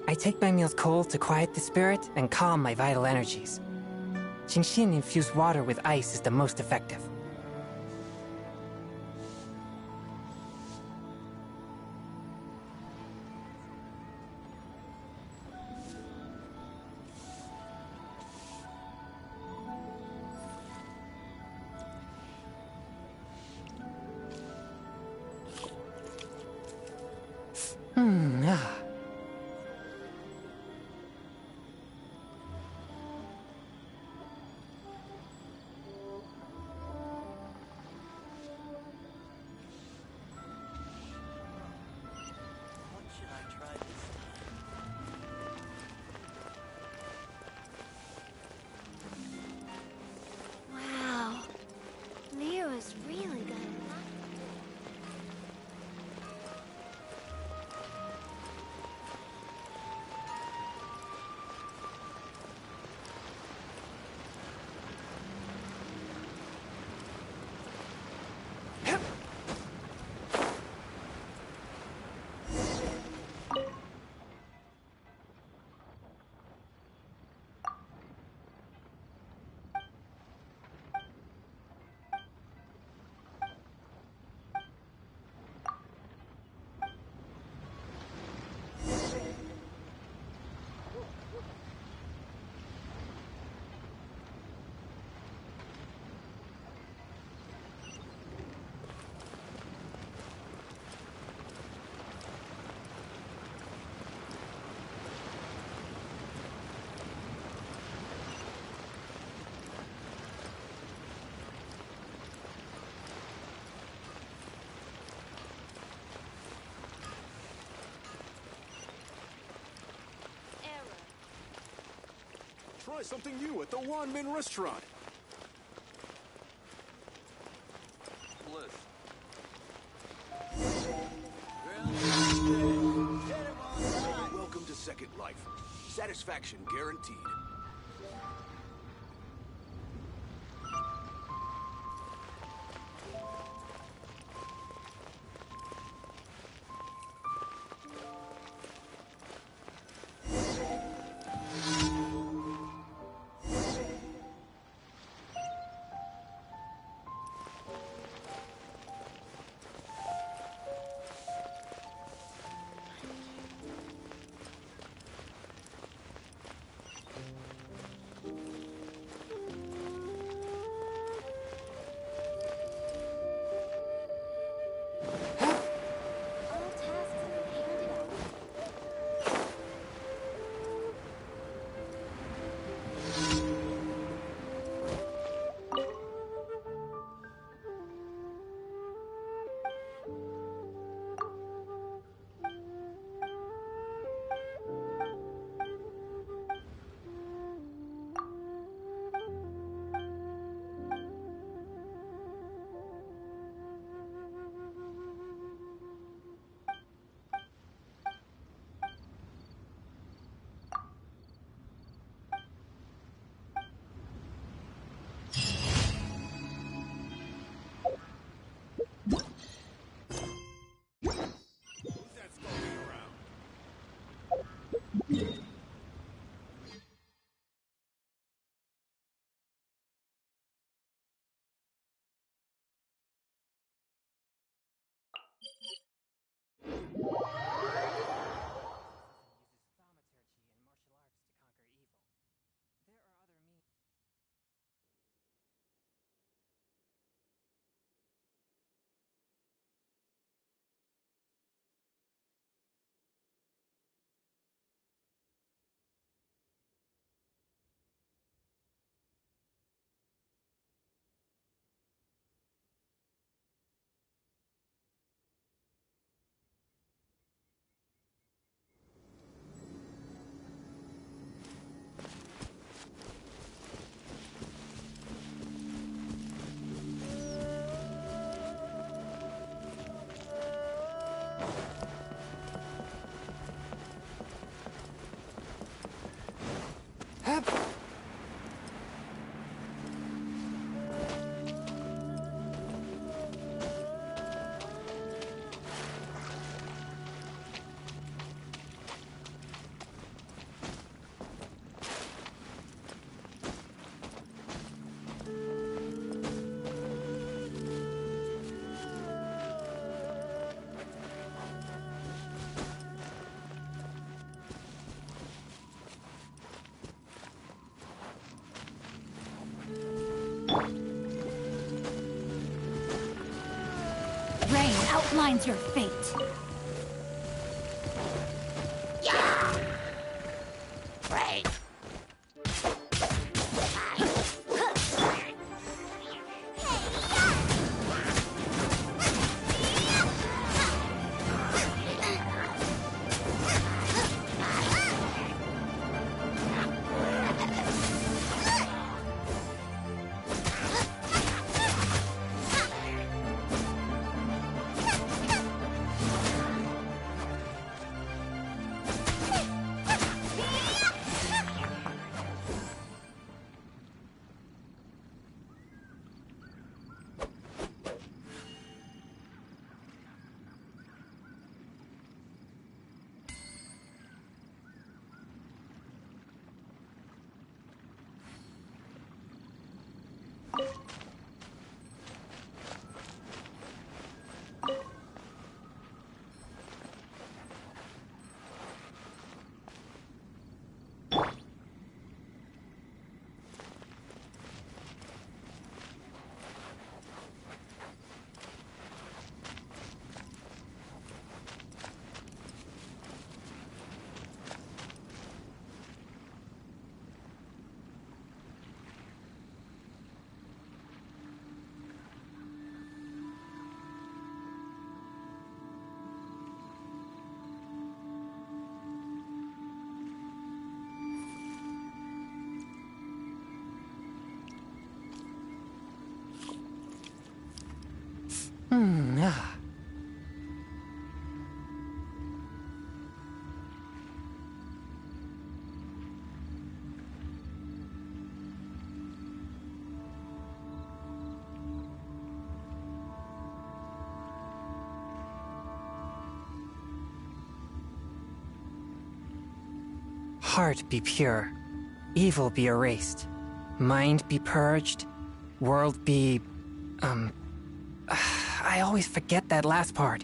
I take my meals cold to quiet the spirit and calm my vital energies. Genshin infused water with ice is the most effective. Ah. Wow, Leo is really good. Try something new at the Wanmin restaurant. Bliss. Welcome to Second Life. Satisfaction guaranteed. outlines your fate. Right. Ah. Heart be pure, evil be erased, mind be purged, world be... I always forget that last part.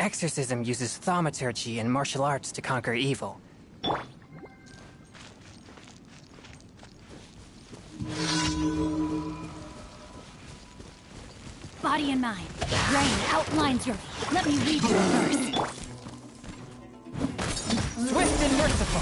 Exorcism uses thaumaturgy and martial arts to conquer evil. Body and mind. Rain outlines your... Let me read your verse. Swift and merciful!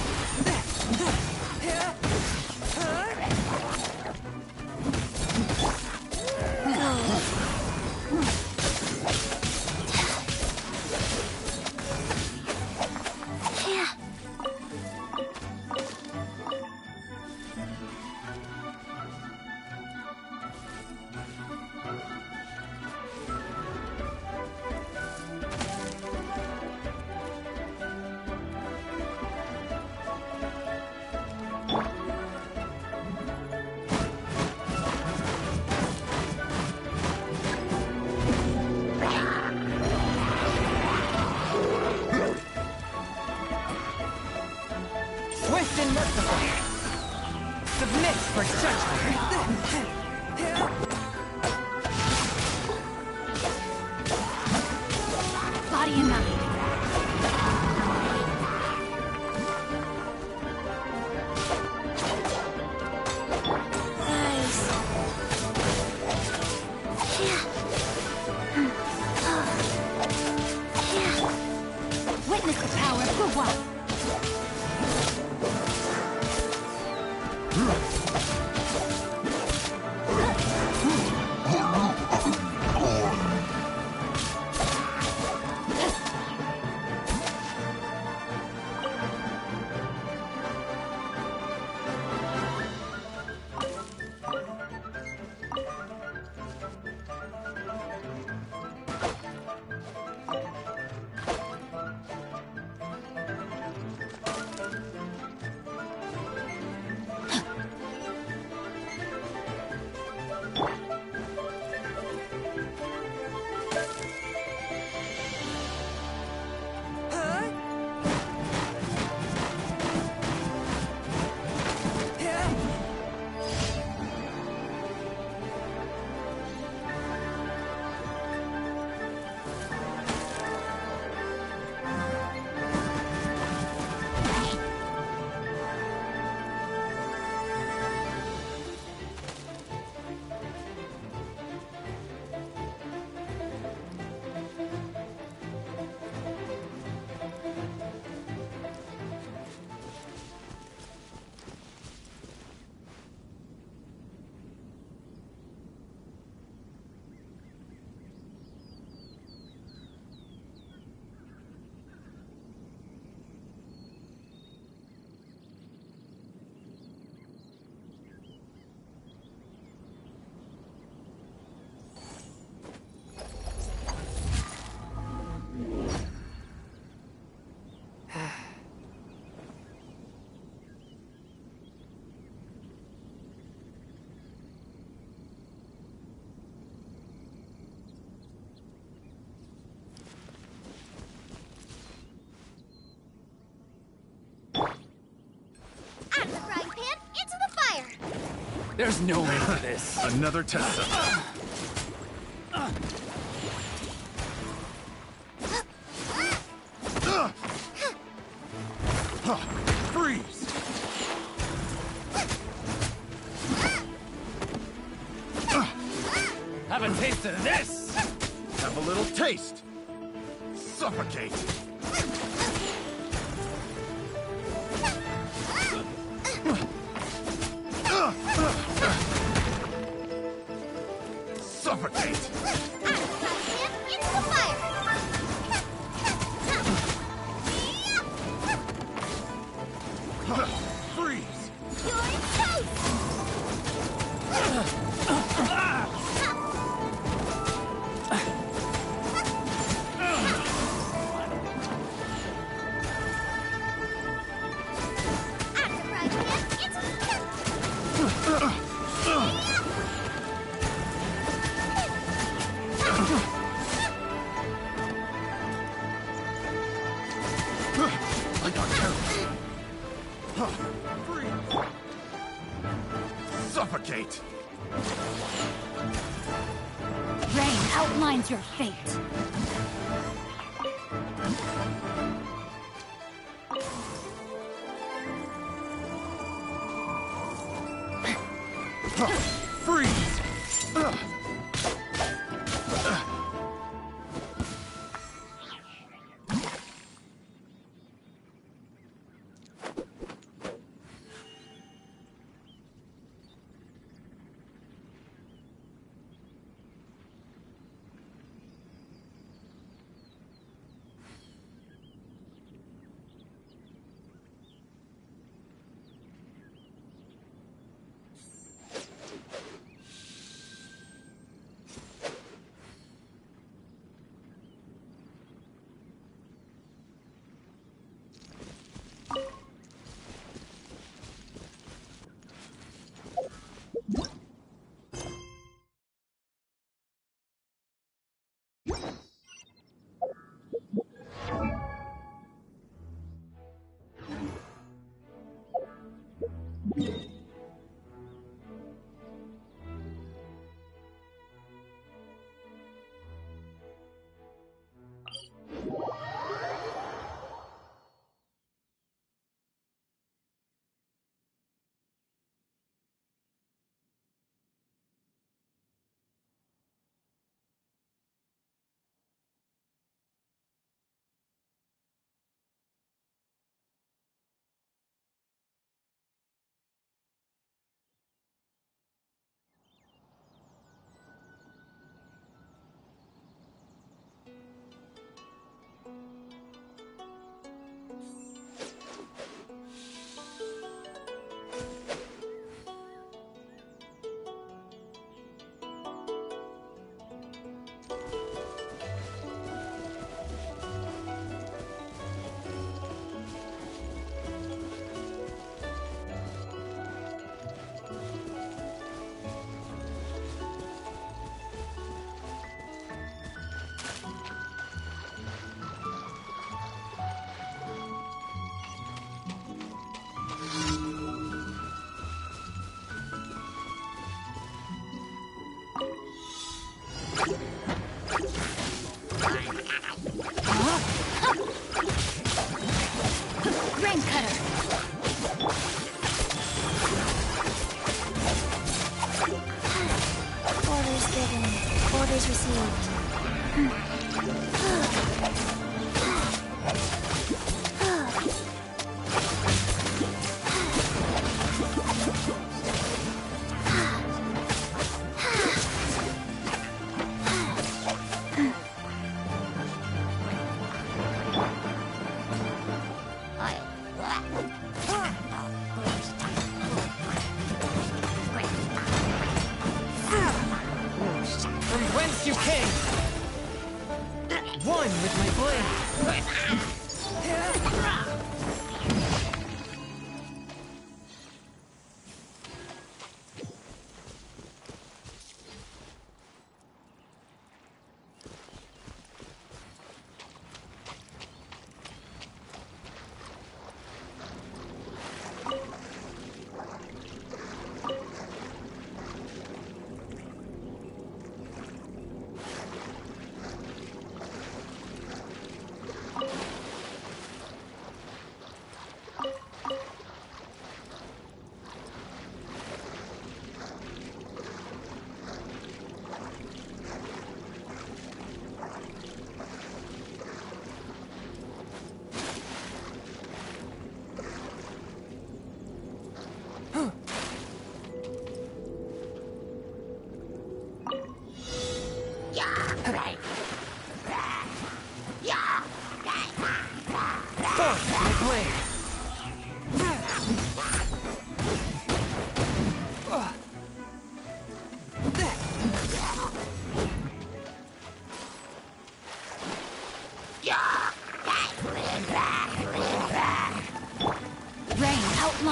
Swift and merciful! Submit for judgment! Body and mind. Witness the power of the one. There's no end to this. Another test subject. Freeze! Have a taste of this! Have a little taste. Suffocate. Suffocate. Into the fire! Freeze. You're toast! I got careless. Freeze. Suffocate. Rain outlines your fate. Freeze. Rain cutter. Orders given. Orders received. From whence you came! One with my blade!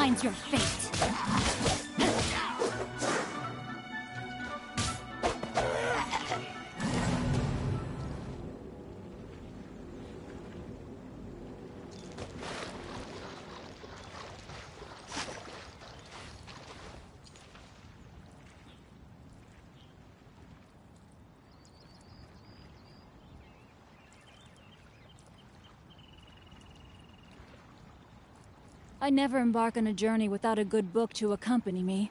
outlines your fate. I never embark on a journey without a good book to accompany me.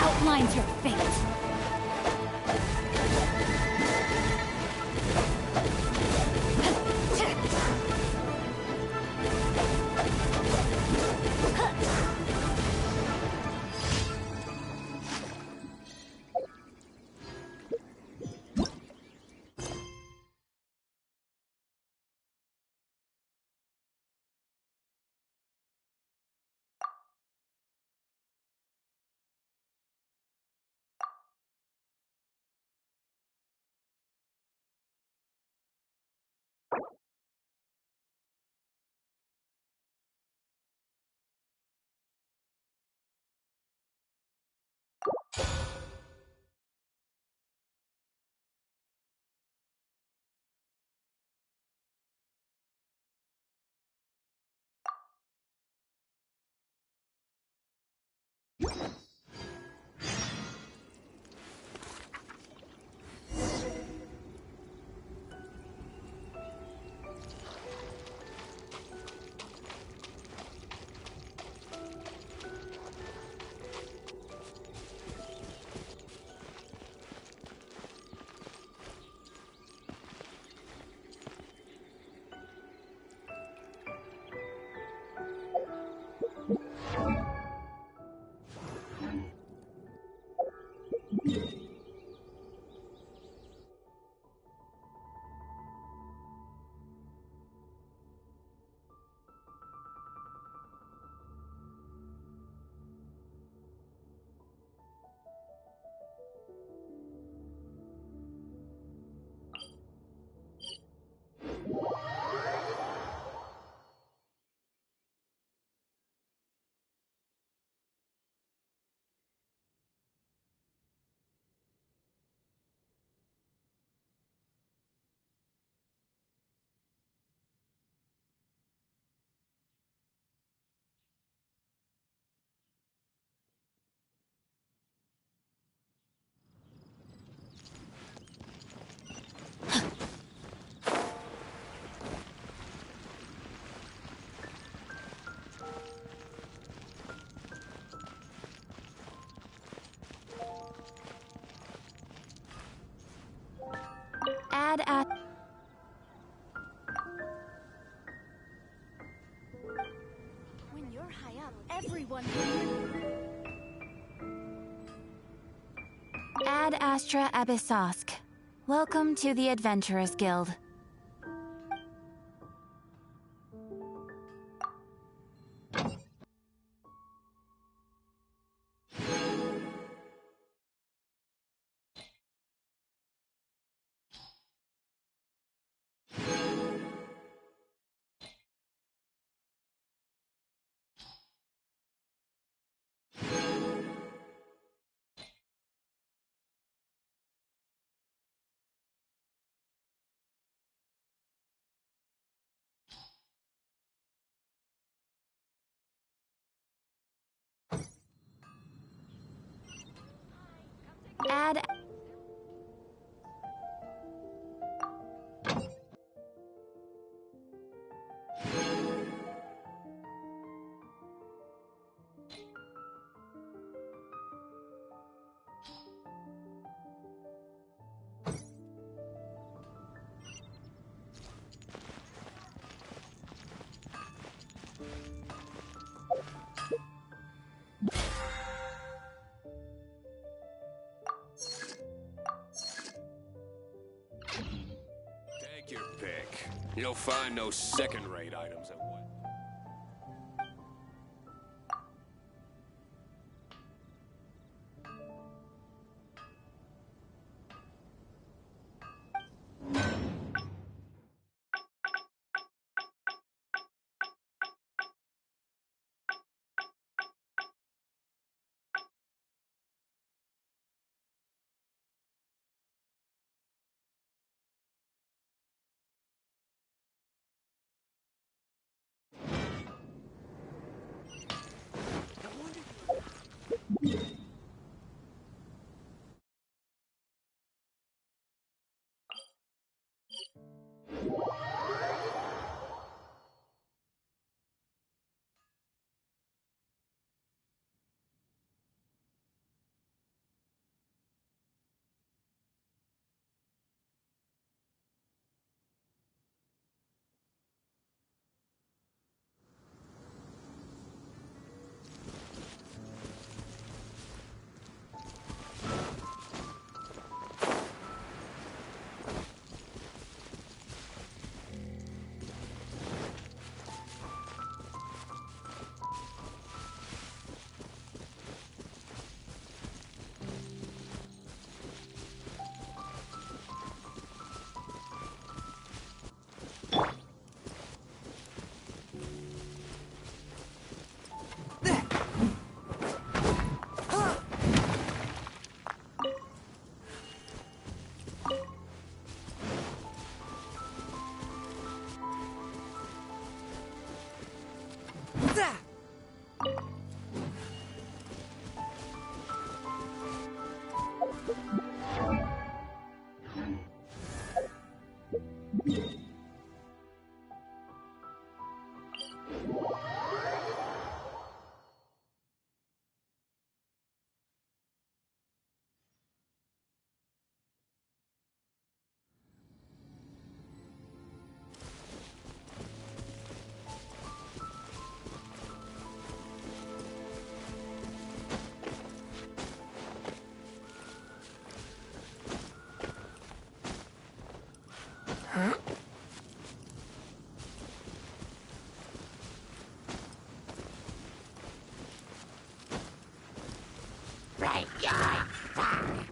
Outlines your fate. Add at... When you're high up, everyone... Ad Astra Abyssosk. Welcome to the Adventurers Guild. Add... Take your pick. You'll find no second-rate items at one.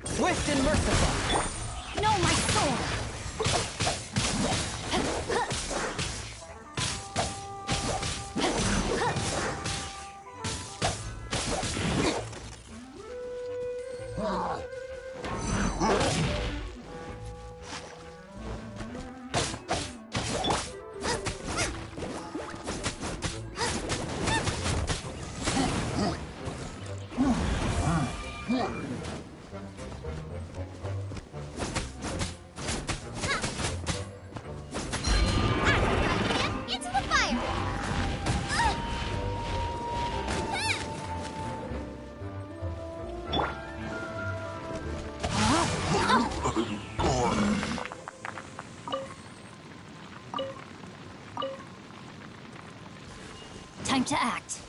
Swift and merciful! No, my sword! Into the fire! Time to act.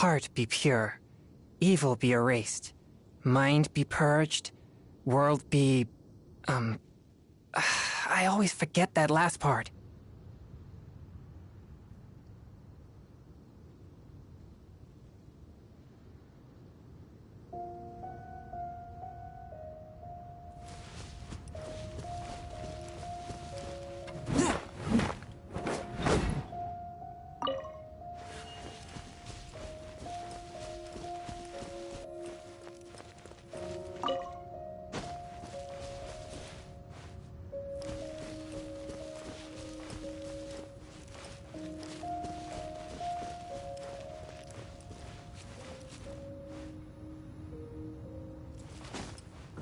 Heart be pure, evil be erased, mind be purged, world be... I always forget that last part.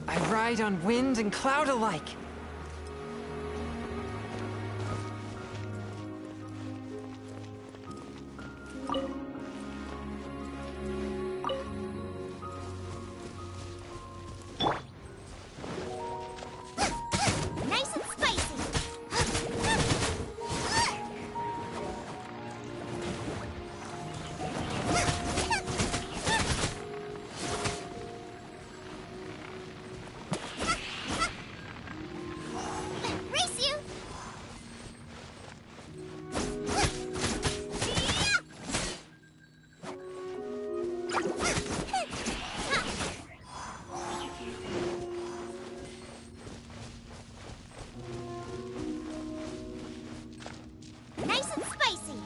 I ride on wind and cloud alike. Nice and spicy. Race you. Nice and spicy.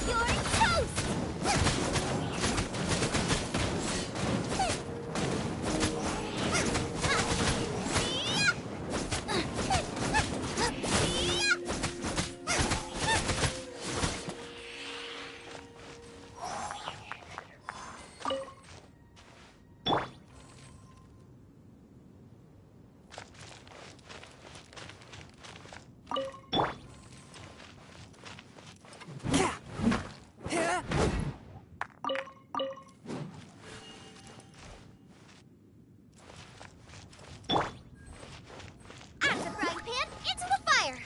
You're toast. Out of the frying pan, into the fire.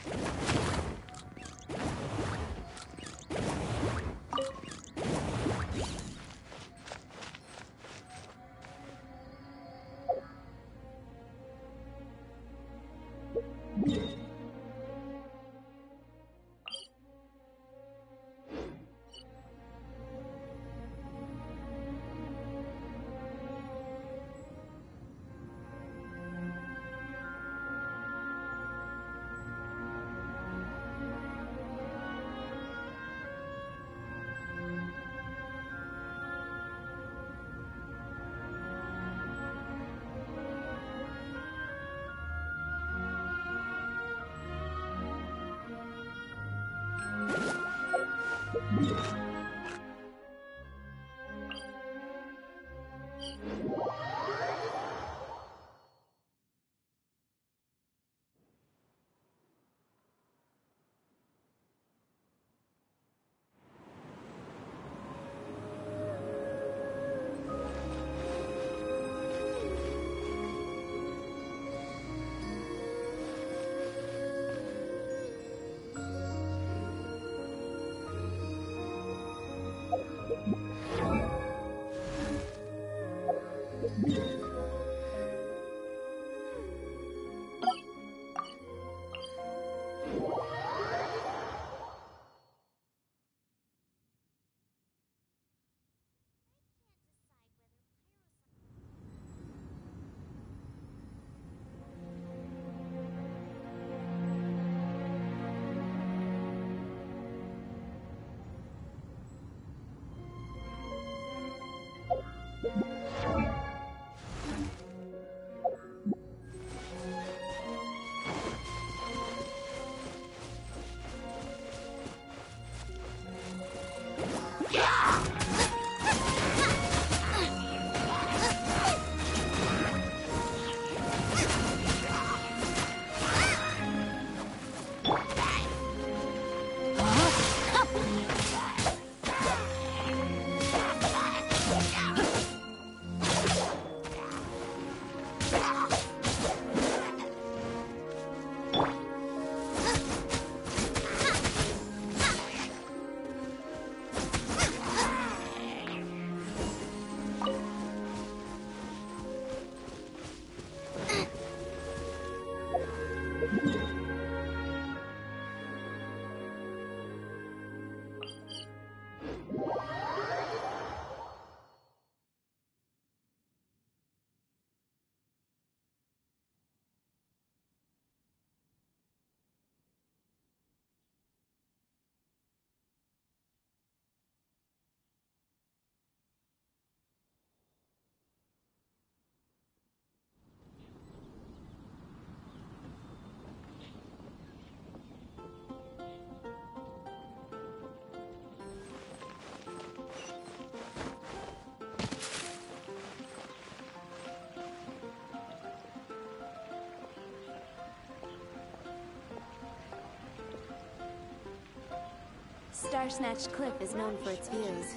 Star-Snatched Cliff is known for its views.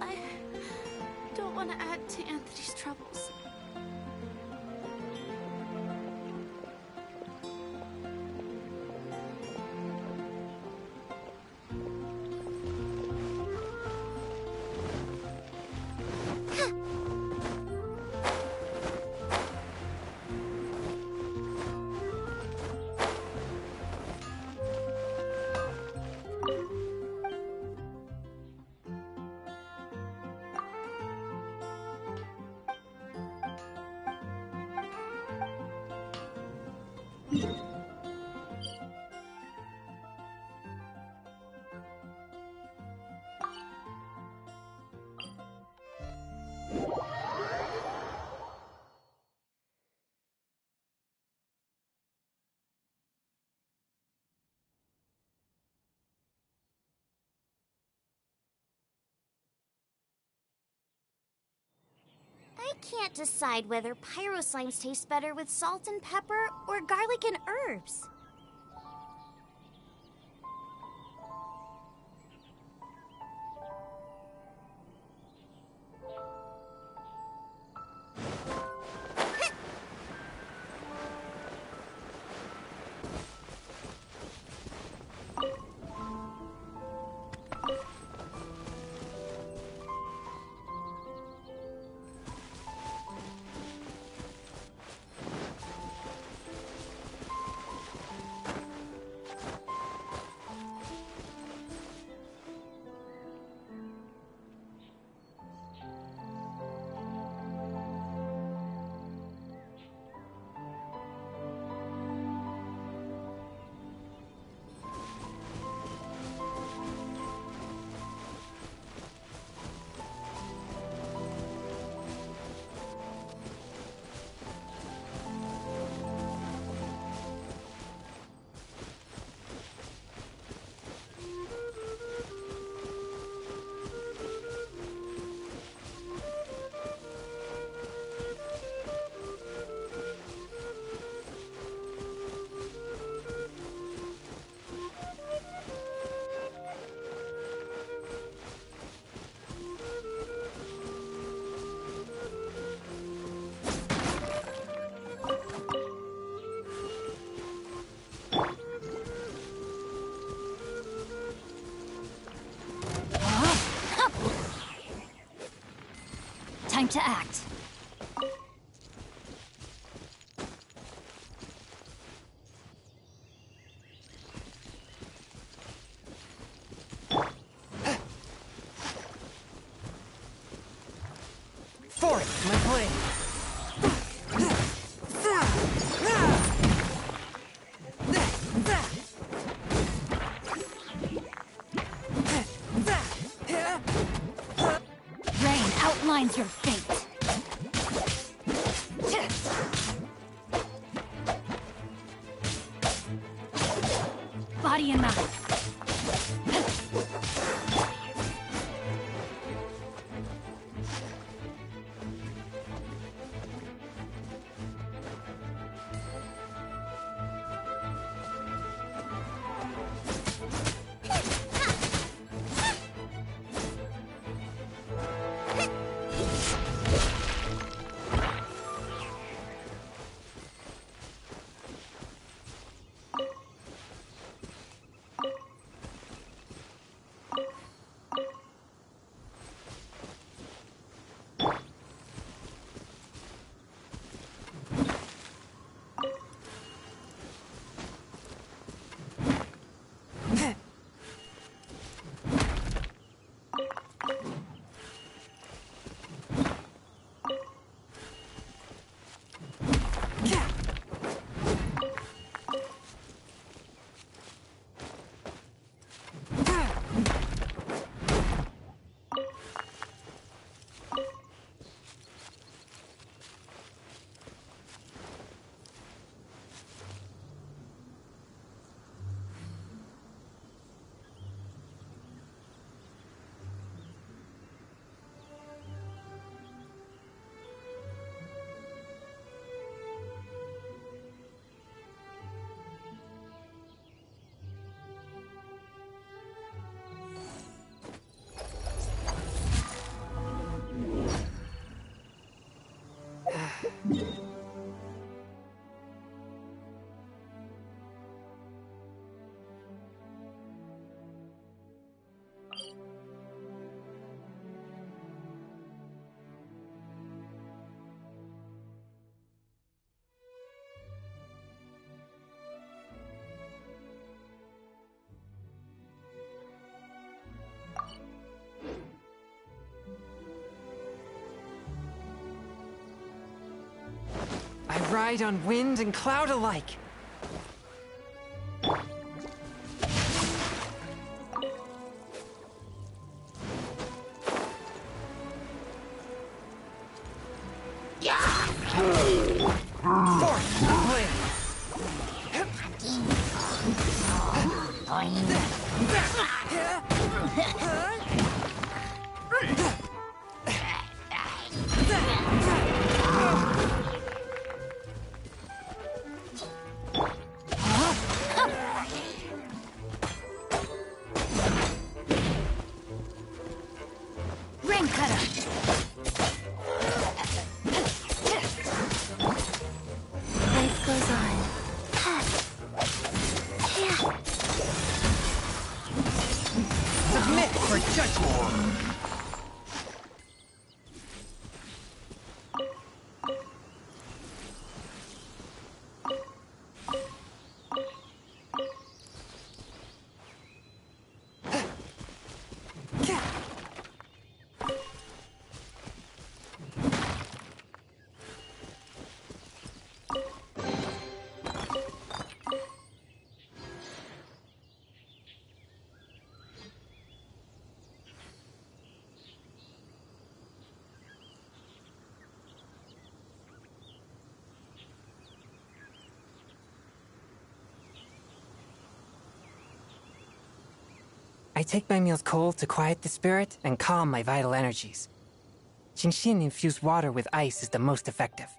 I don't want to add to Anthony's troubles. I can't decide whether pyro slimes taste better with salt and pepper or garlic and herbs. Time to act. Forth, my blade! Rain outlines your fate. Body and mind. ride on wind and cloud alike. Force blade. Rain cutter. Life goes on. Submit for judgment. I take my meals cold to quiet the spirit and calm my vital energies. Genshin infused water with ice is the most effective.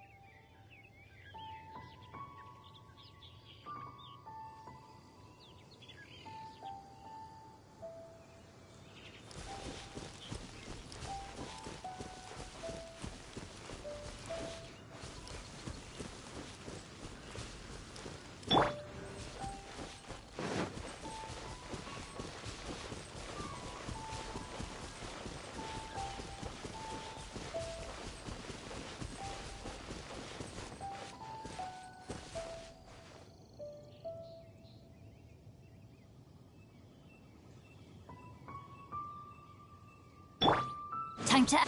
Time to...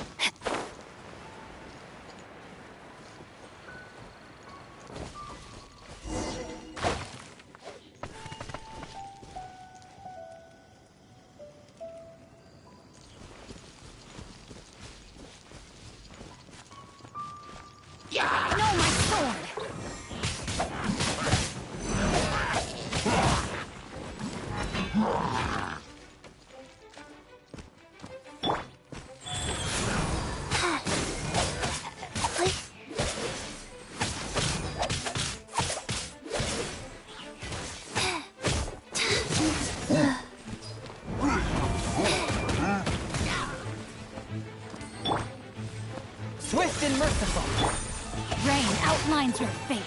No, my sword! Swift and merciful. Rain outlines your fate.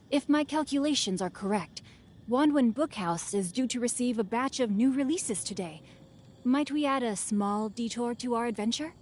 If my calculations are correct, Wanwen Bookhouse is due to receive a batch of new releases today. Might we add a small detour to our adventure?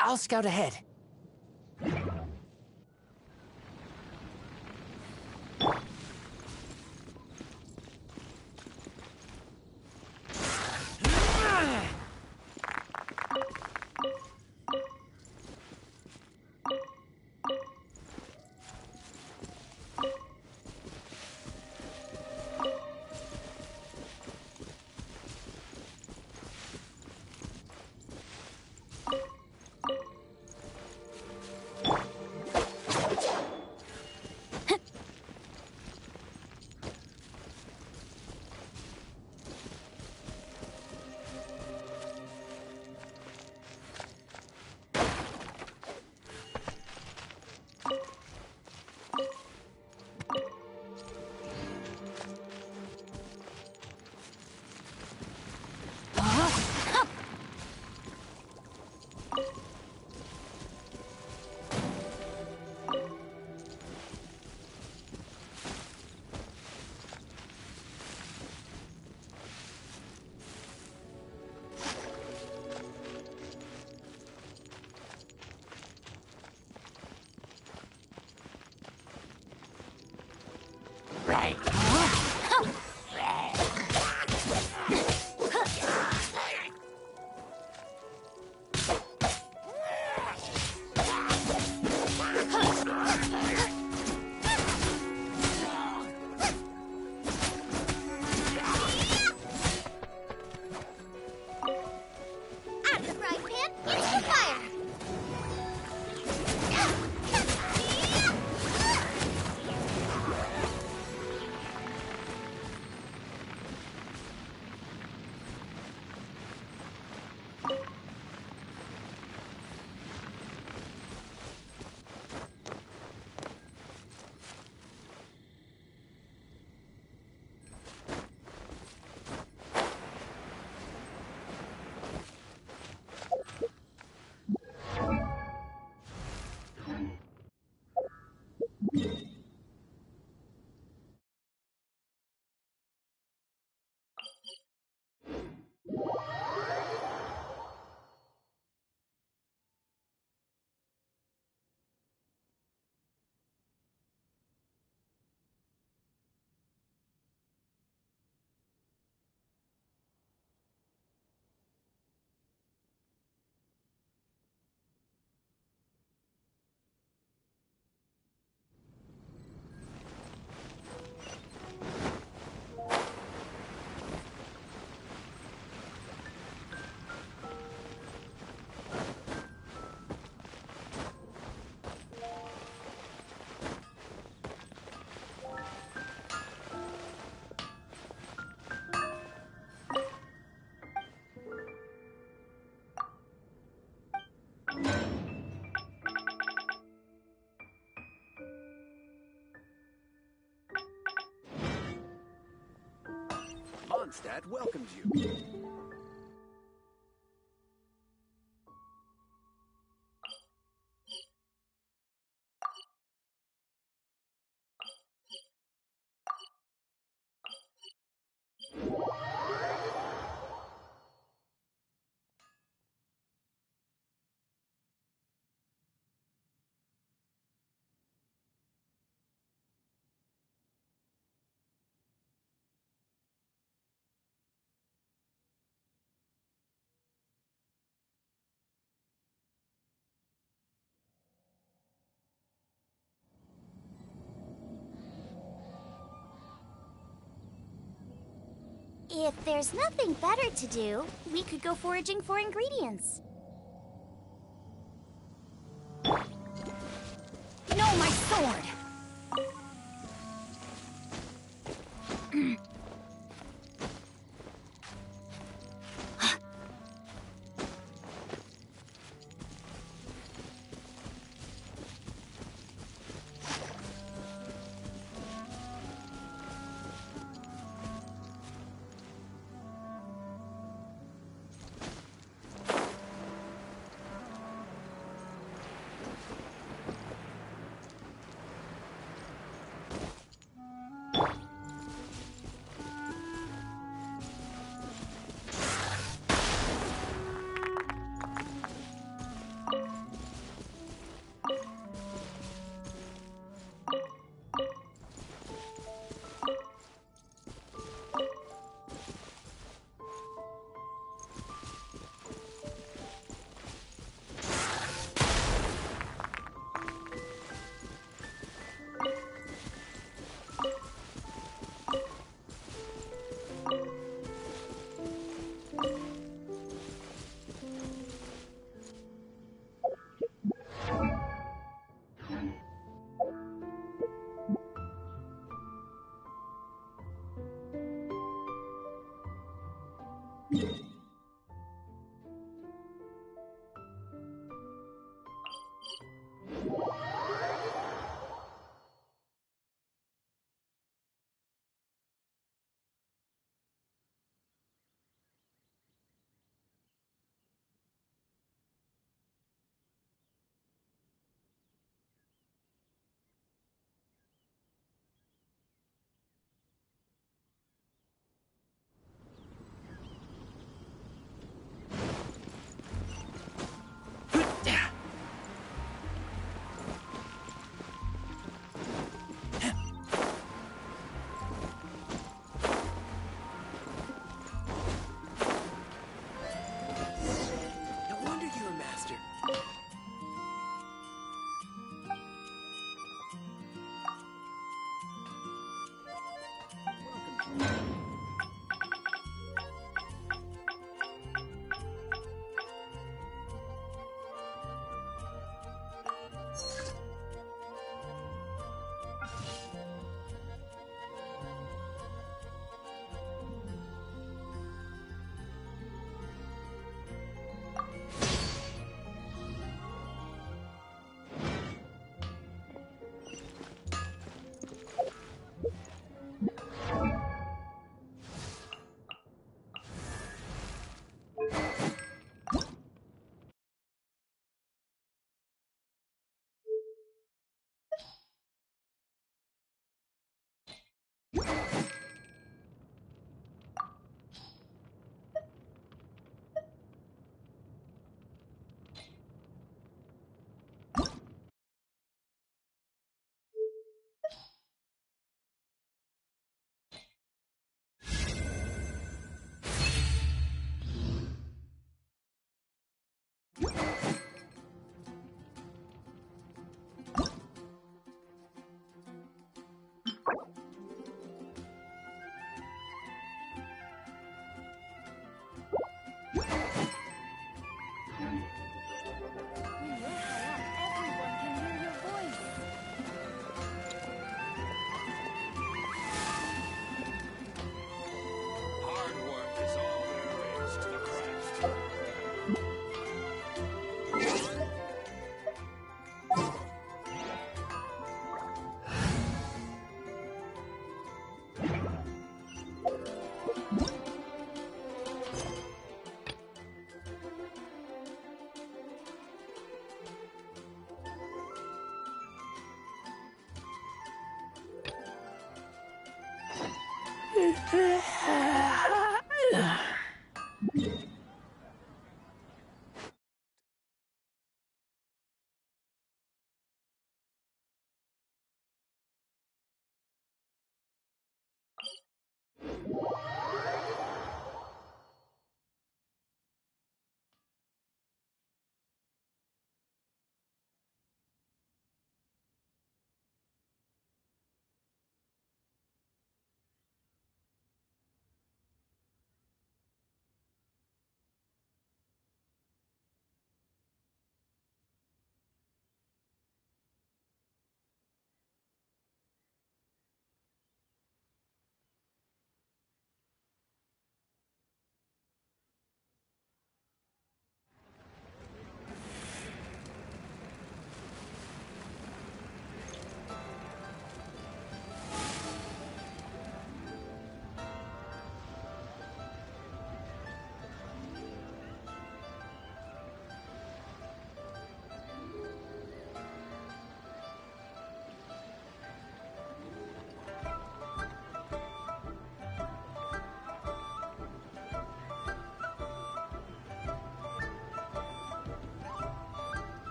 I'll scout ahead. Mondstadt welcomes you. If there's nothing better to do, we could go foraging for ingredients. No, my sword!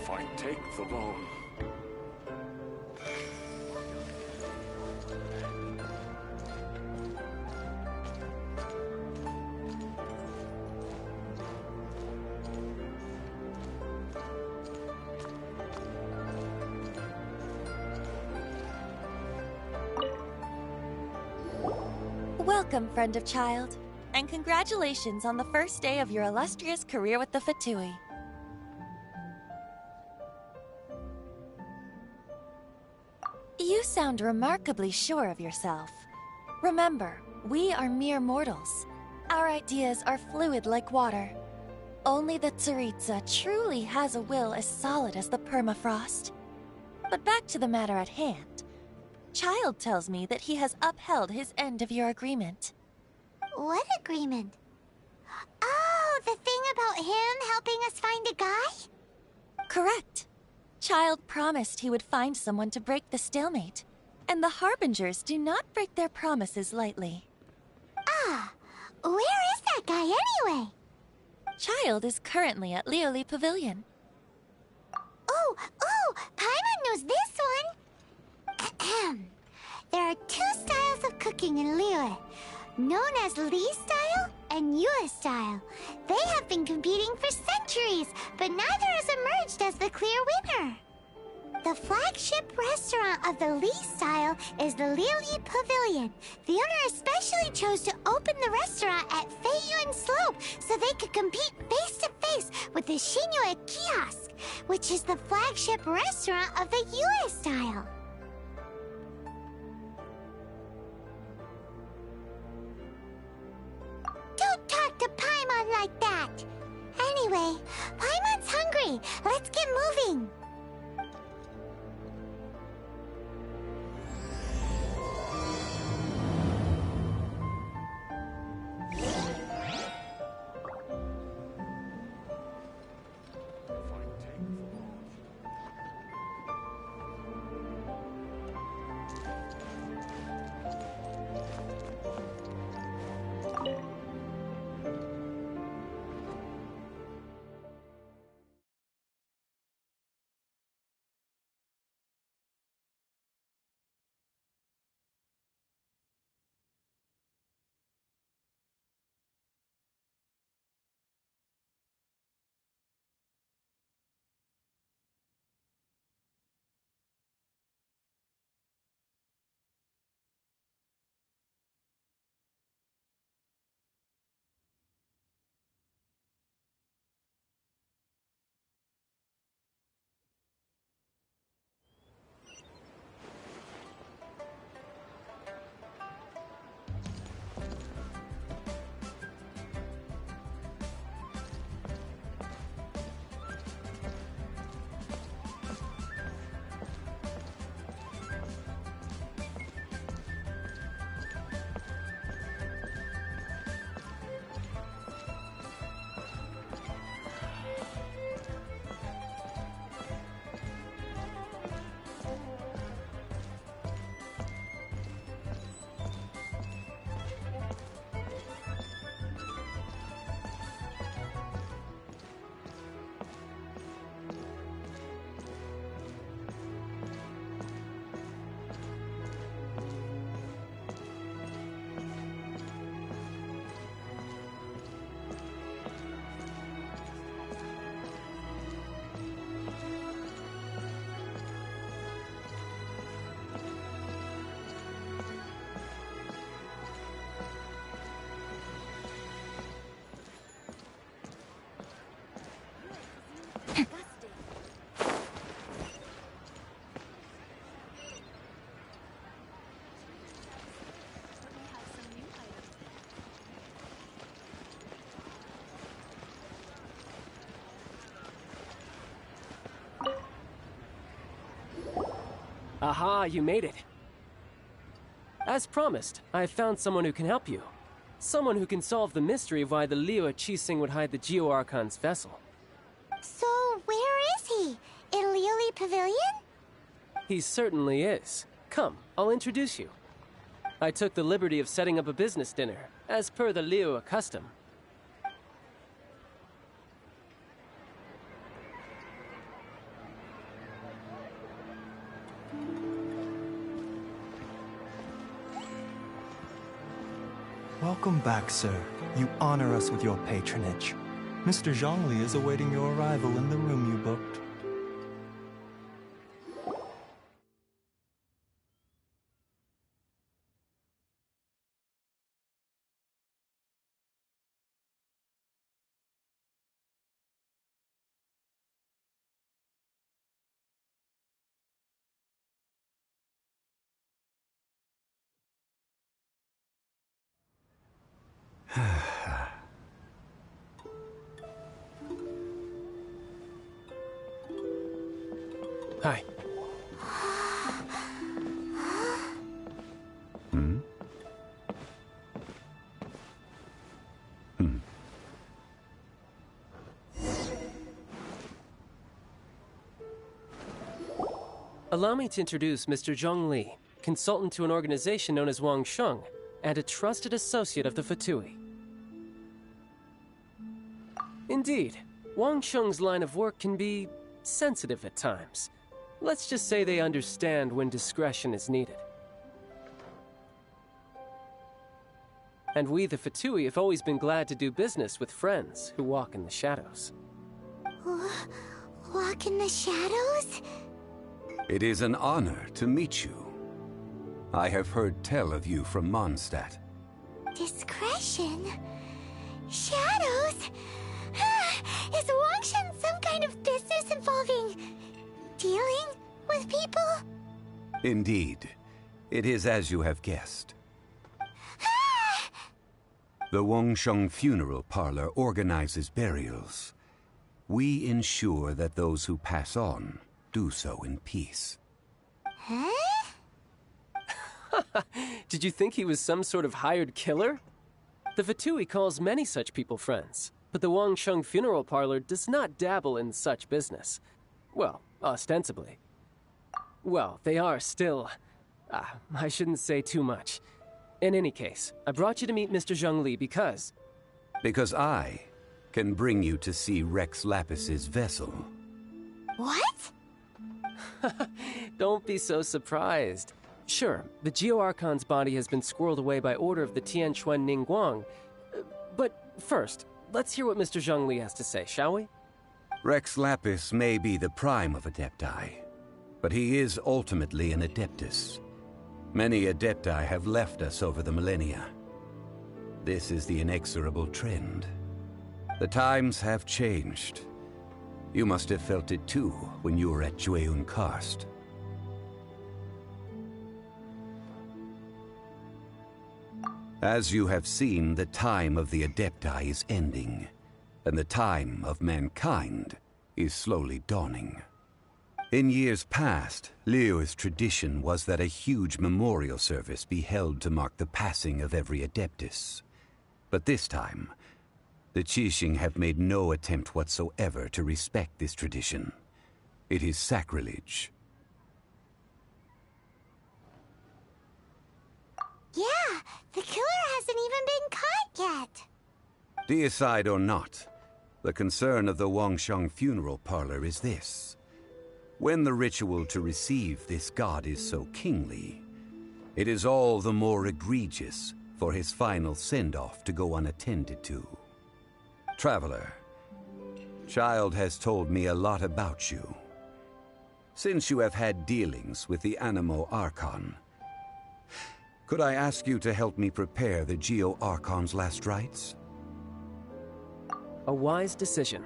Fine, take the bone. Welcome, friend of child, and congratulations on the first day of your illustrious career with the Fatui. You sound remarkably sure of yourself. Remember, we are mere mortals. Our ideas are fluid like water. Only the Tsaritsa truly has a will as solid as the permafrost. But back to the matter at hand. Child tells me that he has upheld his end of your agreement. What agreement? Oh, the thing about him helping us find a guy? Correct. Child promised he would find someone to break the stalemate, and the Harbingers do not break their promises lightly. Ah, where is that guy anyway? Child is currently at Lioli Pavilion. Oh, Paimon knows this one! Ahem. There are two styles of cooking in Liyue, known as Li style and Yue style. They have been competing for centuries, but neither has emerged as the clear winner. The flagship restaurant of the Li style is the Lioli Pavilion. The owner especially chose to open the restaurant at Feiyuan Slope so they could compete face-to-face with the Shinue Kiosk, which is the flagship restaurant of the Yue style. Don't talk to Paimon like that! Anyway, Paimon's hungry. Let's get moving. Aha, you made it. As promised, I found someone who can help you. Someone who can solve the mystery of why the Liyue Qixing would hide the Geo-Archon's vessel. So, where is he? In Lioli Pavilion? He certainly is. Come, I'll introduce you. I took the liberty of setting up a business dinner, as per the Liyue custom. Welcome back, sir. You honor us with your patronage. Mr. Zhongli is awaiting your arrival in the room you booked. Hi. Allow me to introduce Mr. Zhongli, consultant to an organization known as Wang Sheng, and a trusted associate of the Fatui. Indeed, Wang Sheng's line of work can be sensitive at times. Let's just say they understand when discretion is needed. And we, the Fatui, have always been glad to do business with friends who walk in the shadows. Walk in the shadows? It is an honor to meet you. I have heard tell of you from Mondstadt. Discretion? Shadows? Is Wangshan some kind of business involving dealing with people? Indeed. It is as you have guessed. The Wangsheng Funeral Parlor organizes burials. We ensure that those who pass on do so in peace. Huh? Did you think he was some sort of hired killer? The Fatui calls many such people friends, but the Wangsheng Funeral Parlor does not dabble in such business. Well, ostensibly. Well, they are still... I shouldn't say too much. In any case, I brought you to meet Mr. Zhongli because... Because I can bring you to see Rex Lapis's vessel. What? Don't be so surprised. Sure, the Geo-Archon's body has been squirreled away by order of the Tianquan Ningguang. But first, let's hear what Mr. Zhongli has to say, shall we? Rex Lapis may be the prime of Adepti, but he is ultimately an Adeptus. Many Adepti have left us over the millennia. This is the inexorable trend. The times have changed. You must have felt it too when you were at Jueyun Karst. As you have seen, the time of the Adepti is ending, and the time of mankind is slowly dawning. In years past, Liyue's tradition was that a huge memorial service be held to mark the passing of every Adeptus. But this time, the Qixing have made no attempt whatsoever to respect this tradition. It is sacrilege. Yeah, the killer hasn't even been caught yet. Deicide or not, the concern of the Wangsheng Funeral Parlor is this. When the ritual to receive this god is so kingly, it is all the more egregious for his final send-off to go unattended to. Traveler, Child has told me a lot about you. Since you have had dealings with the Animo Archon, could I ask you to help me prepare the Geo-Archon's last rites? A wise decision.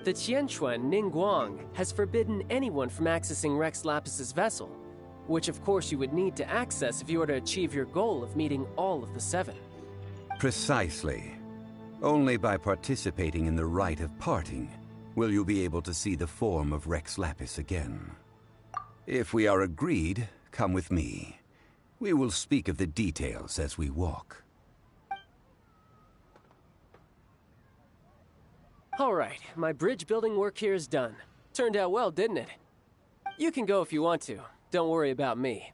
The Tianquan Ningguang has forbidden anyone from accessing Rex Lapis's vessel, which of course you would need to access if you were to achieve your goal of meeting all of the seven. Precisely. Only by participating in the rite of parting will you be able to see the form of Rex Lapis again. If we are agreed, come with me. We will speak of the details as we walk. All right, my bridge building work here is done. Turned out well, didn't it? You can go if you want to. Don't worry about me.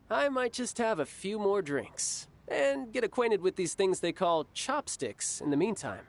I might just have a few more drinks and get acquainted with these things they call chopsticks in the meantime.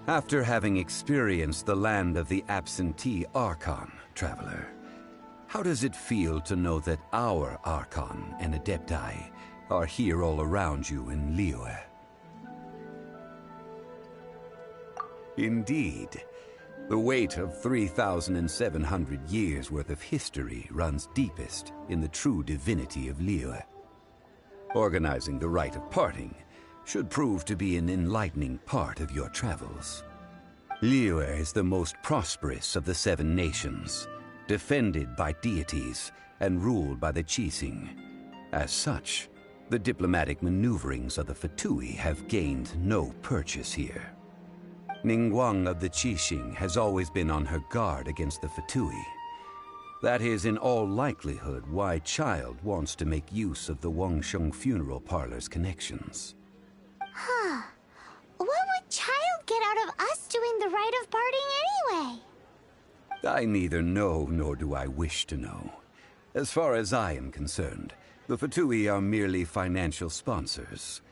After having experienced the land of the absentee Archon, traveler, how does it feel to know that our Archon and Adepti are here all around you in Liyue? Indeed, the weight of 3,700 years' worth of history runs deepest in the true divinity of Liyue. Organizing the rite of parting should prove to be an enlightening part of your travels. Liyue is the most prosperous of the 7 nations, defended by deities and ruled by the Qixing. As such, the diplomatic maneuverings of the Fatui have gained no purchase here. Ningguang of the Qixing has always been on her guard against the Fatui. That is in all likelihood why Child wants to make use of the Wangsheng funeral parlor's connections. Huh. What would Child get out of us doing the rite of parting anyway? I neither know nor do I wish to know. As far as I am concerned, the Fatui are merely financial sponsors.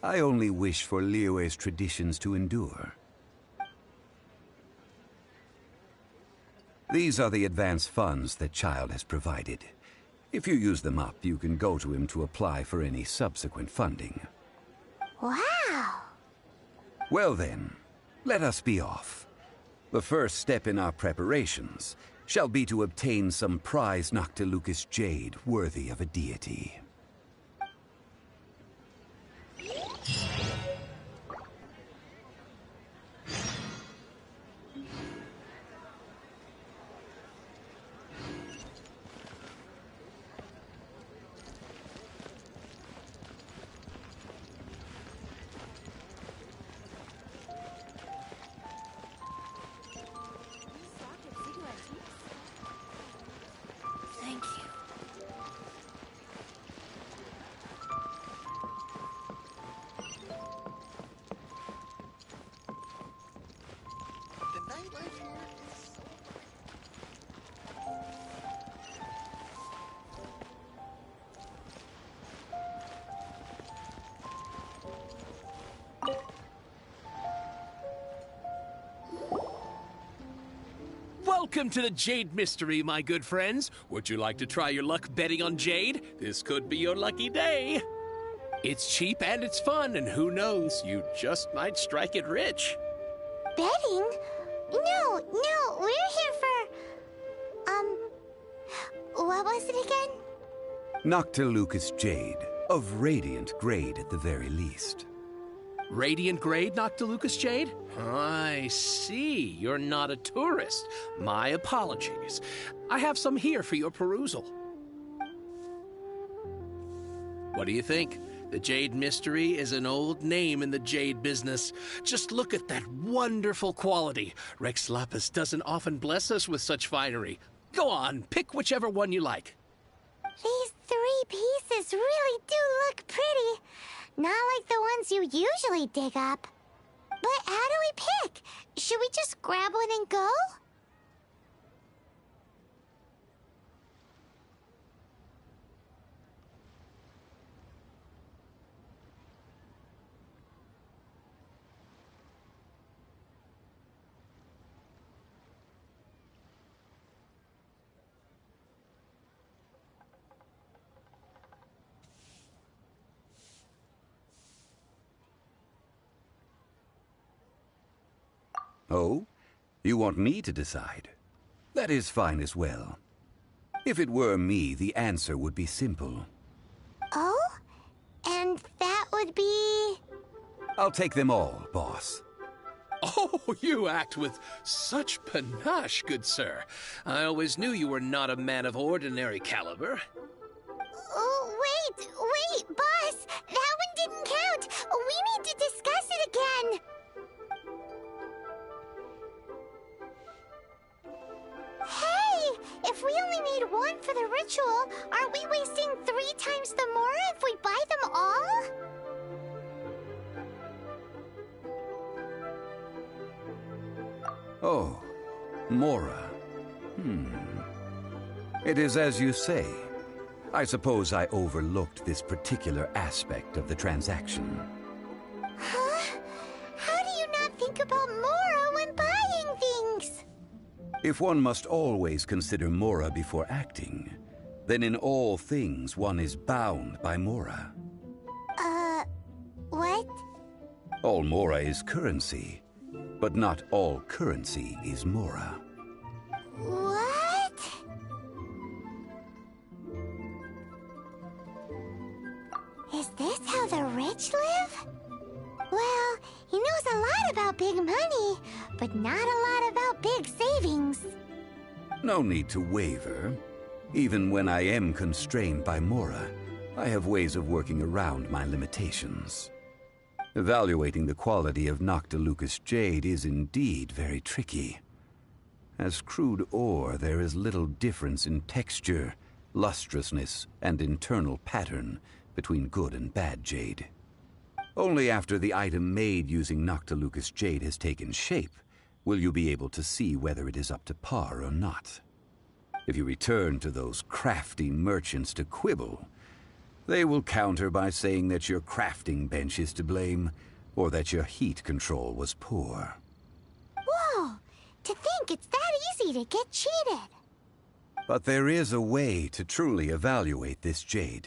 I only wish for Liyue's traditions to endure. These are the advance funds that Child has provided. If you use them up, you can go to him to apply for any subsequent funding. Wow! Well then, let us be off. The first step in our preparations shall be to obtain some prize Noctilucous jade worthy of a deity. Thank you. The nightlife here is... Welcome to the Jade Mystery, my good friends. Would you like to try your luck betting on Jade? This could be your lucky day. It's cheap and it's fun, and who knows, you just might strike it rich. Betting? No, we're here for... what was it again? Noctilucous jade, of radiant grade at the very least. Radiant grade, Noctilucous Jade? I see. You're not a tourist. My apologies. I have some here for your perusal. What do you think? The Jade Mystery is an old name in the jade business. Just look at that wonderful quality. Rex Lapis doesn't often bless us with such finery. Go on, pick whichever one you like. These 3 pieces really do look pretty. Not like the ones you usually dig up. But how do we pick? Should we just grab one and go? Oh? You want me to decide? That is fine as well. If it were me, the answer would be simple. Oh? And that would be... I'll take them all, boss. Oh, you act with such panache, good sir. I always knew you were not a man of ordinary caliber. Oh, wait, boss! That one didn't count! We need to discuss it again! Hey! If we only need one for the ritual, aren't we wasting 3 times the more if we buy them all? Oh, Mora. It is as you say. I suppose I overlooked this particular aspect of the transaction. Huh? How do you not think think about Mora when buying things. If one must always consider Mora before acting, then in all things one is bound by Mora. What? All Mora is currency, but not all currency is Mora. What? Is this how the rich live? Well, he knows a lot about big money, but not a lot about big savings. No need to waver. Even when I am constrained by Mora, I have ways of working around my limitations. Evaluating the quality of Noctilucous jade is indeed very tricky. As crude ore, there is little difference in texture, lustrousness, and internal pattern between good and bad jade. Only after the item made using Noctilucous jade has taken shape will you be able to see whether it is up to par or not. If you return to those crafty merchants to quibble, they will counter by saying that your crafting bench is to blame, or that your heat control was poor. Whoa! To think it's that easy to get cheated. But there is a way to truly evaluate this jade,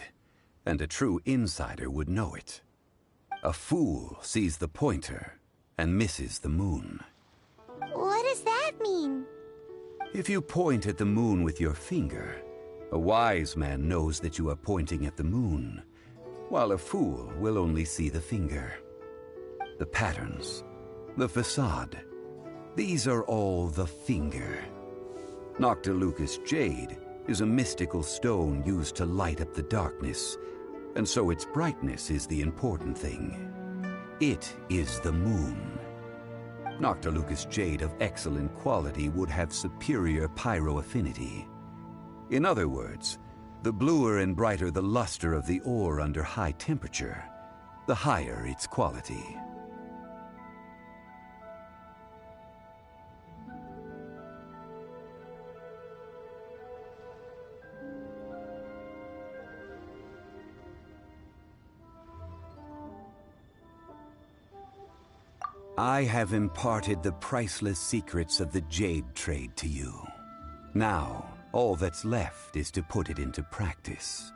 and a true insider would know it. A fool sees the pointer and misses the moon. What does that mean? If you point at the moon with your finger, a wise man knows that you are pointing at the moon, while a fool will only see the finger. The patterns, the facade, these are all the finger. Noctilucous jade is a mystical stone used to light up the darkness, and so its brightness is the important thing. It is the moon. Noctilucous jade of excellent quality would have superior pyroaffinity. In other words, the bluer and brighter the luster of the ore under high temperature, the higher its quality. I have imparted the priceless secrets of the jade trade to you. Now, all that's left is to put it into practice.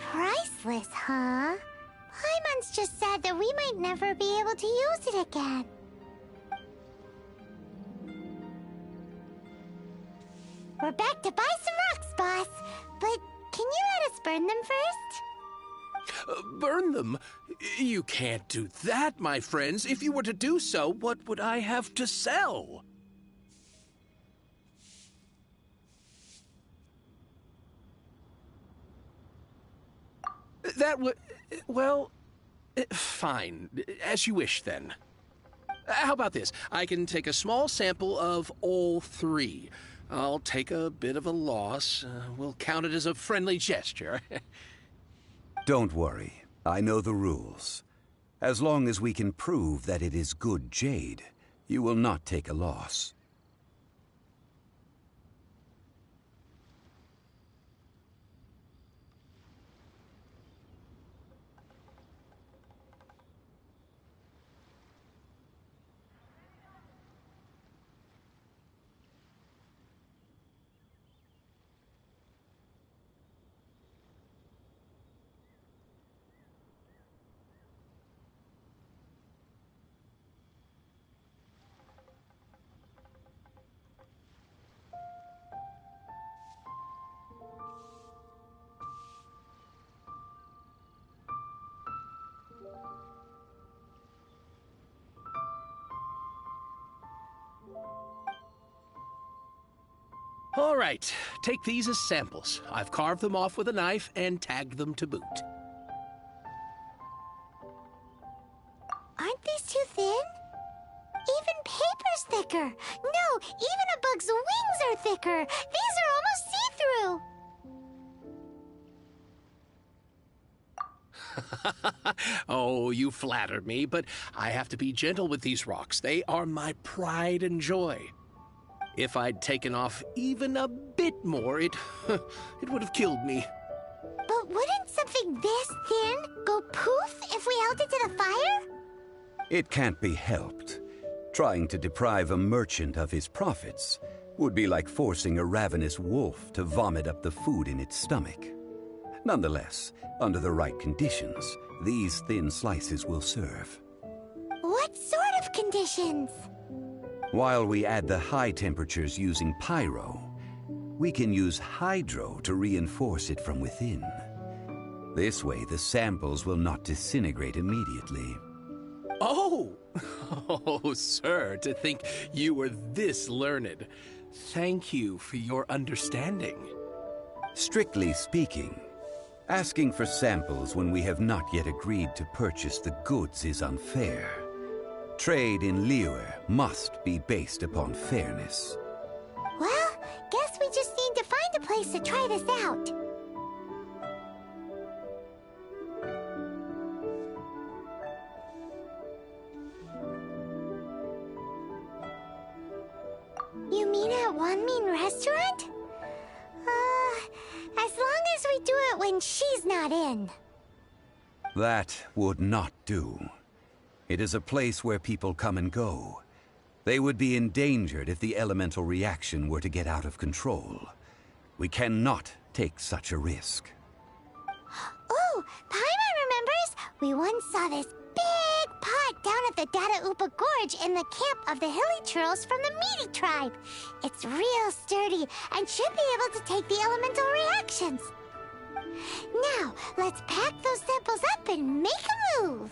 Priceless, huh? Paimon's just said that we might never be able to use it again. We're back to buy some rocks, boss. But can you let us burn them first? Burn them? You can't do that, my friends. If you were to do so, what would I have to sell? That would... well... fine. As you wish, then. How about this? I can take a small sample of all three. I'll take a bit of a loss. We'll count it as a friendly gesture. Don't worry. I know the rules. As long as we can prove that it is good jade, you will not take a loss. All right, take these as samples. I've carved them off with a knife and tagged them to boot. Aren't these too thin? Even paper's thicker. No, even a bug's wings are thicker. These are almost see-through. Oh, you flatter me, but I have to be gentle with these rocks. They are my pride and joy. If I'd taken off even a bit more, it would have killed me. But wouldn't something this thin go poof if we held it to the fire? It can't be helped. Trying to deprive a merchant of his profits would be like forcing a ravenous wolf to vomit up the food in its stomach. Nonetheless, under the right conditions, these thin slices will serve. What sort of conditions? While we add the high temperatures using pyro, we can use hydro to reinforce it from within. This way, the samples will not disintegrate immediately. Oh! Oh, sir, to think you were this learned. Thank you for your understanding. Strictly speaking, asking for samples when we have not yet agreed to purchase the goods is unfair. Trade in Liyue must be based upon fairness. Well, guess we just need to find a place to try this out. You mean at Wanmin Restaurant? As long as we do it when she's not in. That would not do. It is a place where people come and go. They would be endangered if the elemental reaction were to get out of control. We cannot take such a risk. Oh, Paimon remembers! We once saw this big pot down at the Data Upa Gorge in the camp of the Hilly Churls from the Meaty tribe. It's real sturdy and should be able to take the elemental reactions. Now, let's pack those samples up and make a move.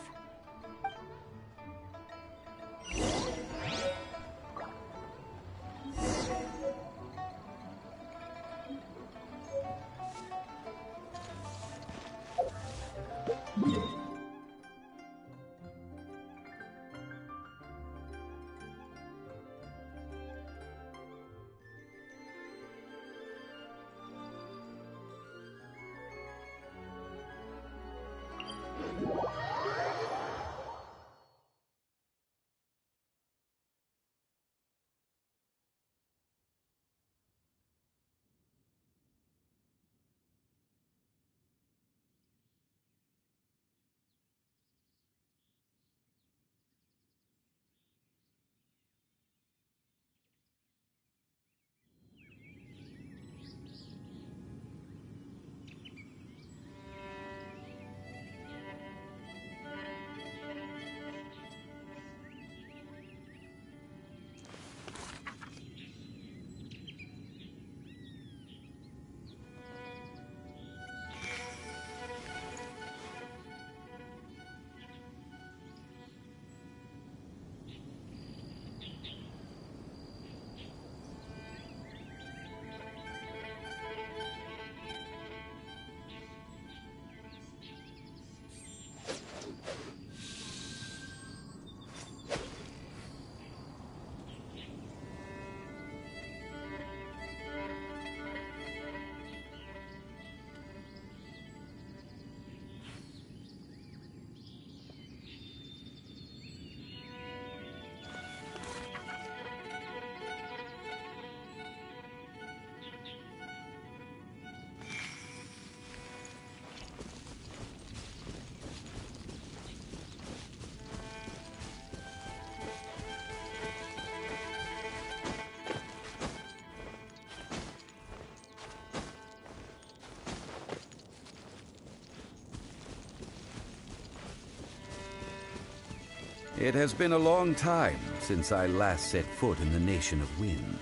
It has been a long time since I last set foot in the Nation of Wind.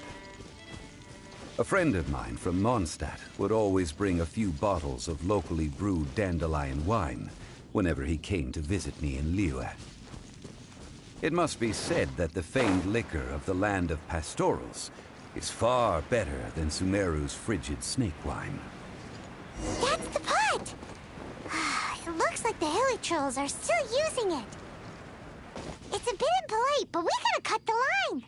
A friend of mine from Mondstadt would always bring a few bottles of locally brewed dandelion wine whenever he came to visit me in Liyue. It must be said that the famed liquor of the land of pastorals is far better than Sumeru's frigid snake wine. That's the pot! It looks like the Hilly Trolls are still using it. It's a bit impolite, but we gotta cut the line.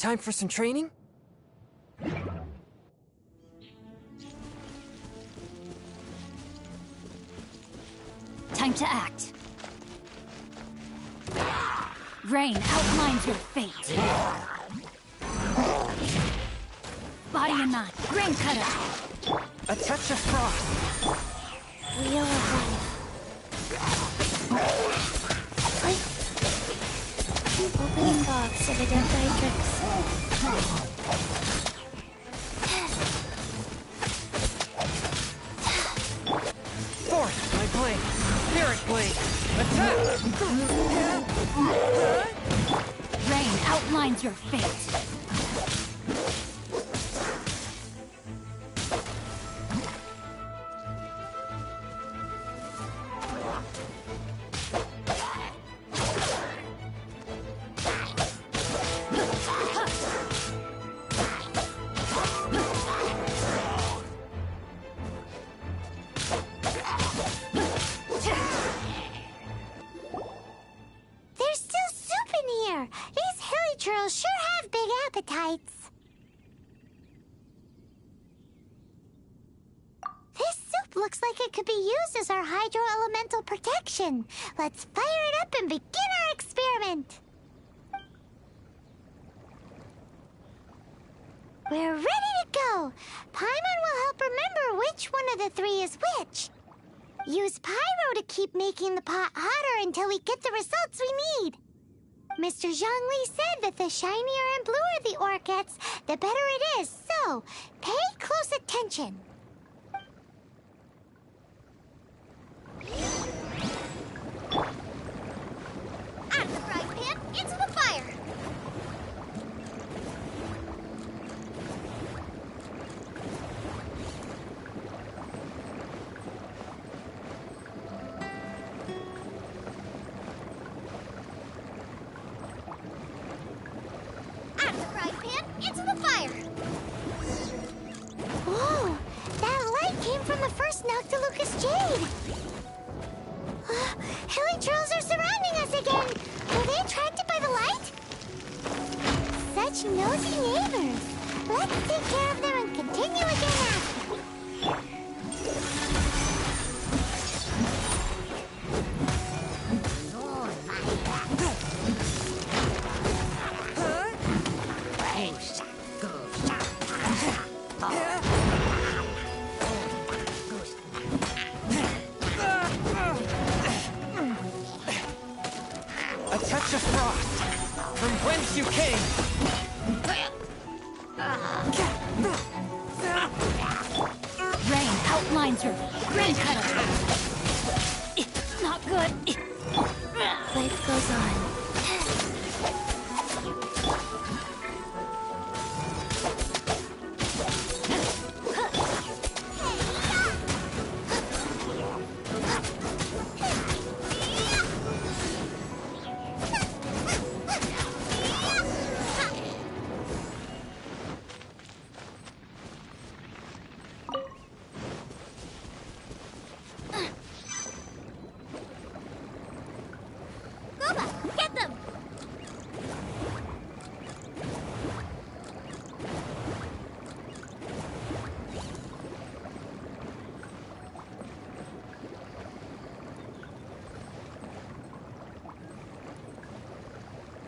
Time for some training? Time to act. Rain outlines your fate. Body and mind. Grain cutter. A touch of frost. Wheel of life. Opening box of Identitrix. Force my blade. Spirit blade. Attack! Rain outlines your fate. There's still soup in here. These hilly churls sure have big appetites. This soup looks like it could be used as our hydro-elemental protection. Let's fire it up and begin our experiment. We're ready to go. Paimon will help remember which one of the three is which. Use pyro to keep making the pot hotter until we get the results we need. Mr. Zhongli said that the shinier and bluer the ore gets, the better it is. So, pay close attention. Out of the frying pan, into the fire. Out of the frying pan, into the fire. Whoa, that light came from the first Noctilucous Jade. Hilly trolls are surrounding us again. Were they attracted by the light? Such nosy neighbors. Let's take care of them and continue again after. A touch of frost. From whence you came. Rain outlines your grain cutter. Not good. Life goes on. Get them!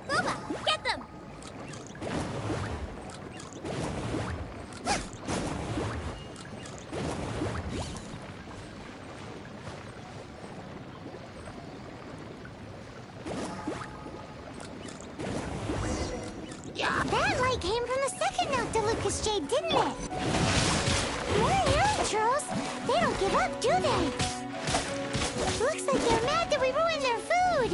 Goba, get them! That light came from the second Noctilucous Jade, didn't it? More hilly trolls. They don't give up, do they? Looks like they're mad that we ruined their food.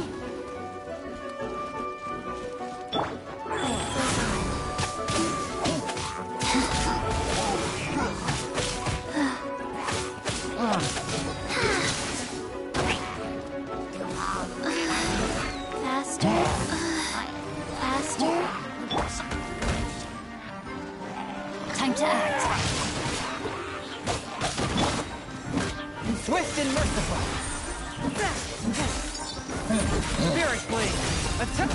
Faster. Faster. Time to act. Swift and merciful. Spirit blade. Attack.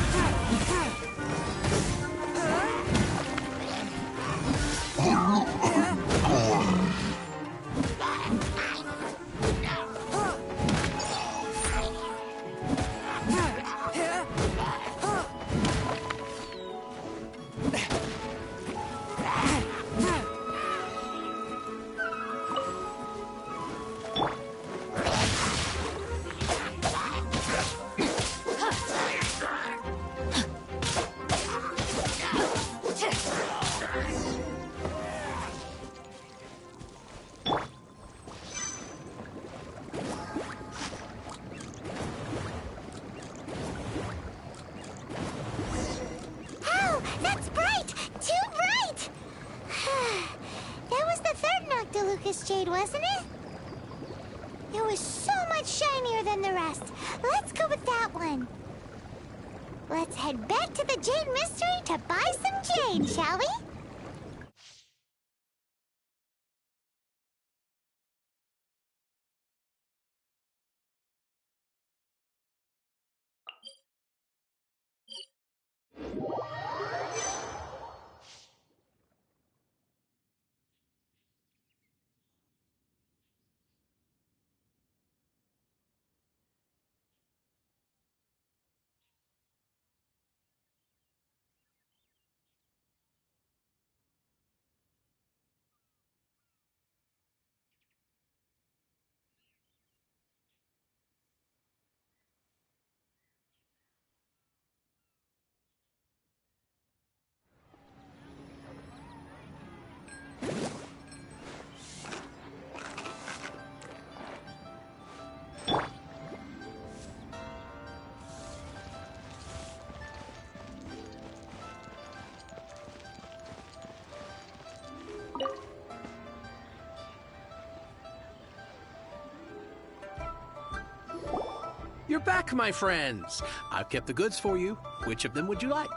wasn't it? It was so much shinier than the rest. Let's go with that one. Let's head back to the Jade Mystery to buy some jade, shall we? You're back, my friends. I've kept the goods for you. Which of them would you like?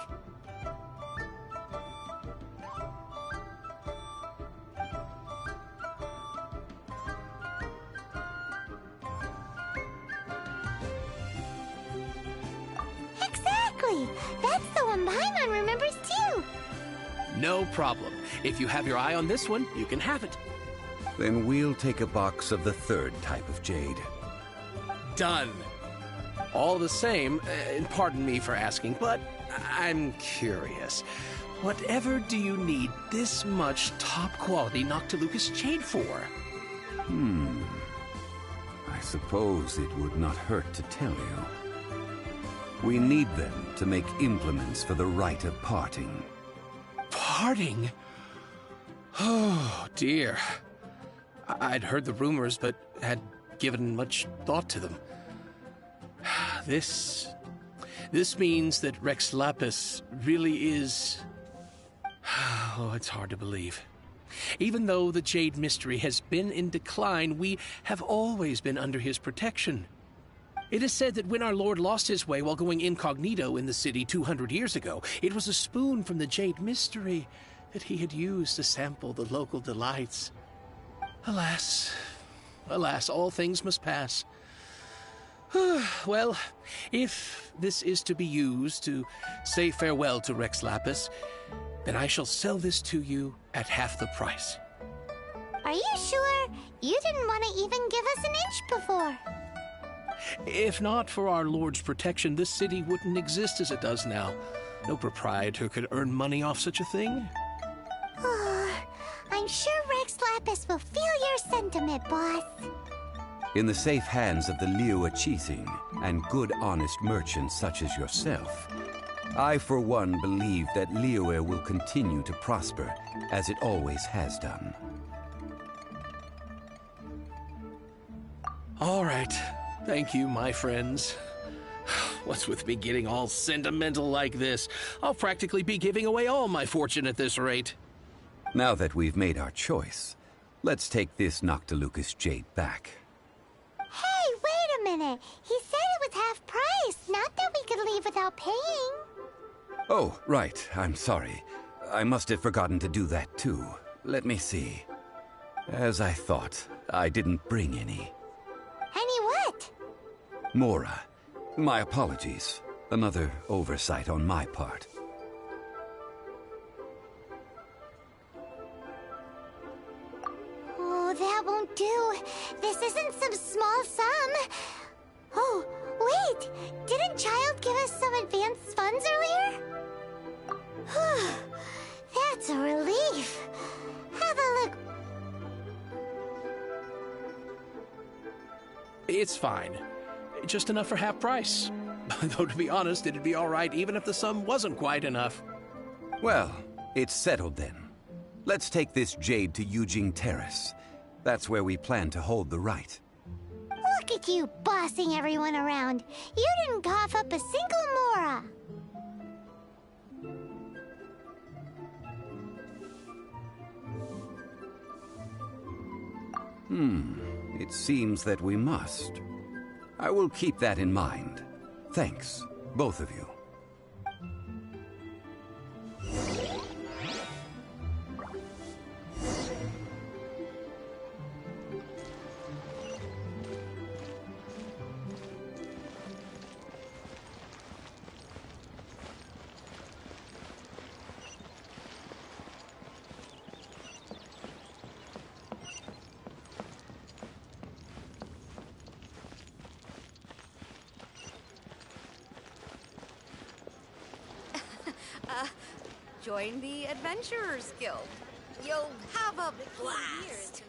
Exactly! That's the one Paimon remembers too! No problem. If you have your eye on this one, you can have it. Then we'll take a box of the third type of jade. Done. All the same, and pardon me for asking, but I'm curious. Whatever do you need this much top-quality Noctilucous jade for? I suppose it would not hurt to tell you. We need them to make implements for the rite of parting. Parting? Oh, dear. I'd heard the rumors, but had given much thought to them. This means that Rex Lapis really is... Oh, it's hard to believe. Even though the Jade Mystery has been in decline, we have always been under his protection. It is said that when our Lord lost his way while going incognito in the city 200 years ago, it was a spoon from the Jade Mystery that he had used to sample the local delights. Alas, alas, all things must pass. Well, if this is to be used to say farewell to Rex Lapis, then I shall sell this to you at half the price. Are you sure? You didn't want to even give us an inch before. If not for our Lord's protection, this city wouldn't exist as it does now. No proprietor could earn money off such a thing. I'm sure Rex Lapis will feel your sentiment, boss. In the safe hands of the Liyue Chising and good honest merchants such as yourself, I for one believe that Liyue will continue to prosper as it always has done. All right. Thank you, my friends. What's with me getting all sentimental like this? I'll practically be giving away all my fortune at this rate. Now that we've made our choice, let's take this Noctilucous jade back. Hey, wait a minute. He said it was half price, not that we could leave without paying. Oh, right. I'm sorry. I must have forgotten to do that too. Let me see. As I thought, I didn't bring any. Any what? Mora. My apologies. Another oversight on my part. Oh, that won't do. This isn't some small sum. Oh, wait! Didn't Child give us some advanced funds earlier? That's a relief. Have a look. It's fine. Just enough for half price. Though, to be honest, it'd be all right even if the sum wasn't quite enough. Well, it's settled then. Let's take this jade to Yujing Terrace. That's where we plan to hold the rite. Look at you bossing everyone around. You didn't cough up a single Mora. It seems that we must. I will keep that in mind. Thanks, both of you. Join the Adventurers Guild. You'll have a blast.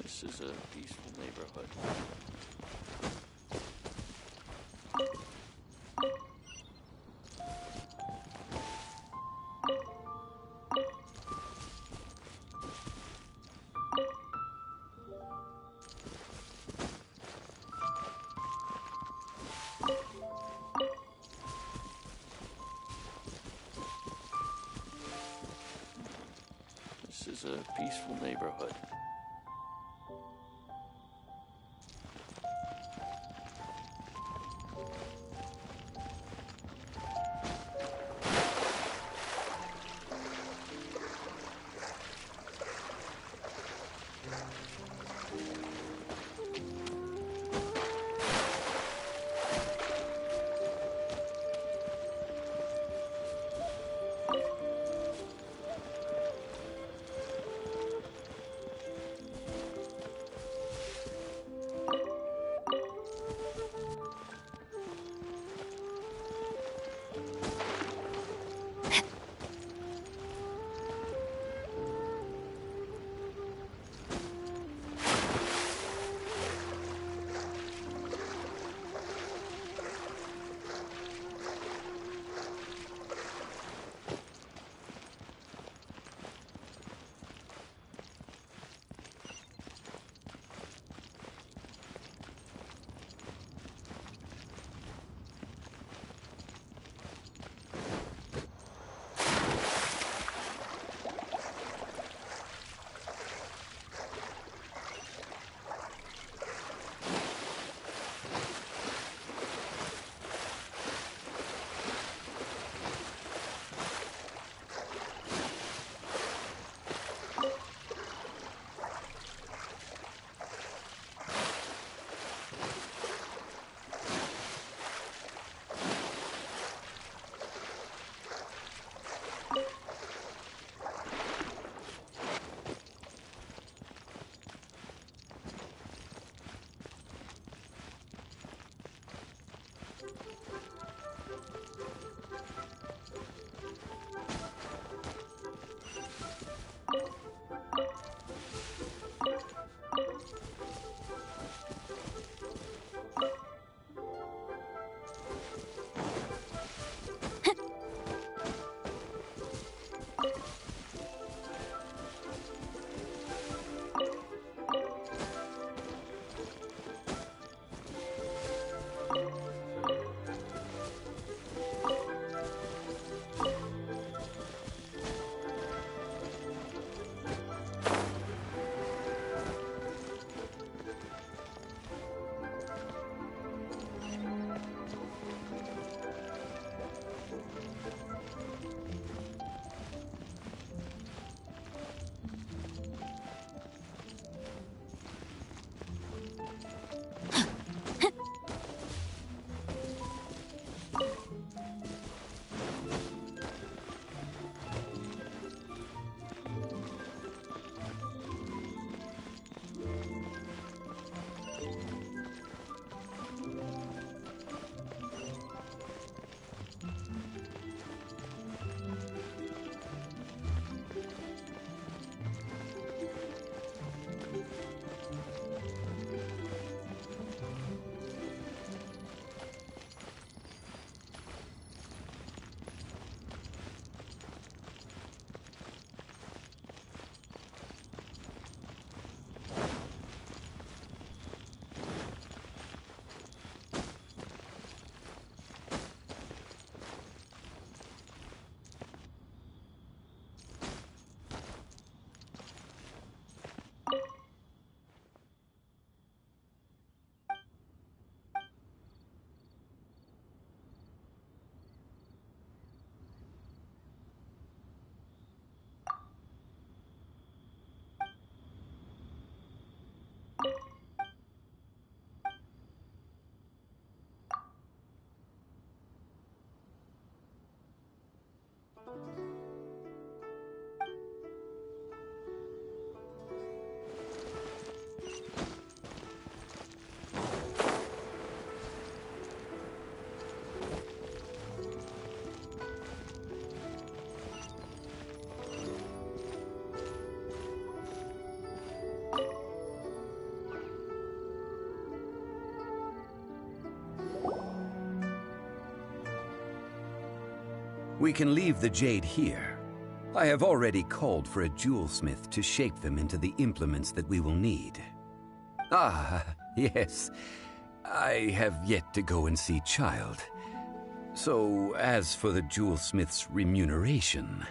This is a peaceful neighborhood. This is a peaceful neighborhood. We can leave the jade here. I have already called for a jewelsmith to shape them into the implements that we will need. Ah, yes. I have yet to go and see Child. So, as for the jewelsmith's remuneration...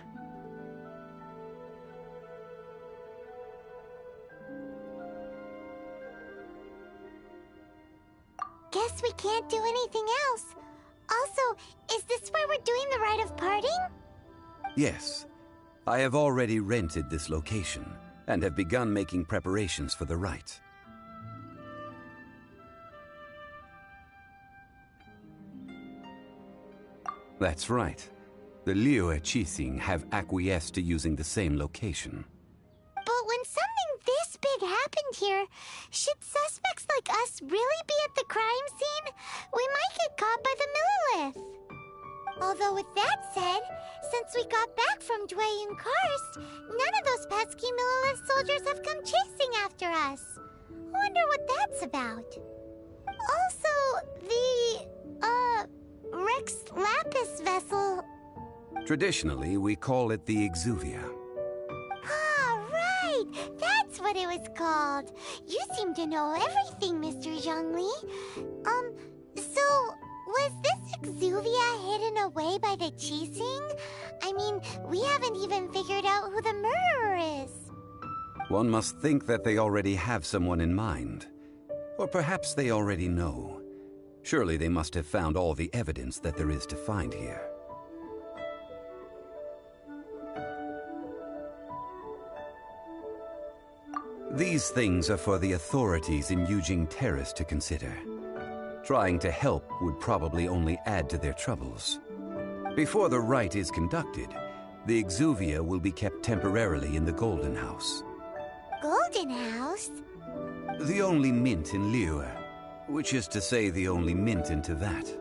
Guess we can't do anything else. Also, is this where we're doing the rite of parting? Yes. I have already rented this location, and have begun making preparations for the rite. That's right. The Liyue Qixing have acquiesced to using the same location. But when something this big happened here, should suspects like us really be at the crime scene? We might get caught by the Millilith. Although with that said, since we got back from Dwayne Karst, none of those pesky Millilith soldiers have come chasing after us. Wonder what that's about. Also, the, Rex Lapis vessel... Traditionally, we call it the Exuvia. Ah, right! That's what it was called. You seem to know everything, Mr. Zhongli. So, was this Exuvia hidden away by the Qixing? I mean, we haven't even figured out who the murderer is. One must think that they already have someone in mind. Or perhaps they already know. Surely they must have found all the evidence that there is to find here. These things are for the authorities in Yujing Terrace to consider. Trying to help would probably only add to their troubles. Before the rite is conducted, the Exuvia will be kept temporarily in the Golden House. Golden House? The only mint in Liyue, which is to say the only mint in Tevat.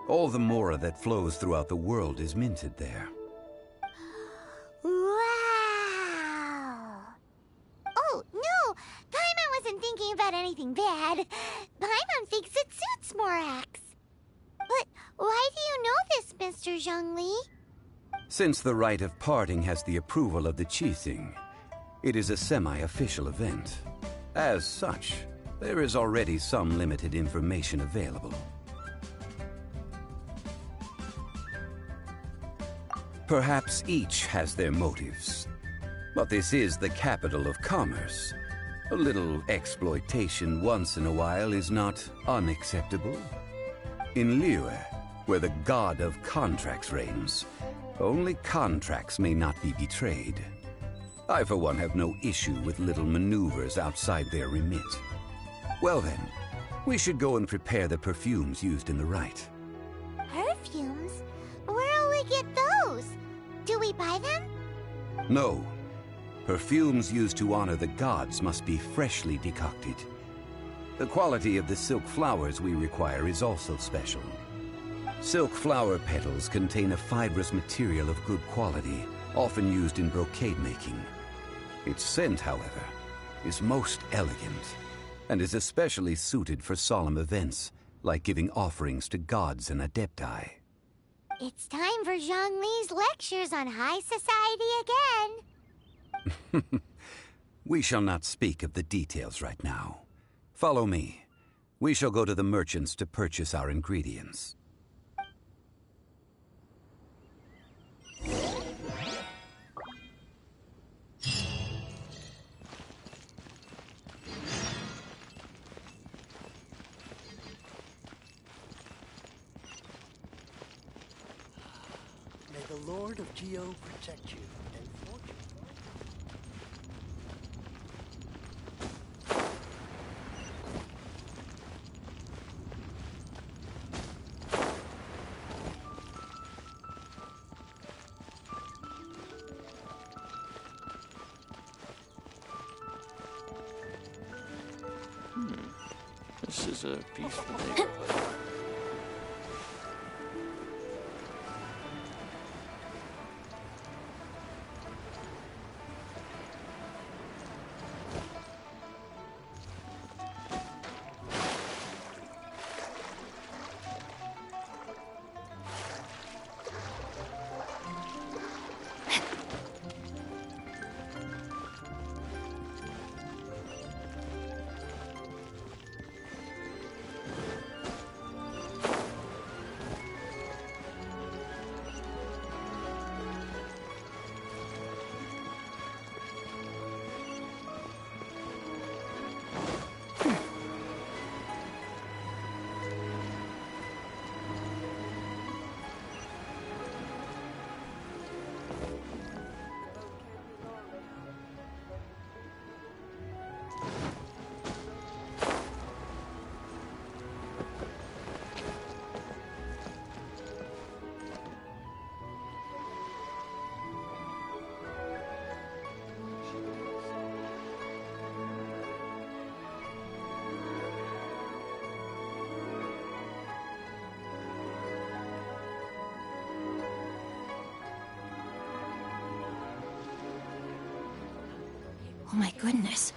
All the mora that flows throughout the world is minted there. Wow! Oh, no! Paimon wasn't thinking about anything bad. Paimon thinks it suits Morax. But why do you know this, Mr. Zhongli? Since the rite of parting has the approval of the Qixing, it is a semi-official event. As such, there is already some limited information available. Perhaps each has their motives. But this is the capital of commerce. A little exploitation once in a while is not unacceptable. In Liyue, where the god of contracts reigns, only contracts may not be betrayed. I, for one, have no issue with little maneuvers outside their remit. Well then, we should go and prepare the perfumes used in the rite. Perfumes? Where'll we get those? Do we buy them? No. Perfumes used to honor the gods must be freshly decocted. The quality of the silk flowers we require is also special. Silk flower petals contain a fibrous material of good quality, often used in brocade making. Its scent, however, is most elegant, and is especially suited for solemn events, like giving offerings to gods and adepti. It's time for Zhongli's lectures on high society again. We shall not speak of the details right now. Follow me. We shall go to the merchants to purchase our ingredients. May the Lord of Geo protect you and fortune. This is a peaceful neighborhood. my goodness.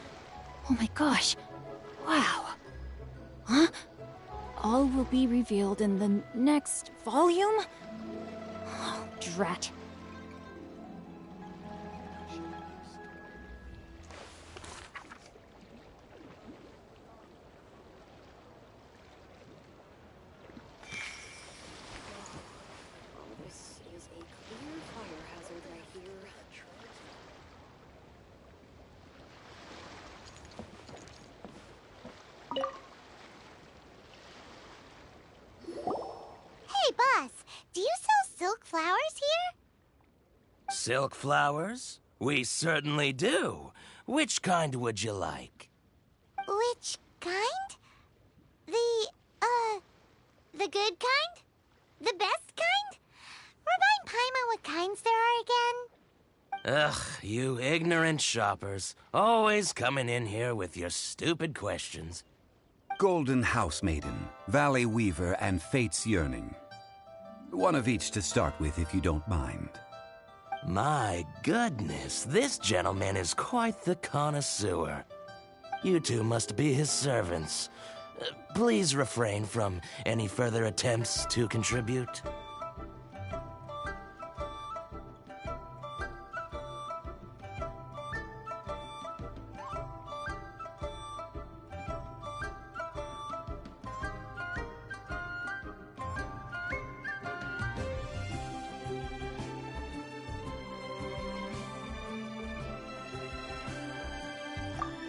Oh my gosh. Wow. Huh? All will be revealed in the next volume? Oh, drat. This is a clear fire hazard right here. Hey, boss, do you sell silk flowers here? Silk flowers? We certainly do. Which kind would you like? Which kind? The good kind? The best kind? Remind Paimon what kinds there are again? Ugh, you ignorant shoppers. Always coming in here with your stupid questions. Golden Housemaiden, Valley Weaver, and Fate's Yearning. One of each to start with, if you don't mind. My goodness, this gentleman is quite the connoisseur. You two must be his servants. Please refrain from any further attempts to contribute.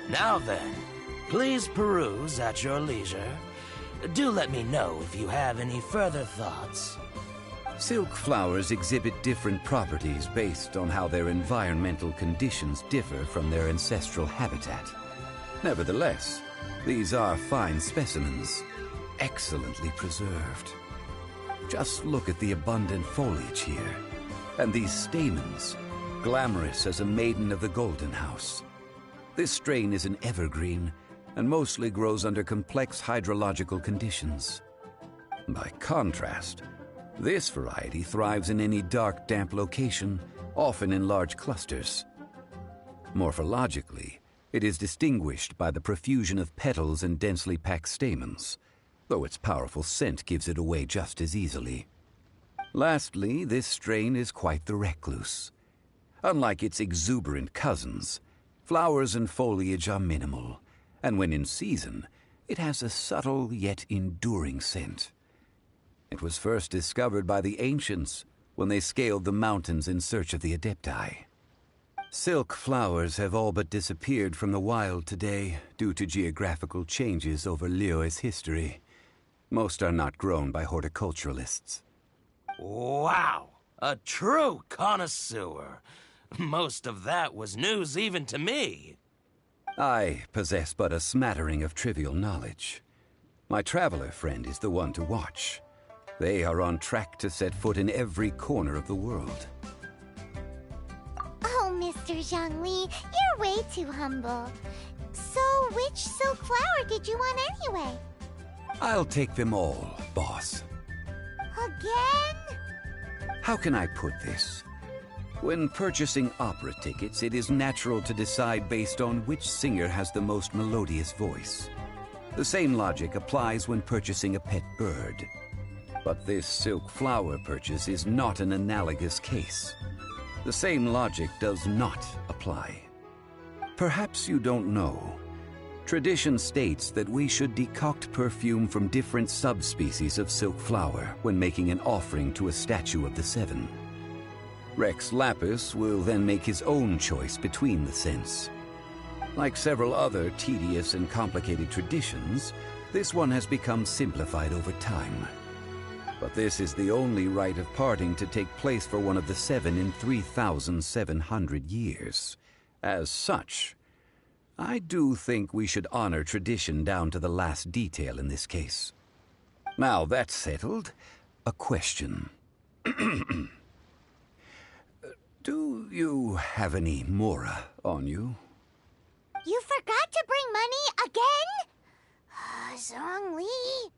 Now then, please peruse at your leisure. Do let me know if you have any further thoughts. Silk flowers exhibit different properties based on how their environmental conditions differ from their ancestral habitat. Nevertheless, these are fine specimens, excellently preserved. Just look at the abundant foliage here, and these stamens, glamorous as a maiden of the Golden House. This strain is an evergreen, and mostly grows under complex hydrological conditions. By contrast, this variety thrives in any dark, damp location, often in large clusters. Morphologically, it is distinguished by the profusion of petals and densely packed stamens, though its powerful scent gives it away just as easily. Lastly, this strain is quite the recluse. Unlike its exuberant cousins, flowers and foliage are minimal, and when in season, it has a subtle yet enduring scent. It was first discovered by the ancients when they scaled the mountains in search of the Adepti. Silk flowers have all but disappeared from the wild today due to geographical changes over Liyue's history. Most are not grown by horticulturalists. Wow! A true connoisseur! Most of that was news even to me. I possess but a smattering of trivial knowledge. My traveler friend is the one to watch. They are on track to set foot in every corner of the world. Oh, Mr. Zhongli, you're way too humble. So, which silk flower did you want anyway? I'll take them all, boss. Again? How can I put this? When purchasing opera tickets, it is natural to decide based on which singer has the most melodious voice. The same logic applies when purchasing a pet bird. But this silk flower purchase is not an analogous case. The same logic does not apply. Perhaps you don't know. Tradition states that we should decoct perfume from different subspecies of silk flower when making an offering to a statue of the Seven. Rex Lapis will then make his own choice between the scents. Like several other tedious and complicated traditions, this one has become simplified over time. But this is the only rite of parting to take place for one of the Seven in 3,700 years. As such, I do think we should honor tradition down to the last detail in this case. Now that's settled, a question. Do you have any Mora on you? You forgot to bring money again? Zhongli.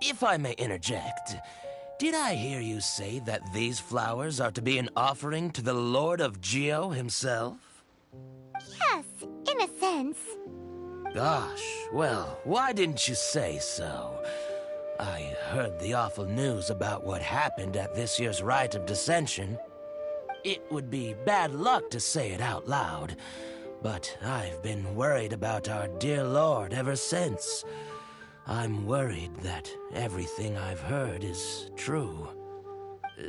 If I may interject, did I hear you say that these flowers are to be an offering to the Lord of Geo himself? Yes, in a sense. Gosh, well, why didn't you say so? I heard the awful news about what happened at this year's Rite of Dissension. It would be bad luck to say it out loud, but I've been worried about our dear Lord ever since. I'm worried that everything I've heard is true.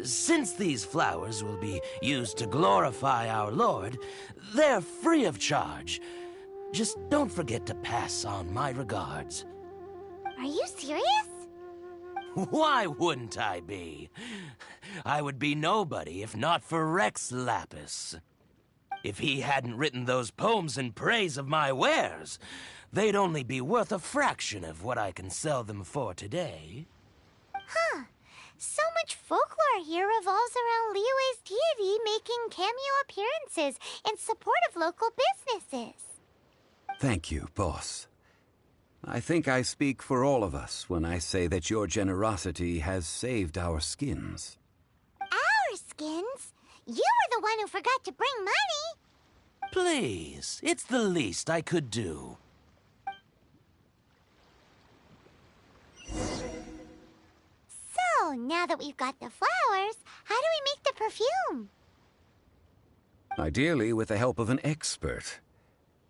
Since these flowers will be used to glorify our Lord, they're free of charge. Just don't forget to pass on my regards. Are you serious? Why wouldn't I be? I would be nobody if not for Rex Lapis. If he hadn't written those poems in praise of my wares, they'd only be worth a fraction of what I can sell them for today. Huh. So much folklore here revolves around Liyue's deity making cameo appearances in support of local businesses. Thank you, boss. I think I speak for all of us when I say that your generosity has saved our skins. Our skins? You were the one who forgot to bring money! Please, it's the least I could do. So, now that we've got the flowers, how do we make the perfume? Ideally with the help of an expert.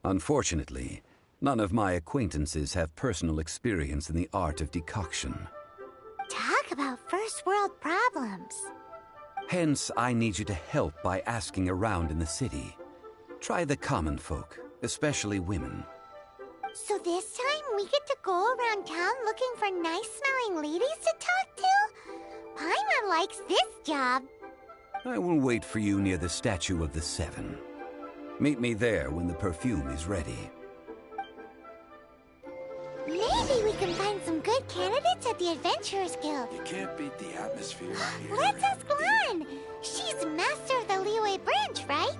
Unfortunately, none of my acquaintances have personal experience in the art of decoction. Talk about first world problems. Hence, I need you to help by asking around in the city. Try the common folk, especially women. So this time we get to go around town looking for nice-smelling ladies to talk to? Paimon likes this job. I will wait for you near the Statue of the Seven. Meet me there when the perfume is ready. Maybe we can find some good candidates at the Adventurers Guild. You can't beat the atmosphere out here. Let's ask Lan. She's master of the Liyue branch, right?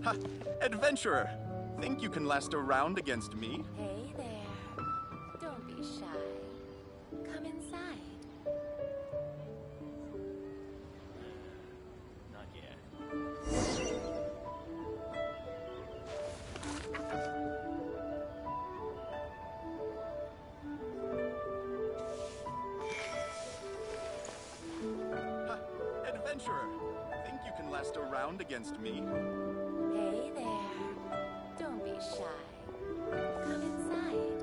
Ha! Adventurer! Think you can last a round against me? Hey there. Don't be shy. Come inside. Not yet. Ha! Adventurer! Think you can last a round against me? Hey there. Don't be shy. Come inside.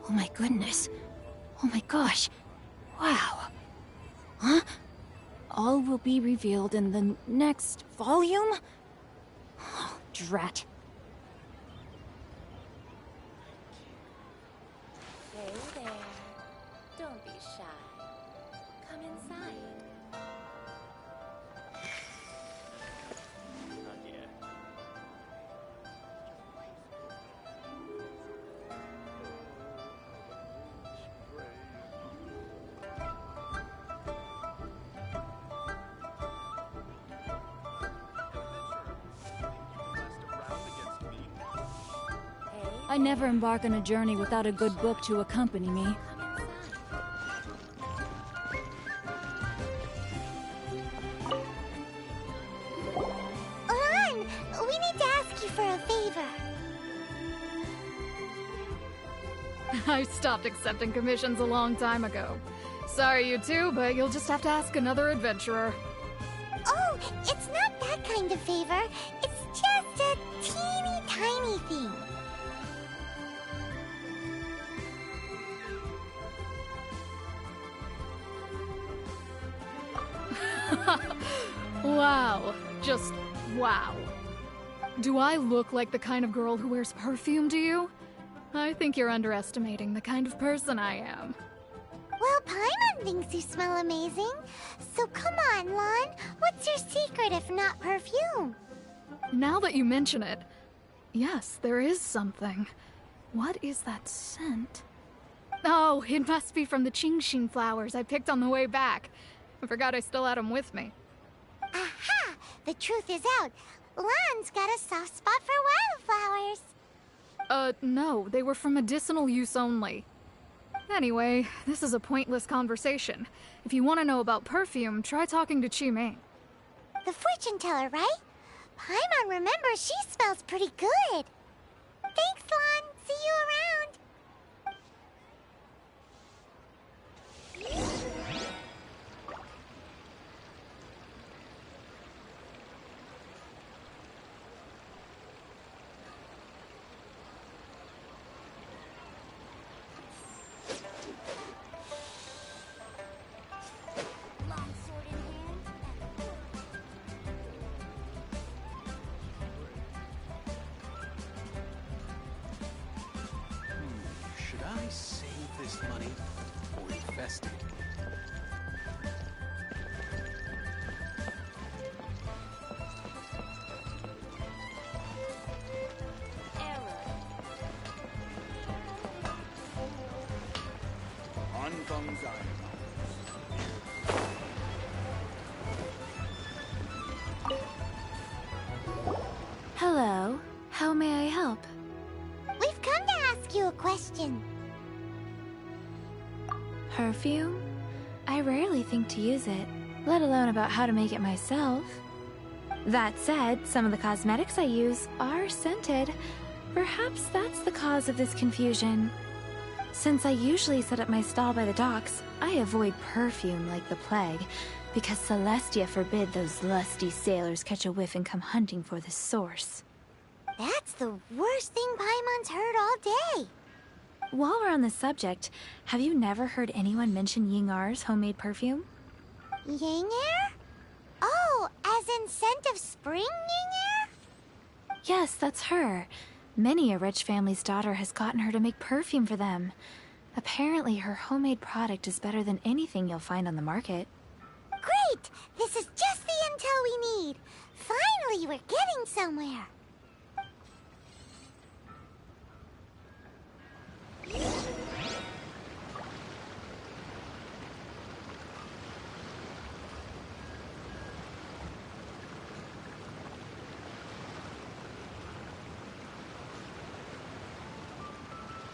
Oh my goodness. Oh my gosh. Wow. Huh? All will be revealed in the next volume? Oh, drat. Hey there. Don't be shy. Come inside. Not yet. I never embark on a journey without a good book to accompany me. Lan, we need to ask you for a favor. I stopped accepting commissions a long time ago. Sorry, you two, but you'll just have to ask another adventurer. Oh, it's not that kind of favor. It's just a teeny tiny thing. Wow. Just wow. Do I look like the kind of girl who wears perfume to you? I think you're underestimating the kind of person I am. Well, Paimon thinks you smell amazing. So come on, Lan. What's your secret if not perfume? Now that you mention it, yes, there is something. What is that scent? Oh, it must be from the Qingxin flowers I picked on the way back. I forgot I still had them with me. Aha! The truth is out. Lan's got a soft spot for wildflowers. No, they were for medicinal use only. Anyway, this is a pointless conversation. If you want to know about perfume, try talking to Qimei. The fortune teller, right? Paimon remembers she smells pretty good. Thanks, Lan. See you around. Should I save this money or invest it? Hello. How may I help? We've come to ask you a question. Perfume? I rarely think to use it, let alone about how to make it myself. That said, some of the cosmetics I use are scented. Perhaps that's the cause of this confusion. Since I usually set up my stall by the docks, I avoid perfume like the plague, because Celestia forbid those lusty sailors catch a whiff and come hunting for the source. That's the worst thing Paimon's heard all day. While we're on the subject, have you never heard anyone mention Yingar's homemade perfume? Yingar? Oh, as in scent of spring, Yingar? Yes, that's her. Many a rich family's daughter has gotten her to make perfume for them. Apparently, her homemade product is better than anything you'll find on the market. Great! This is just the intel we need. Finally, we're getting somewhere.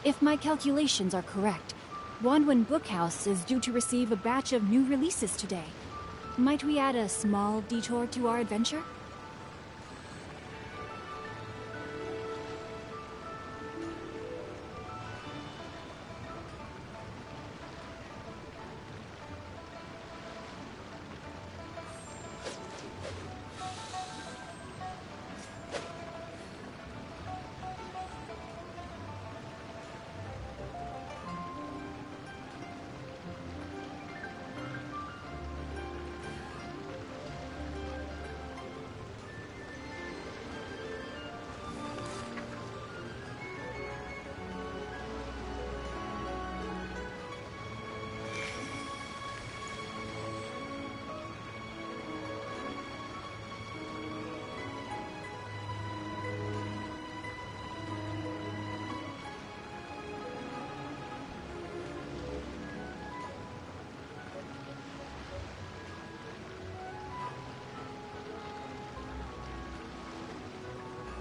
If my calculations are correct, Wanwen Bookhouse is due to receive a batch of new releases today. Might we add a small detour to our adventure?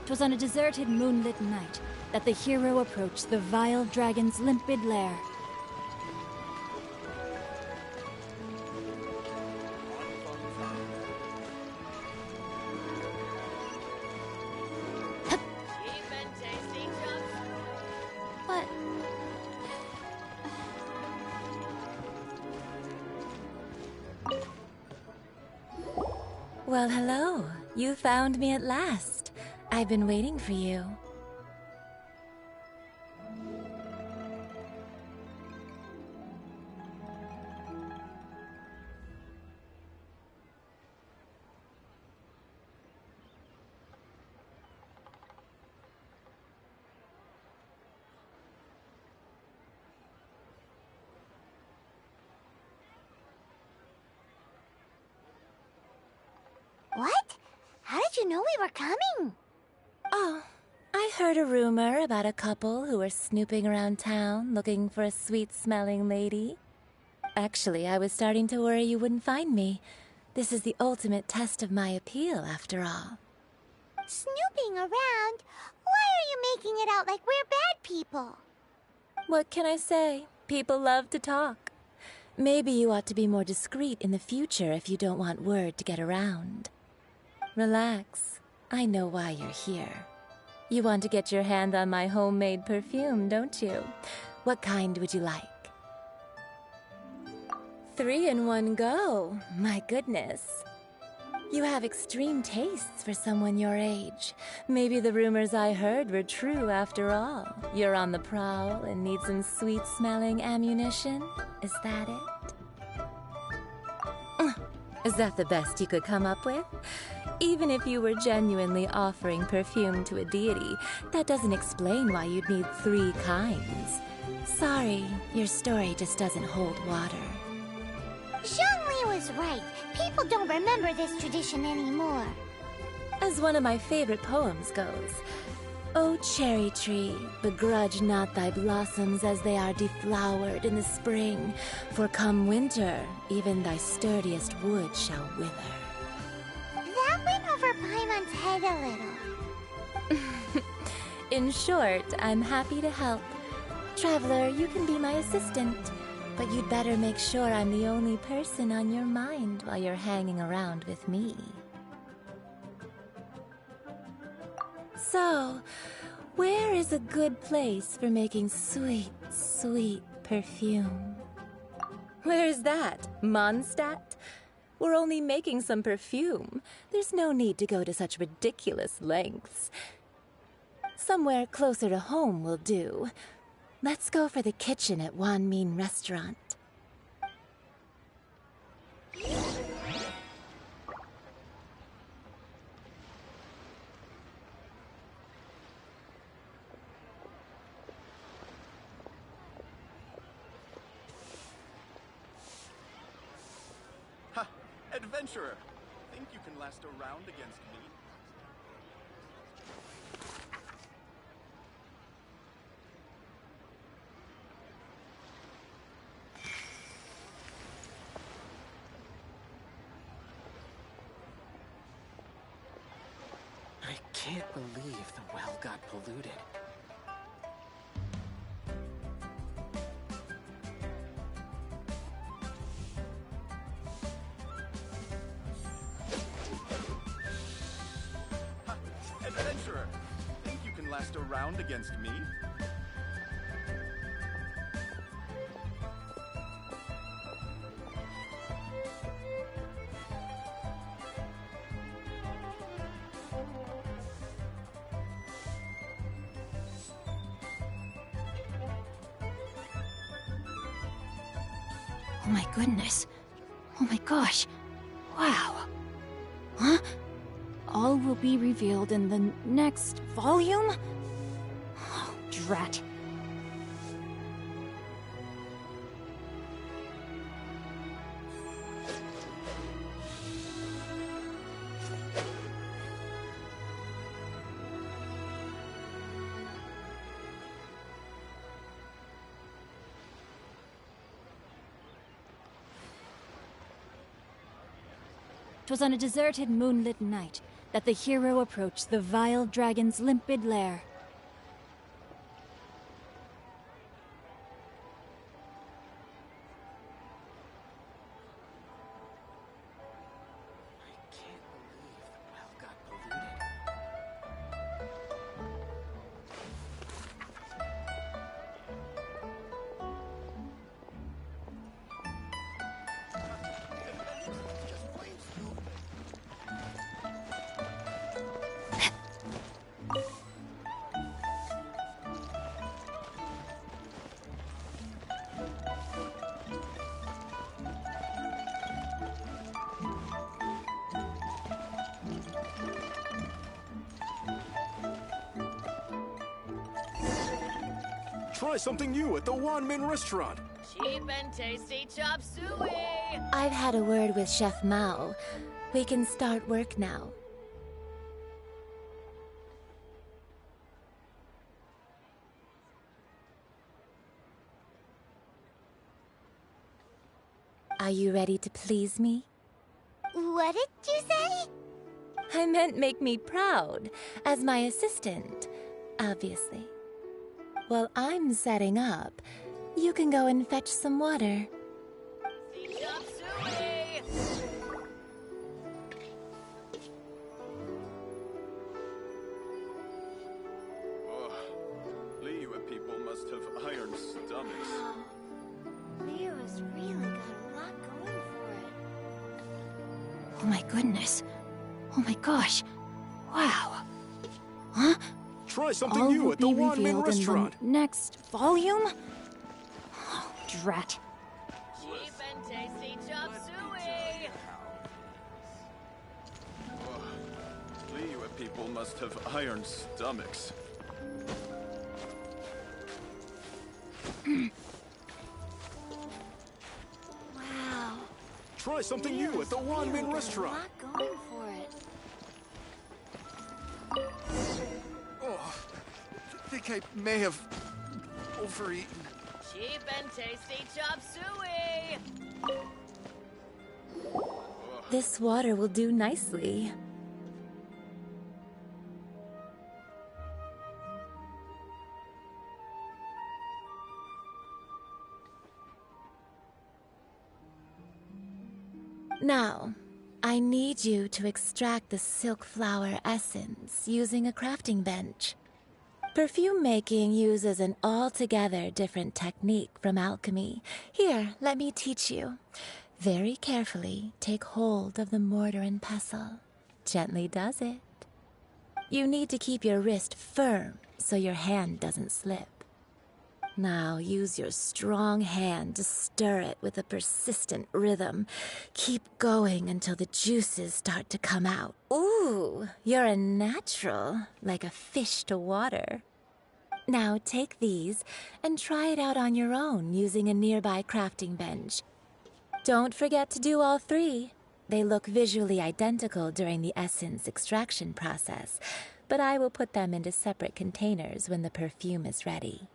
'Twas on a deserted moonlit night that the hero approached the vile dragon's limpid lair. But... Well, hello. You found me at last. I've been waiting for you. What? How did you know we were coming? Oh, I heard a rumor about a couple who were snooping around town looking for a sweet-smelling lady. Actually, I was starting to worry you wouldn't find me. This is the ultimate test of my appeal, after all. Snooping around? Why are you making it out like we're bad people? What can I say? People love to talk. Maybe you ought to be more discreet in the future if you don't want word to get around. Relax. I know why you're here. You want to get your hand on my homemade perfume, don't you? What kind would you like? 3 in one go. My goodness. You have extreme tastes for someone your age. Maybe the rumors I heard were true after all. You're on the prowl and need some sweet-smelling ammunition? Is that it? Is that the best you could come up with? Even if you were genuinely offering perfume to a deity, that doesn't explain why you'd need 3 kinds. Sorry, your story just doesn't hold water. Zhongli was right. People don't remember this tradition anymore. As one of my favorite poems goes, "O cherry tree, begrudge not thy blossoms as they are deflowered in the spring, for come winter, even thy sturdiest wood shall wither." That went over Paimon's head a little. In short, I'm happy to help. Traveler, you can be my assistant, but you'd better make sure I'm the only person on your mind while you're hanging around with me. So, where is a good place for making sweet, sweet perfume? Where is that? Mondstadt? We're only making some perfume. There's no need to go to such ridiculous lengths. Somewhere closer to home will do. Let's go for the kitchen at Wan Min Restaurant. Ha! Adventurer! Think you can last a round against me? I can't believe the well got polluted. Ha! Adventurer! Think you can last a round against me? Oh my goodness. Oh my gosh. Wow. Huh? All will be revealed in the next volume? Oh, drat. Twas on a deserted moonlit night that the hero approach the vile dragon's limpid lair. Try something new at the Wanmin restaurant. Cheap and tasty chop suey! I've had a word with Chef Mao. We can start work now. Are you ready to please me? What did you say? I meant make me proud, as my assistant, obviously. While I'm setting up, you can go and fetch some water. Chop suey! Oh, Liyue people must have iron stomachs. Liyue's really got a lot going for it. Oh my goodness. Oh my gosh. Wow. Huh? Try something All new will at the be Wanmin revealed restaurant. in the next volume? Oh, drat. Cheap and tasty chop suey! Oh, Liyue people must have iron stomachs. Wow. Try something new at the Wanmin restaurant. A lot going for it. Oh, I think I may have overeaten. Cheap and tasty chop suey! This water will do nicely. Now, I need you to extract the silk flower essence using a crafting bench. Perfume making uses an altogether different technique from alchemy. Here, let me teach you. Very carefully, take hold of the mortar and pestle. Gently does it. You need to keep your wrist firm so your hand doesn't slip. Now use your strong hand to stir it with a persistent rhythm. Keep going until the juices start to come out. Ooh, you're a natural, like a fish to water. Now take these and try it out on your own using a nearby crafting bench. Don't forget to do all three. They look visually identical during the essence extraction process, but I will put them into separate containers when the perfume is ready.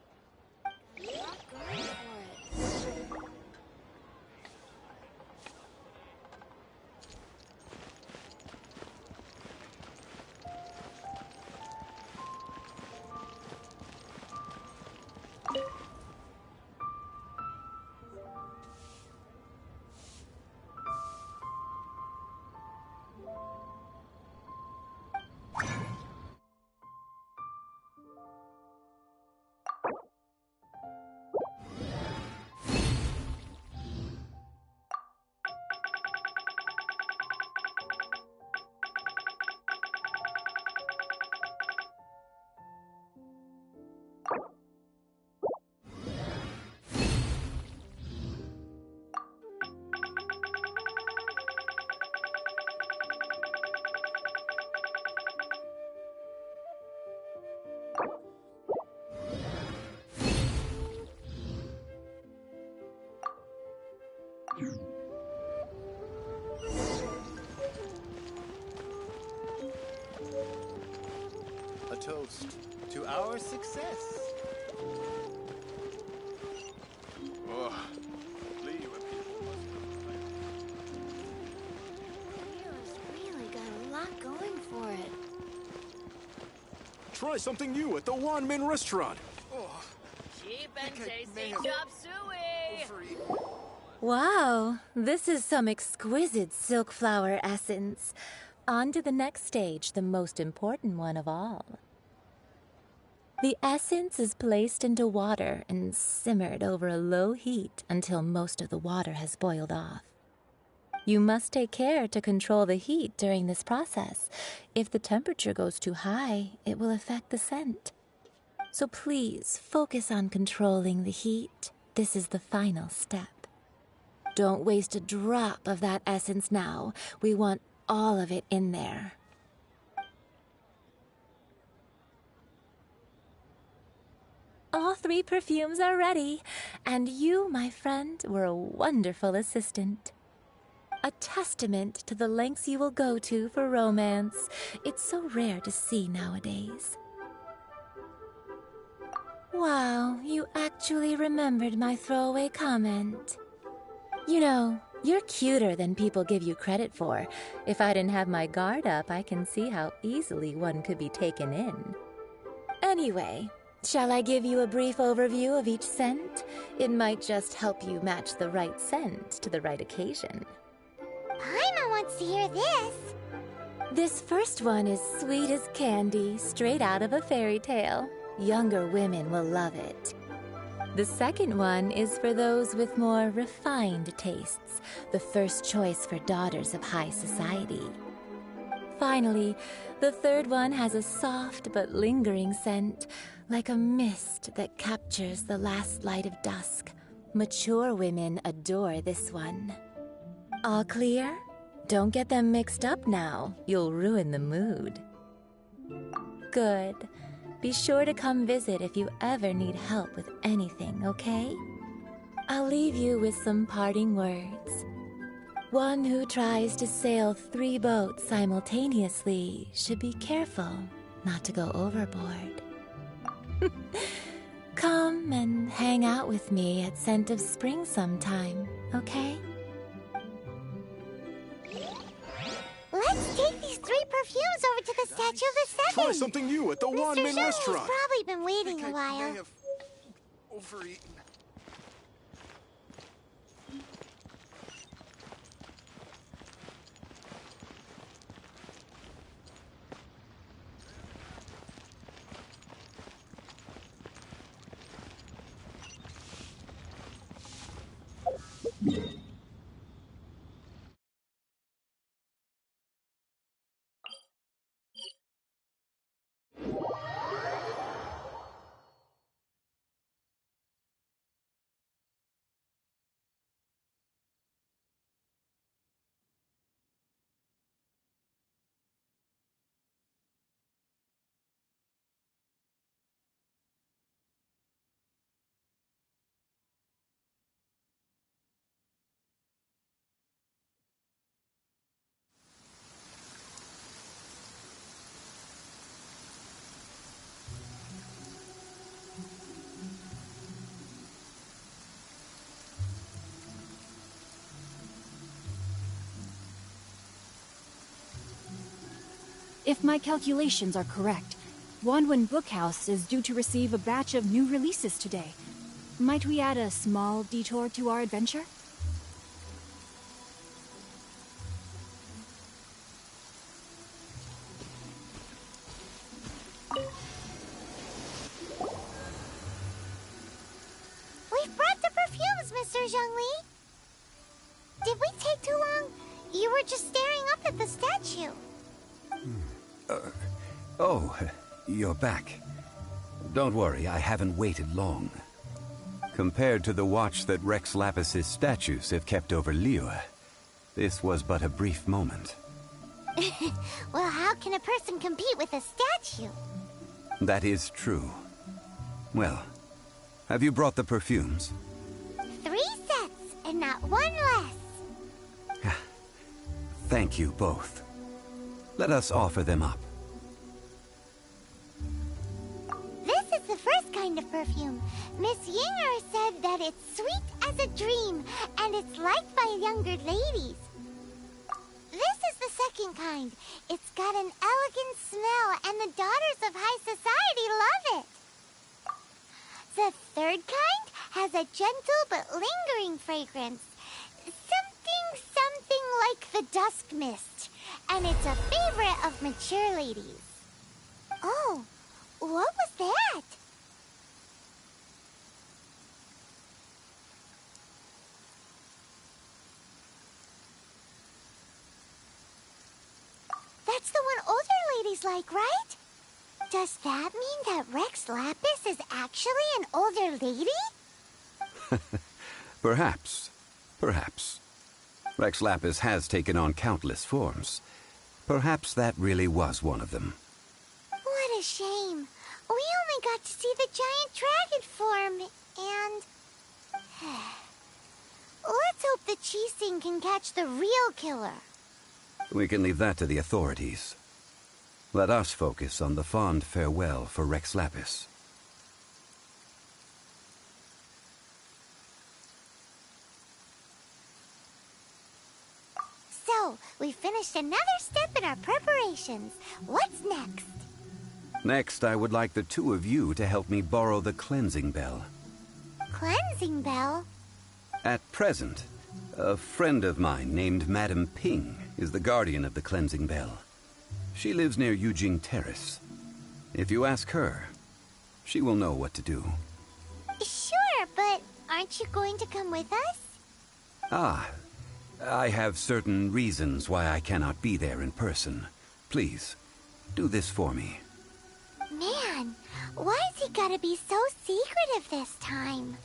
A toast to our success. Oh, Liyue people must have Liyue's really got a lot going for Try something new at the Wanmin restaurant. Cheap and tasty chop suey. Wow, this is some exquisite silk flower essence. On to the next stage, the most important one of all. The essence is placed into water and simmered over a low heat until most of the water has boiled off. You must take care to control the heat during this process. If the temperature goes too high, it will affect the scent. So please focus on controlling the heat. This is the final step. Don't waste a drop of that essence now. We want all of it in there. All 3 perfumes are ready, and you, my friend, were a wonderful assistant. A testament to the lengths you will go to for romance. It's so rare to see nowadays. Wow, you actually remembered my throwaway comment. You know, you're cuter than people give you credit for. If I didn't have my guard up, I can see how easily one could be taken in. Anyway, shall I give you a brief overview of each scent? It might just help you match the right scent to the right occasion. Paimon wants to hear this. This first one is sweet as candy, straight out of a fairy tale. Younger women will love it. The second one is for those with more refined tastes, the first choice for daughters of high society. Finally, the third one has a soft but lingering scent, like a mist that captures the last light of dusk. Mature women adore this one. All clear? Don't get them mixed up now. You'll ruin the mood. Good. Be sure to come visit if you ever need help with anything, okay? I'll leave you with some parting words. One who tries to sail 3 boats simultaneously should be careful not to go overboard. Come and hang out with me at Scent of Spring sometime, okay? Let's take these 3 perfumes over to the Statue of the Seven. Try something new at the Wanmin restaurant. He's probably been waiting a while. I may have overeaten. If my calculations are correct, Wanwen Bookhouse is due to receive a batch of new releases today. Might we add a small detour to our adventure? We've brought the perfumes, Mr. Zhongli. Did we take too long? You were just staring up at the statue. Oh, you're back. Don't worry, I haven't waited long. Compared to the watch that Rex Lapis's statues have kept over Liyue, this was but a brief moment. Well, how can a person compete with a statue? That is true. Well, have you brought the perfumes? 3 sets, and not 1 less. Thank you both. Let us offer them up. This is the first kind of perfume. Miss Yinger said that it's sweet as a dream, and it's liked by younger ladies. This is the second kind. It's got an elegant smell, and the daughters of high society love it. The third kind has a gentle but lingering fragrance. Something like the dusk mist. And it's a favorite of mature ladies. Oh, what was that? That's the one older ladies like, right? Does that mean that Rex Lapis is actually an older lady? Perhaps. Perhaps. Rex Lapis has taken on countless forms. Perhaps that really was one of them. What a shame. We only got to see the giant dragon form, and... Let's hope the Chising can catch the real killer. We can leave that to the authorities. Let us focus on the fond farewell for Rex Lapis. So, we finished another step in our preparations. What's next? Next, I would like the two of you to help me borrow the cleansing bell. Cleansing bell? At present, a friend of mine named Madame Ping is the guardian of the cleansing bell. She lives near Yujing Terrace. If you ask her, she will know what to do. Sure, but aren't you going to come with us? Ah, I have certain reasons why I cannot be there in person. Please, do this for me. Man, why has he gotta be so secretive this time?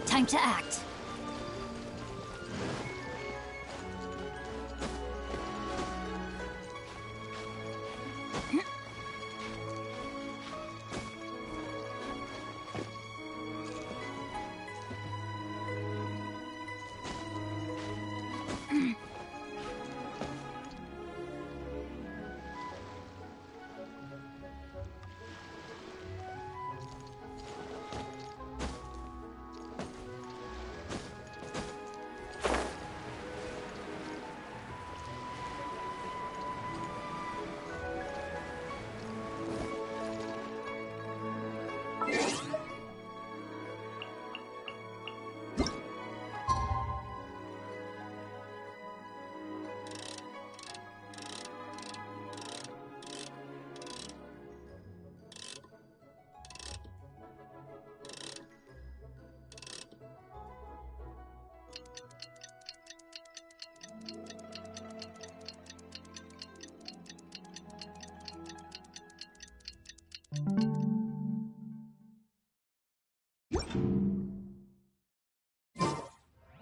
Time to act.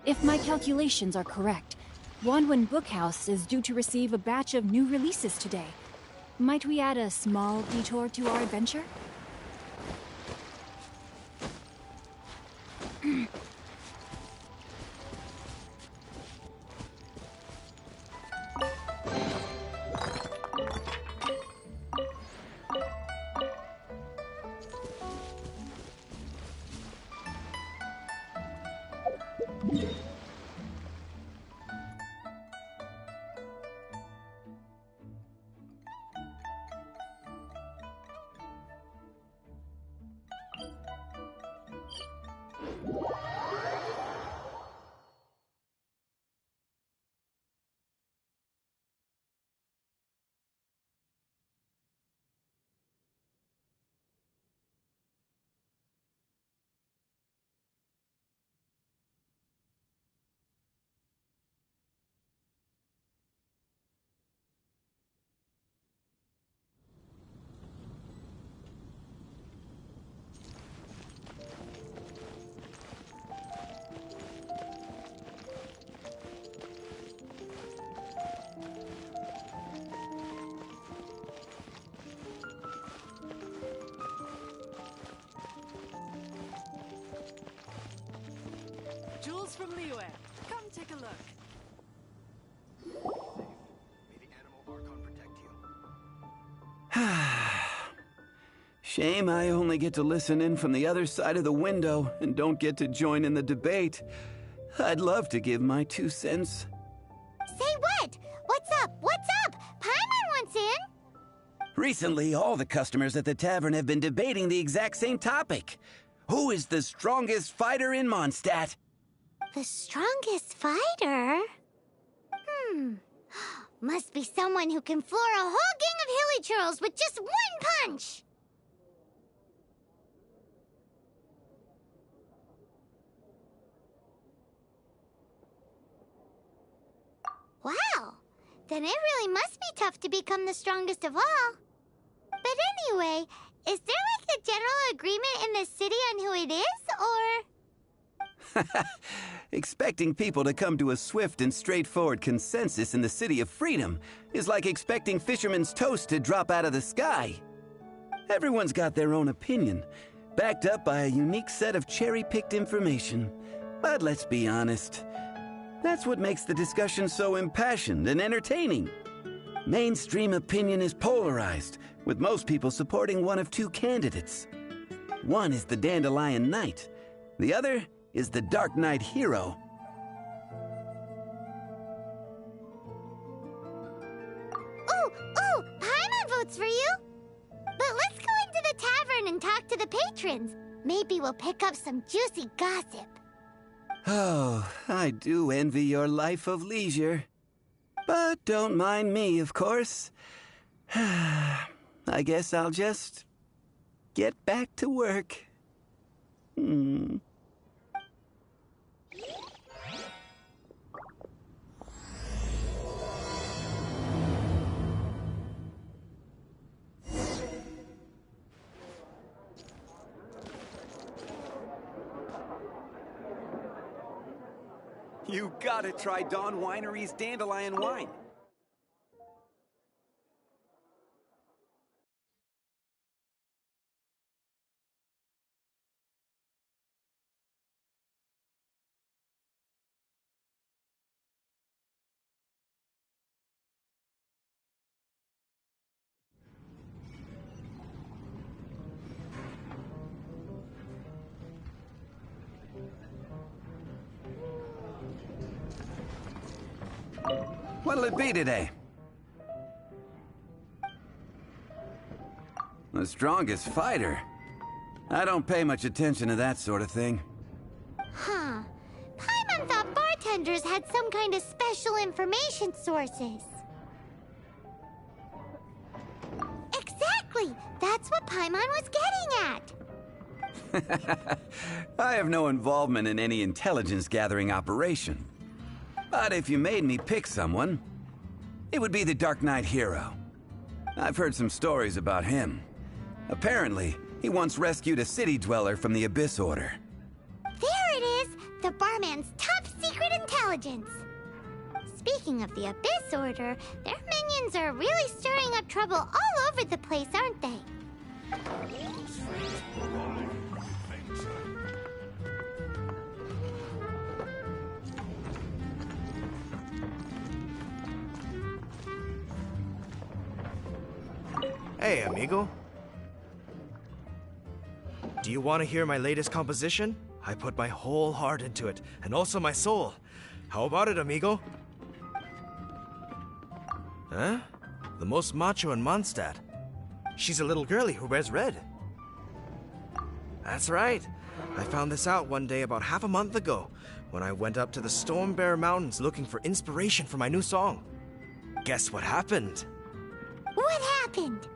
If my calculations are correct, Wanwen Bookhouse is due to receive a batch of new releases today. Might we add a small detour to our adventure? Jewels from Liyue. Come take a look. May the animal Archon protect you. Shame I only get to listen in from the other side of the window and don't get to join in the debate. I'd love to give my 2 cents. Say what? What's up? What's up? Paimon wants in. Recently, all the customers at the tavern have been debating the exact same topic. Who is the strongest fighter in Mondstadt? The strongest fighter? Must be someone who can floor a whole gang of hilly churls with just one punch. Wow, then it really must be tough to become the strongest of all. But anyway, is there like a general agreement in the city on who it is, or...? Expecting people to come to a swift and straightforward consensus in the City of Freedom is like expecting fisherman's toast to drop out of the sky. Everyone's got their own opinion, backed up by a unique set of cherry-picked information. But let's be honest, that's what makes the discussion so impassioned and entertaining. Mainstream opinion is polarized, with most people supporting one of 2 candidates. One is the Dandelion Knight, the other is the Dark Knight Hero. Ooh, Paimon votes for you! But let's go into the tavern and talk to the patrons. Maybe we'll pick up some juicy gossip. Oh, I do envy your life of leisure. But don't mind me, of course. I guess I'll just get back to work. You gotta try Dawn Winery's Dandelion Wine. What'll it be today? The strongest fighter? I don't pay much attention to that sort of thing. Huh. Paimon thought bartenders had some kind of special information sources. Exactly! That's what Paimon was getting at! I have no involvement in any intelligence-gathering operation. But if you made me pick someone, it would be the Dark Knight Hero. I've heard some stories about him. Apparently, he once rescued a city dweller from the Abyss Order. There it is! The barman's top secret intelligence. Speaking of the Abyss Order, their minions are really stirring up trouble all over the place, aren't they? Hey, amigo. Do you want to hear my latest composition? I put my whole heart into it, and also my soul. How about it, amigo? Huh? The most macho in Mondstadt. She's a little girlie who wears red. That's right. I found this out one day about half a month ago, when I went up to the Storm Bear Mountains looking for inspiration for my new song. Guess what happened? What happened?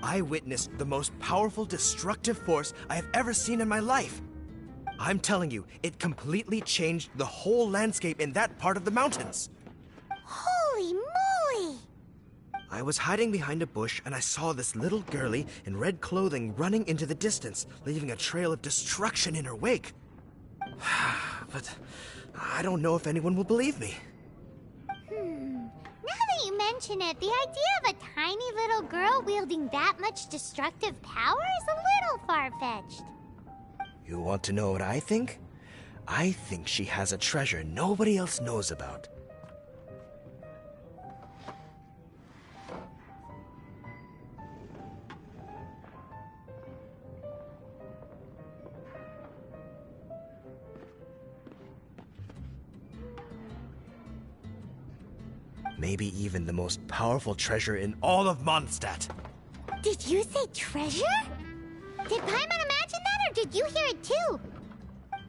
I witnessed the most powerful destructive force I have ever seen in my life. I'm telling you, it completely changed the whole landscape in that part of the mountains. Holy moly! I was hiding behind a bush and I saw this little girlie in red clothing running into the distance, leaving a trail of destruction in her wake. But I don't know if anyone will believe me. Now that you mention it, the idea of a tiny little girl wielding that much destructive power is a little far-fetched. You want to know what I think? I think she has a treasure nobody else knows about. Maybe even the most powerful treasure in all of Mondstadt. Did you say treasure? Did Paimon imagine that, or did you hear it too?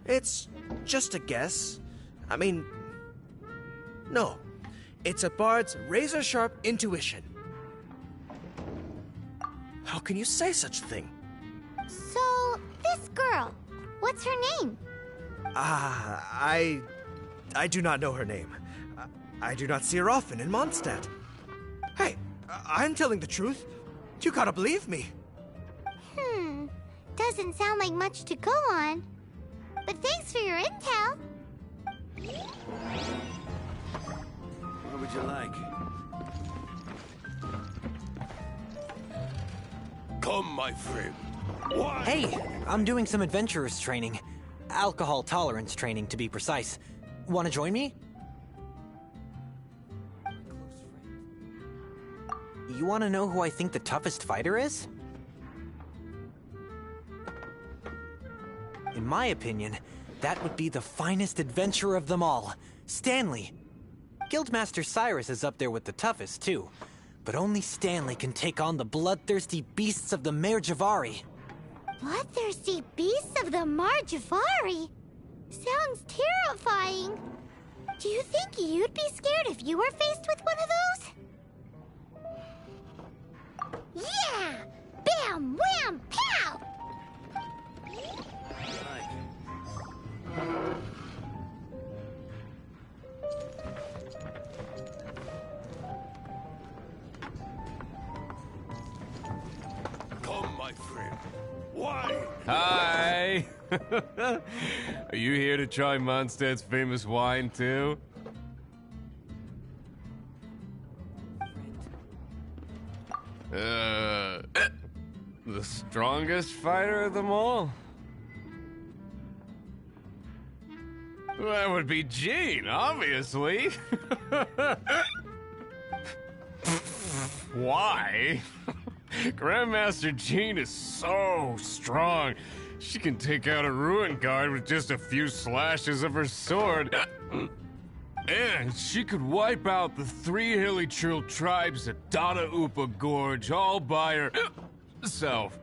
It's just a guess. I mean, no. It's a bard's razor-sharp intuition. How can you say such a thing? So, this girl, what's her name? I do not know her name. I do not see her often in Mondstadt. Hey, I'm telling the truth. You gotta believe me. Doesn't sound like much to go on. But thanks for your intel. What would you like? Come, my friend. Why? Hey, I'm doing some adventurers training. Alcohol tolerance training, to be precise. Want to join me? You want to know who I think the toughest fighter is? In my opinion, that would be the finest adventurer of them all, Stanley. Guildmaster Cyrus is up there with the toughest, too. But only Stanley can take on the bloodthirsty beasts of the Mare Javari. Bloodthirsty beasts of the Mare Javari? Sounds terrifying. Do you think you'd be scared if you were faced with one of those? Yeah! Bam! Wham! Pow! Come, my friend. Why? Hi! Are you here to try Mondstadt's famous wine, too? The strongest fighter of them all? That would be Jean, obviously. Why? Grandmaster Jean is so strong. She can take out a ruin guard with just a few slashes of her sword. And she could wipe out the 3 hilly Trill tribes at Dada Upa Gorge all by herself.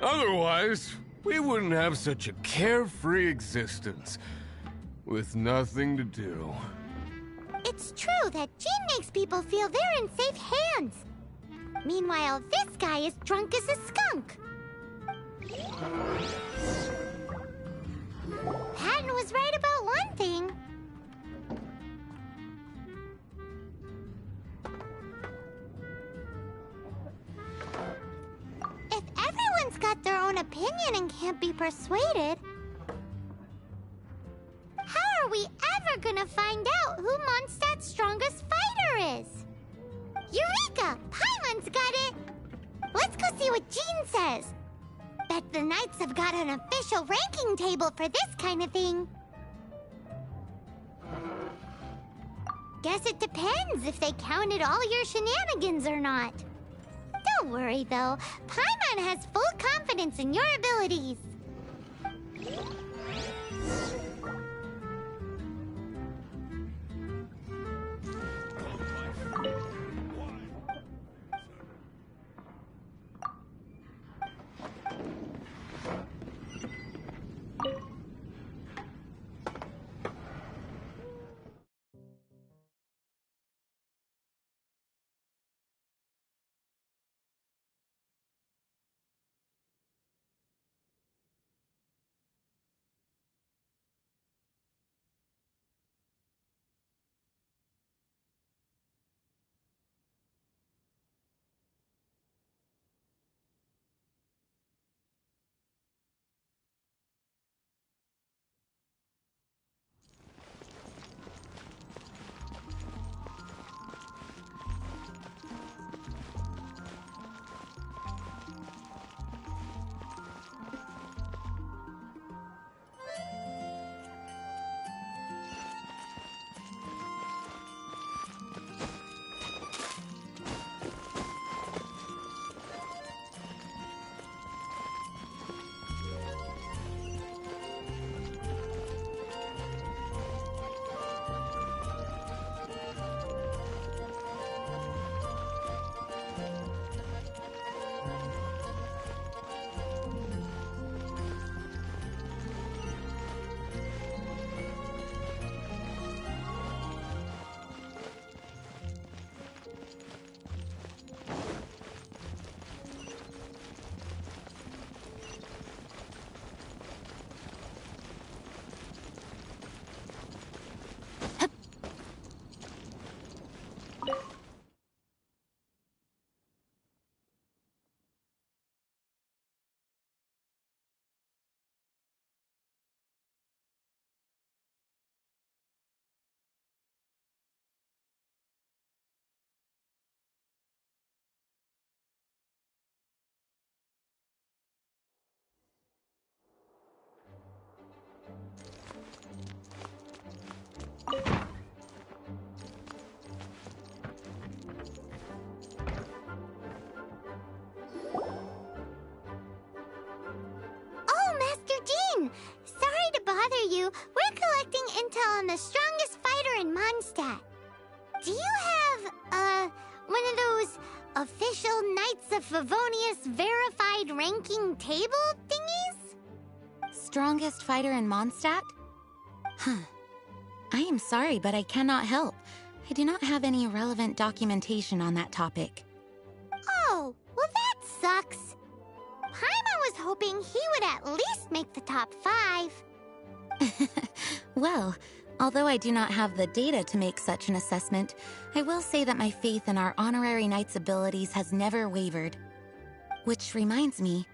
Otherwise, we wouldn't have such a carefree existence, with nothing to do. It's true that Jean makes people feel they're in safe hands. Meanwhile, this guy is drunk as a skunk. Patton was right about one thing. If everyone's got their own opinion and can't be persuaded, how are we ever gonna find out who Mondstadt's strongest fighter is? Eureka! Paimon's got it! Let's go see what Jean says. Bet the Knights have got an official ranking table for this kind of thing. Guess it depends if they counted all your shenanigans or not. Don't worry, though. Paimon has full confidence in your abilities. Sorry to bother you. We're collecting intel on the strongest fighter in Mondstadt. Do you have, one of those official Knights of Favonius verified ranking table thingies? Strongest fighter in Mondstadt? Huh. I am sorry, but I cannot help. I do not have any relevant documentation on that topic. Oh, well that sucks. Paimon was hoping he would at least make the top 5. Well, although I do not have the data to make such an assessment, I will say that my faith in our honorary knight's abilities has never wavered. Which reminds me,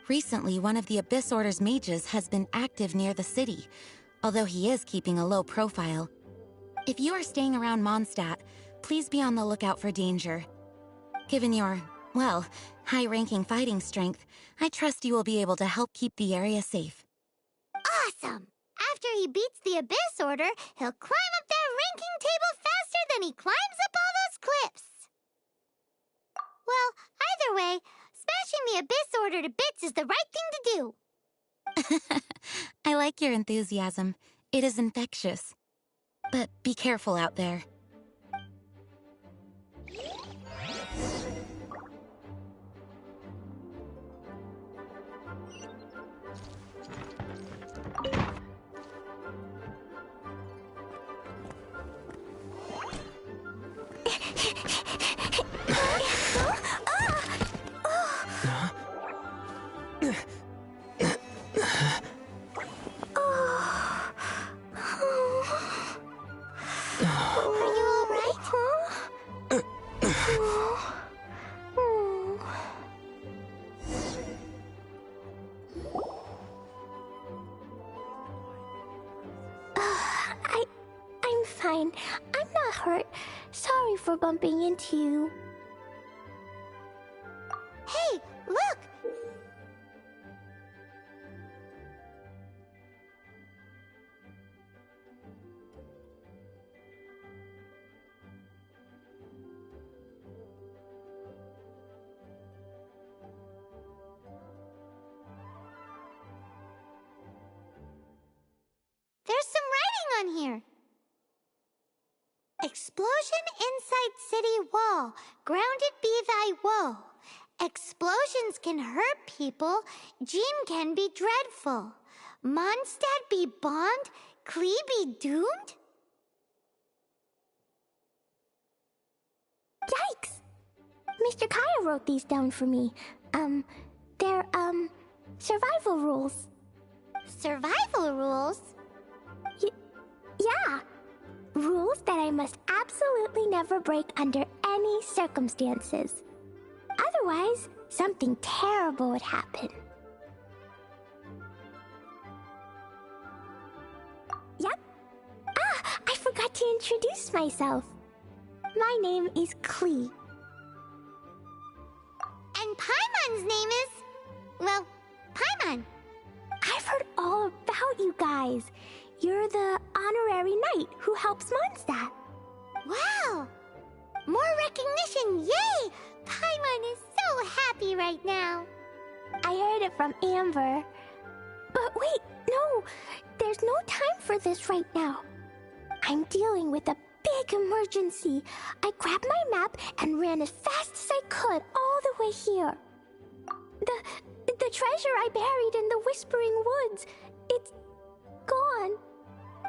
recently one of the Abyss Order's mages has been active near the city, although he is keeping a low profile. If you are staying around Mondstadt, please be on the lookout for danger. Given your, well, high-ranking fighting strength, I trust you will be able to help keep the area safe. Awesome! After he beats the Abyss Order, he'll climb up that ranking table faster than he climbs up all those cliffs! Well, either way, smashing the Abyss Order to bits is the right thing to do. I like your enthusiasm. It is infectious. But be careful out there. fine. I'm not hurt. Sorry for bumping into you. Hey, look! There's some writing on here. Explosion inside city wall. Grounded be thy woe. Explosions can hurt people. Jean can be dreadful. Mondstadt be bond. Klee be doomed? Yikes! Mr. Kaya wrote these down for me. They're, survival rules. Survival rules? Yeah. Rules that I must absolutely never break under any circumstances. Otherwise, something terrible would happen. Yep. Ah, I forgot to introduce myself. My name is Klee. And Paimon's name is... well, Paimon. I've heard all about you guys. You're the honorary knight who helps Mondstadt. Wow! More recognition, yay! Paimon is so happy right now. I heard it from Amber. But wait, no! There's no time for this right now. I'm dealing with a big emergency. I grabbed my map and ran as fast as I could all the way here. The treasure I buried in the Whispering Woods, it's gone.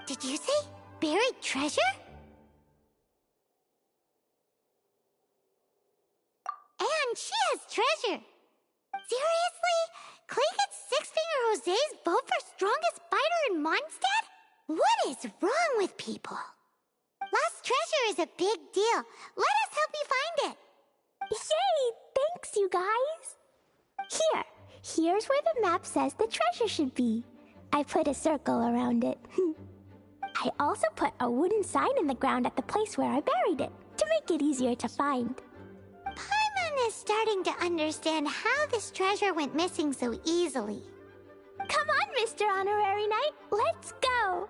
Did you say buried treasure? And she has treasure. Seriously? Klee gets Six-Finger Jose's vote for strongest fighter in Mondstadt? What is wrong with people? Lost treasure is a big deal. Let us help you find it. Yay! Thanks, you guys. Here's where the map says the treasure should be. I put a circle around it. I also put a wooden sign in the ground at the place where I buried it, to make it easier to find. Paimon is starting to understand how this treasure went missing so easily. Come on, Mr. Honorary Knight, let's go!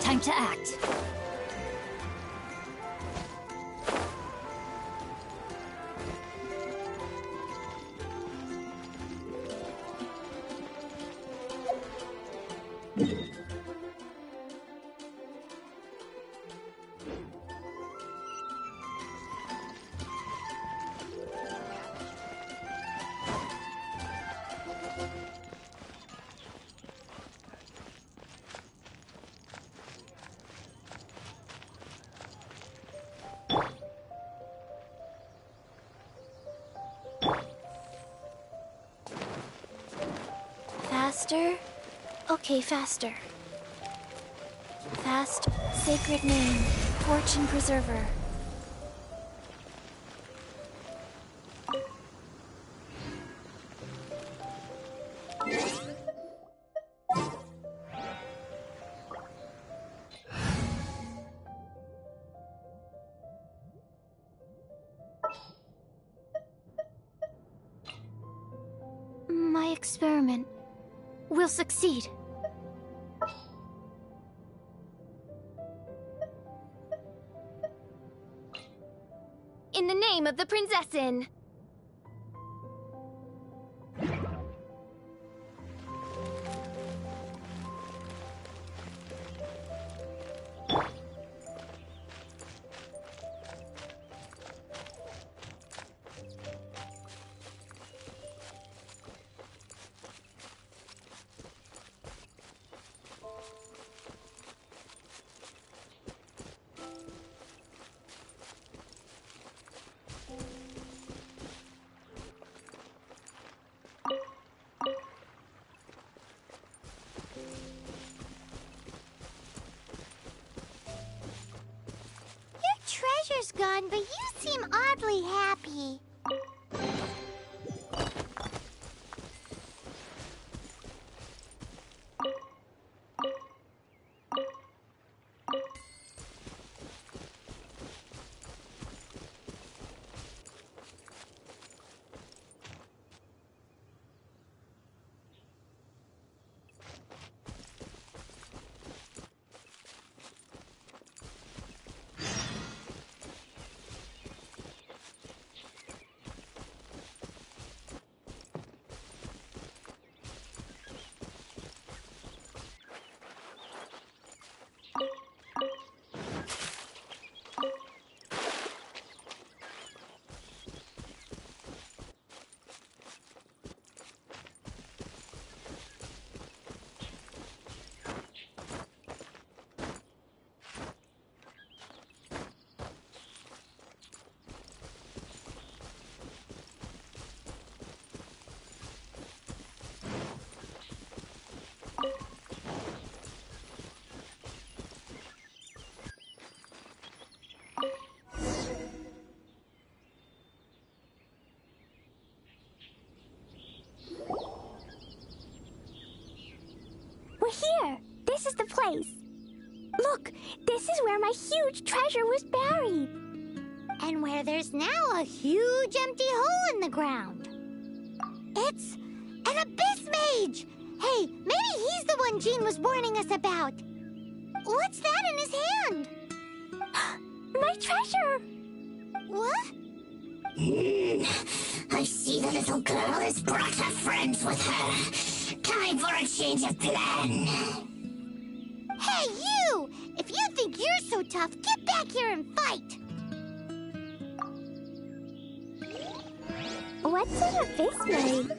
Time to act. Faster? Okay, faster. Fast, sacred name, fortune preserver. experiment will succeed. In the name of the Prinzessin! Treasure's gone, but you seem oddly happy. We're here! This is the place! Look! This is where my huge treasure was buried! And where there's now a huge empty hole in the ground. It's an abyss mage! Hey, maybe he's the one Jean was warning us about. What's that in his hand? My treasure! What? I see the little girl has brought her friends with her. Time for a change of plan. Hey, you! If you think you're so tough, get back here and fight! What's an abyss mage?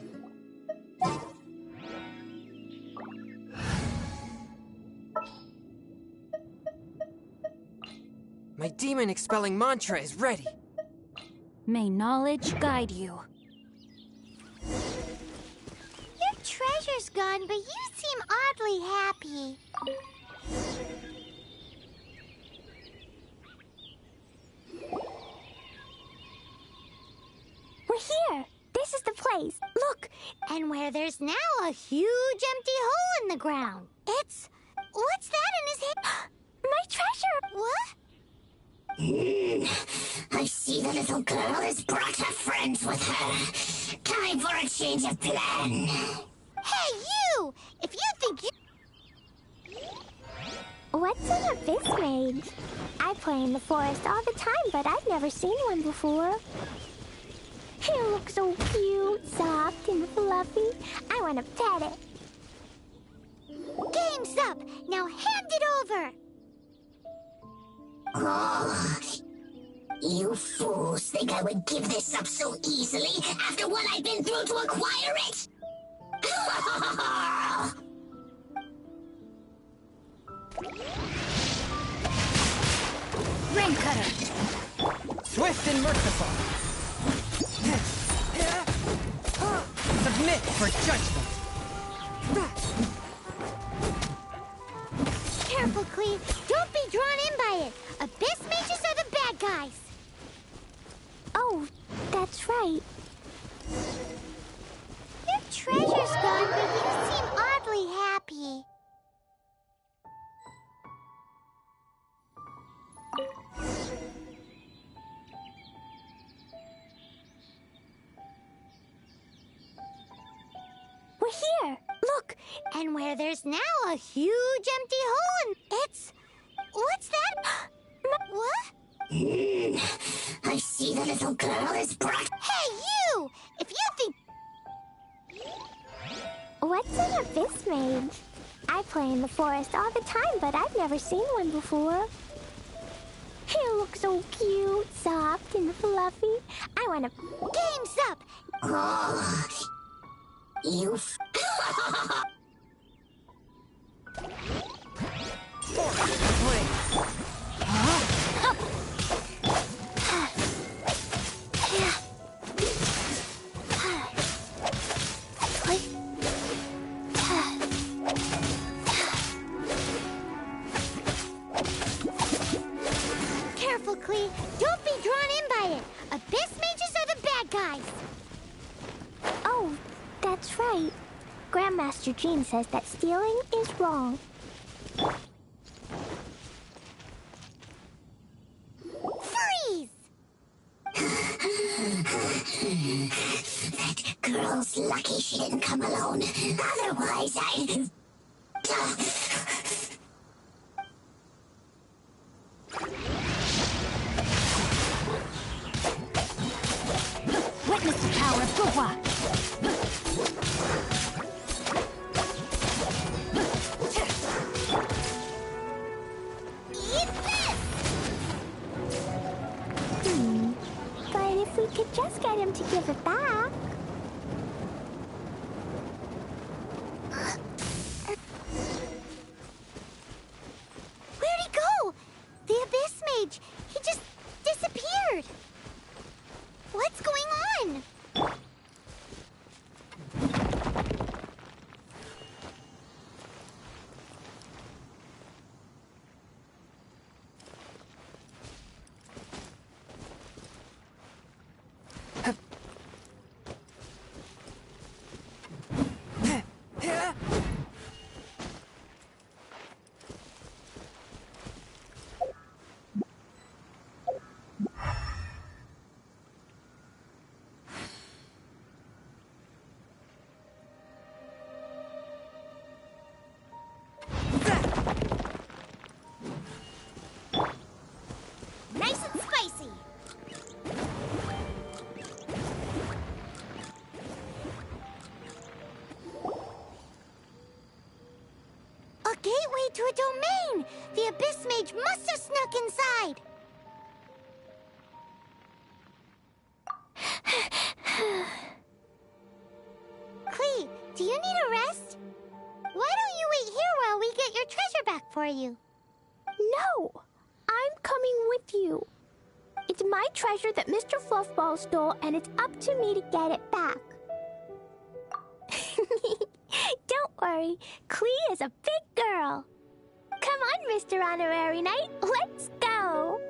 My demon-expelling mantra is ready. May knowledge guide you. Your treasure's gone, but you seem oddly happy. We're here! This is the place! Look! And where there's now a huge empty hole in the ground. It's... What's that in his hand? My treasure! What? I see the little girl has brought her friends with her. Time for a change of plan. Hey, you! If you think you... What's an abyss mage? I play in the forest all the time, but I've never seen one before. He looks so cute, soft, and fluffy. I want to pet it. Game's up! Now hand it over! Oh, you fools think I would give this up so easily after what I've been through to acquire it? Rain Cutter! Swift and merciful! Submit for judgment! Careful, Clee. Don't be drawn in by it. Abyss mages are the bad guys. Oh, that's right. Your treasure's gone, but you seem oddly happy. And where there's now a huge empty hole it's... What's that? What? I see the little girl is brought. Hey, you! If you think... What's an abyss mage? I play in the forest all the time, but I've never seen one before. He looks so cute, soft, and fluffy. I want to... Game's up! Oh, you... Careful, Klee. Don't be drawn in by it. Abyss mages are the bad guys. Oh, that's right. Grandmaster Jean says that stealing is wrong. Freeze! That girl's lucky she didn't come alone. Otherwise, I... Witness the power of Gua! But if we could just get him to give it back... Where'd he go? The Abyss Mage. He just disappeared. What's going on? Nice and spicy. A gateway to a domain! The Abyss Mage must have snuck inside! Klee, do you need a rest? Why don't you wait here while we get your treasure back for you? No! I'm coming with you. It's my treasure that Mr. Fluffball stole, and it's up to me to get it back. Don't worry, Klee is a big girl. Come on, Mr. Honorary Knight, let's go!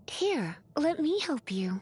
Here, let me help you.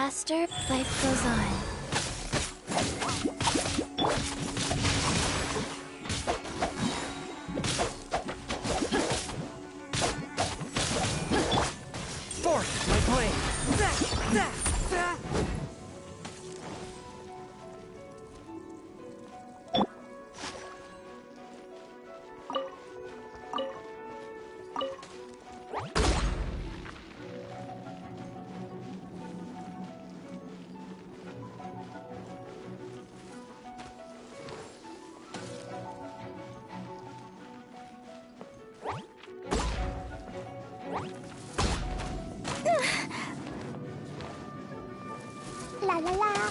Faster, life goes on. Force my blade! La la la.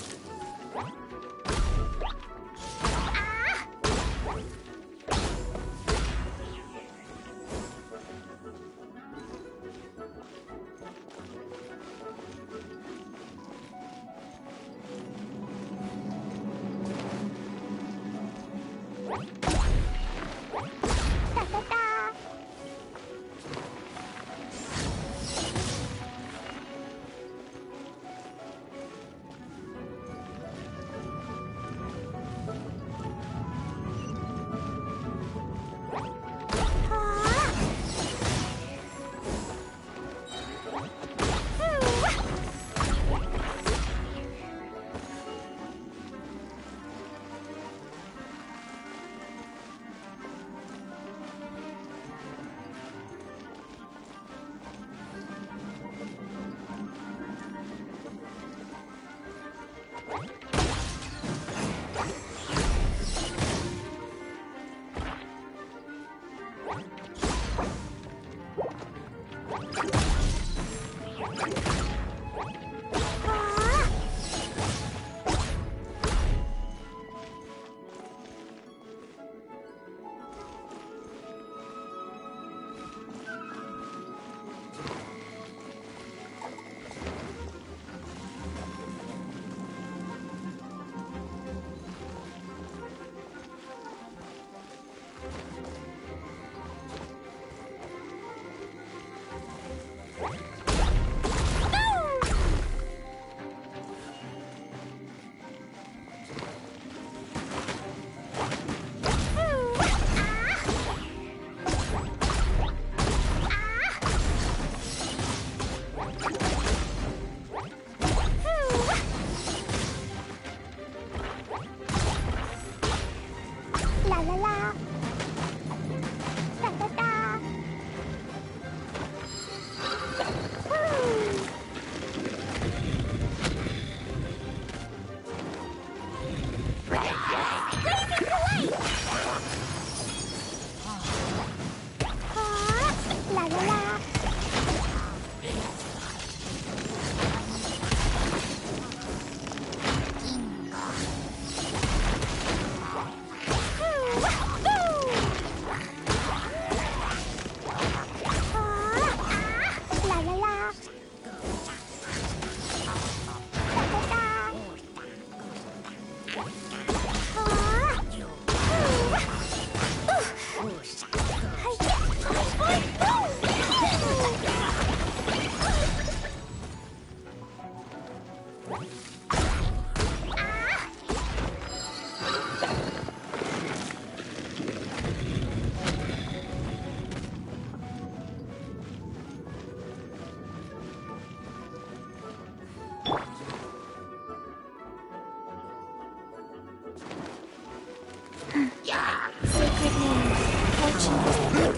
Sacred name. Fortune.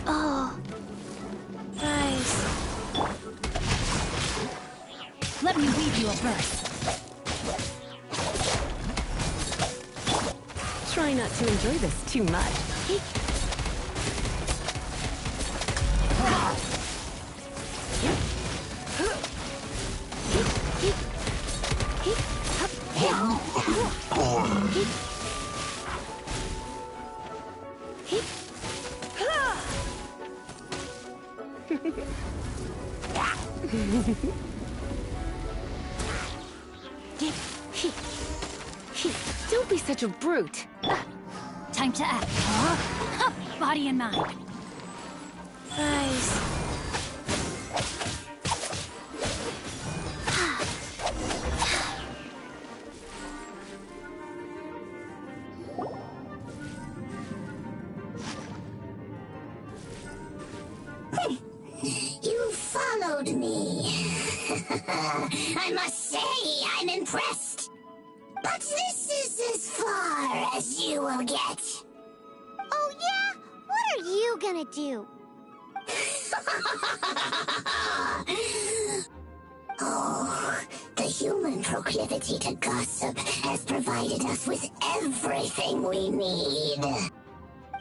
Oh. Rise. Let me weave you a verse. Try not to enjoy this too much. Don't be such a brute. Time to act. Body and mind. Rise. You followed me. I must say, I'm impressed. But this is as far as you will get. Oh, yeah? What are you gonna do? Oh, the human proclivity to gossip has provided us with everything we need.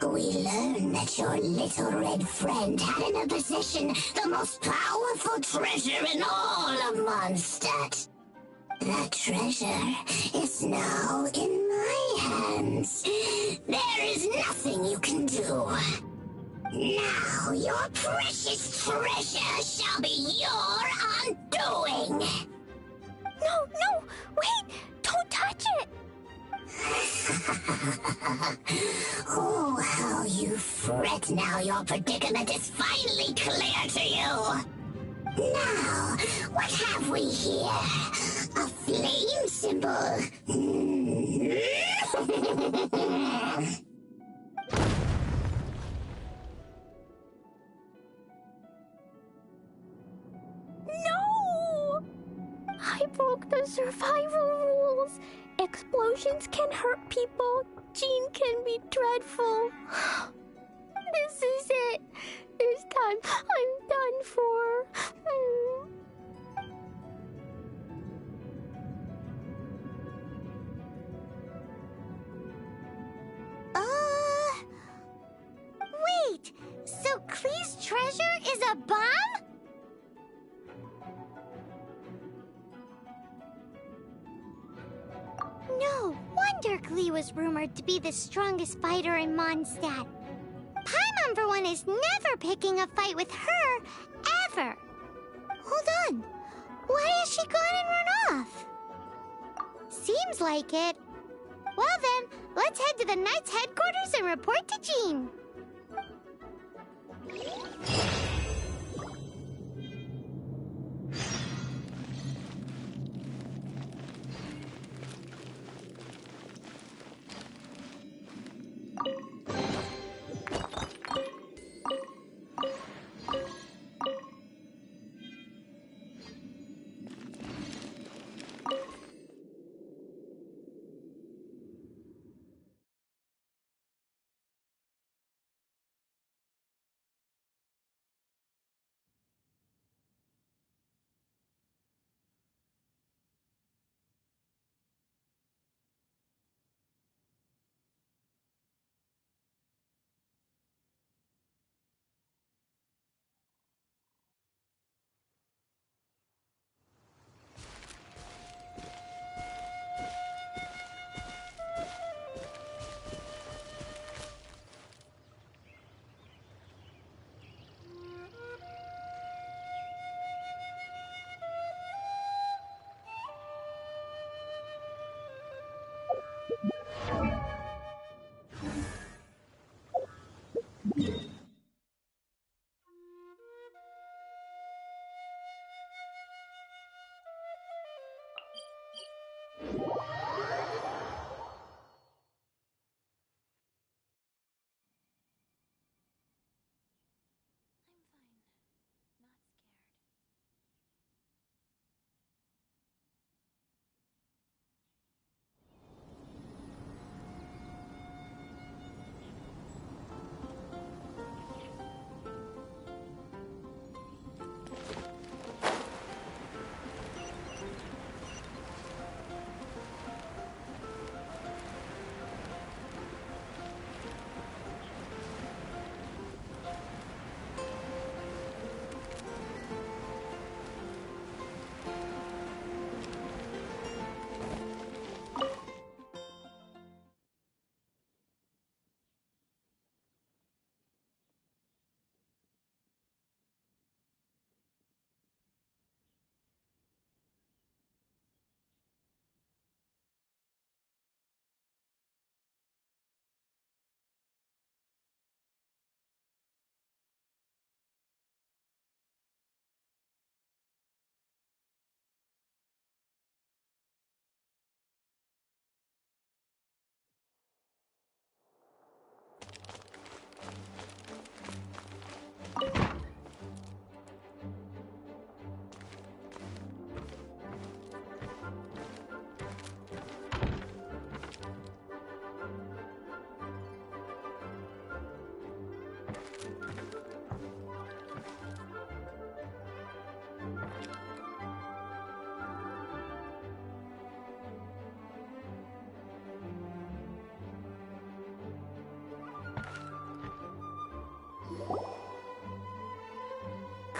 We learned that your little red friend had in her possession the most powerful treasure in all of Mondstadt. That treasure is now in my hands. There is nothing you can do. Now your precious treasure shall be your undoing. No, wait! Don't touch it! Oh, how you fret now your predicament is finally clear to you. Now, what have we here? A flame symbol. No! I broke the survival rules. Explosions can hurt people. Jean can be dreadful. This is it. This time, I'm done for. Wait! So Klee's treasure is a bomb? No wonder Klee was rumored to be the strongest fighter in Mondstadt. Paimon, for one, is never picking a fight with her, ever. Hold on. Why has she gone and run off? Seems like it. Well then, let's head to the Knight's headquarters and report to Jean.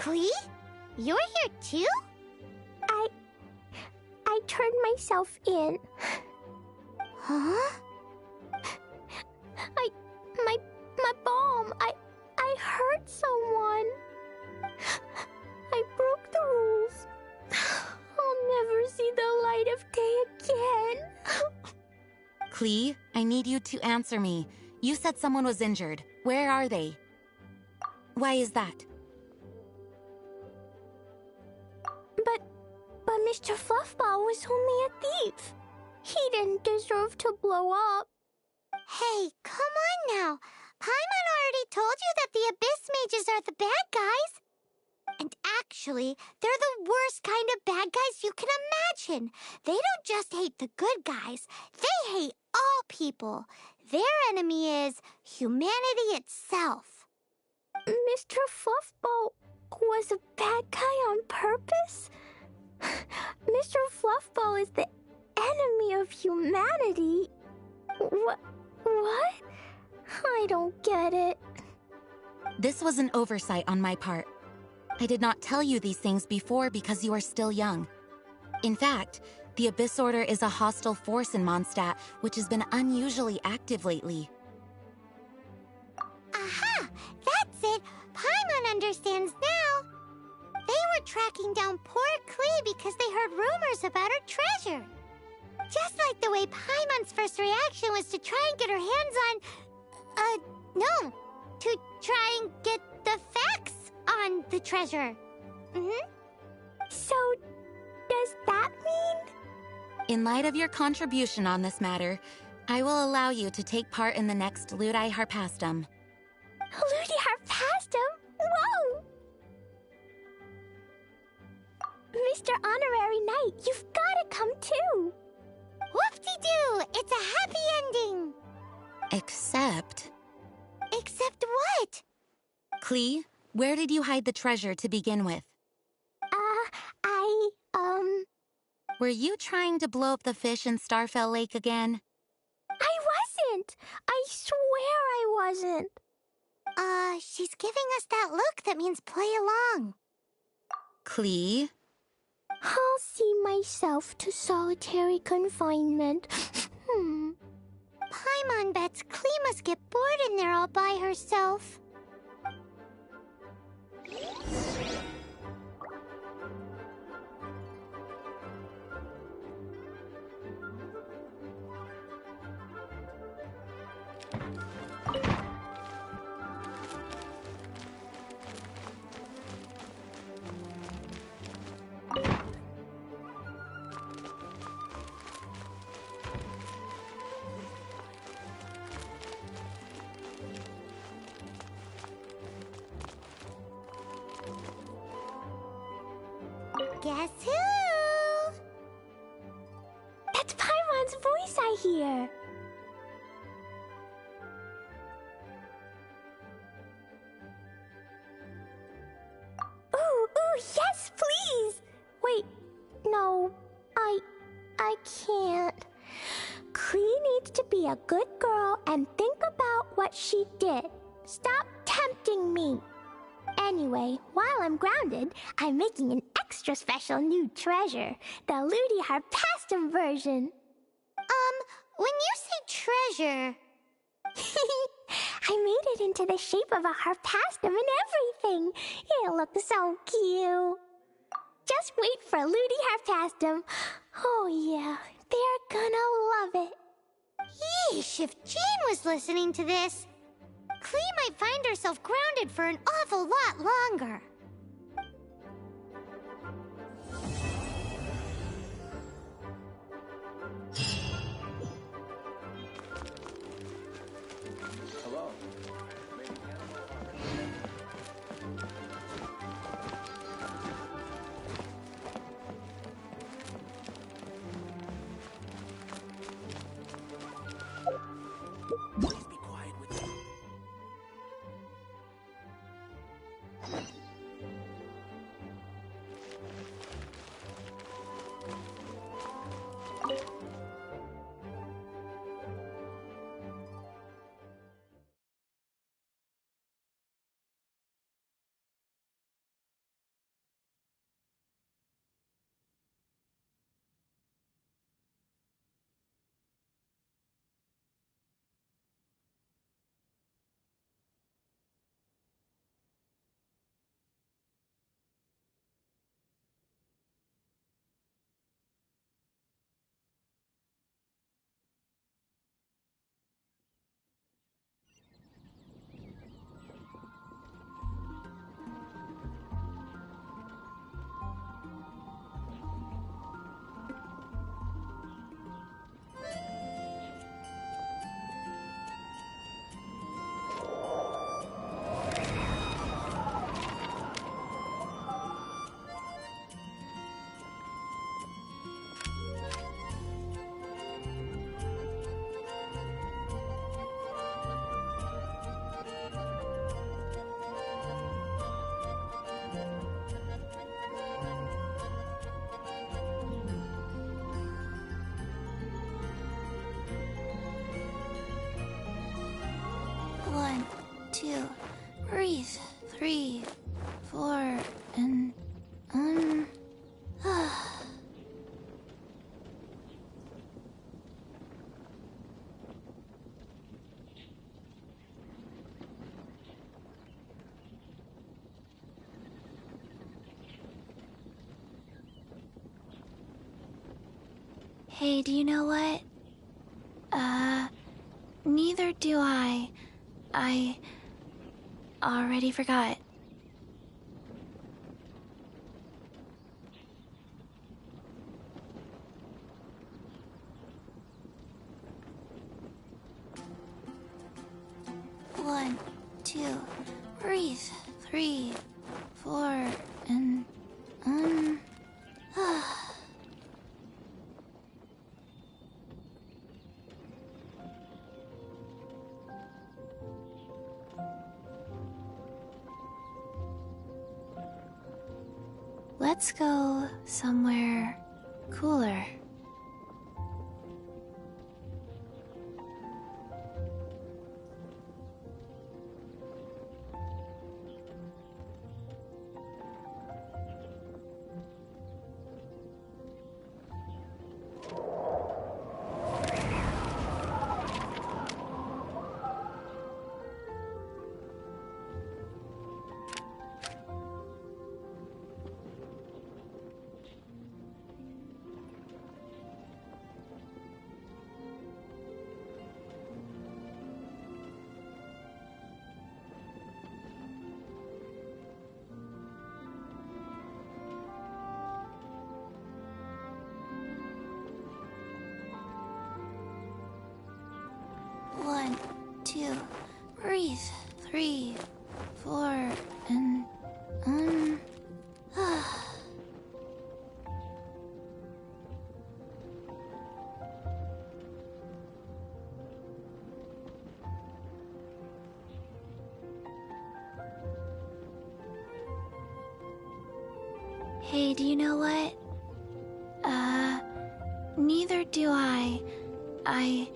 Klee? You're here too? I turned myself in. Huh? My bomb. I hurt someone. I broke the rules. I'll never see the light of day again. Klee, I need you to answer me. You said someone was injured. Where are they? Why is that? But Mr. Fluffball was only a thief. He didn't deserve to blow up. Hey, come on now. Paimon already told you that the Abyss Mages are the bad guys. And actually, they're the worst kind of bad guys you can imagine. They don't just hate the good guys. They hate all people. Their enemy is humanity itself. Mr. Fluffball was a bad guy on purpose? Mr. Fluffball is the enemy of humanity? What? I don't get it. This was an oversight on my part. I did not tell you these things before because you are still young. In fact, the Abyss Order is a hostile force in Mondstadt, which has been unusually active lately. Aha! That's it! Paimon understands now! They were tracking down poor Klee because they heard rumors about her treasure. Just like the way Paimon's first reaction was to try and get her hands on... no! To try and get the facts on the treasure. So, does that mean... In light of your contribution on this matter, I will allow you to take part in the next Ludi Harpastum. Ludi Harpastum? Whoa! Mr. Honorary Knight, you've gotta come too! Whoop-de-doo! It's a happy ending! Except what? Klee, where did you hide the treasure to begin with? I Were you trying to blow up the fish in Starfell Lake again? I wasn't! I swear I wasn't! She's giving us that look that means play along. Klee? I'll see myself to solitary confinement. Paimon bets Klee must get bored in there all by herself. Guess who? That's Paimon's voice I hear. Ooh, yes, please! Wait, no, I can't. Klee needs to be a good girl and think about what she did. Stop tempting me. Anyway, while I'm grounded, I'm making an extra special new treasure, the Ludi Harpastum version. When you say treasure... I made it into the shape of a harpastum and everything. It'll look so cute. Just wait for Ludi Harpastum. Oh yeah, they're gonna love it. Yeesh, if Jane was listening to this, Klee might find herself grounded for an awful lot longer. Hello. Please be quiet with them. One, two, breathe. 3, 4, and Hey, do you know what? Neither do I. I already forgot. One, two, breathe. 3, 4, and Let's go somewhere cooler. One, two, breathe. 3, 4, and Hey, do you know what? Neither do I. I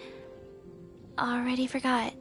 already forgot.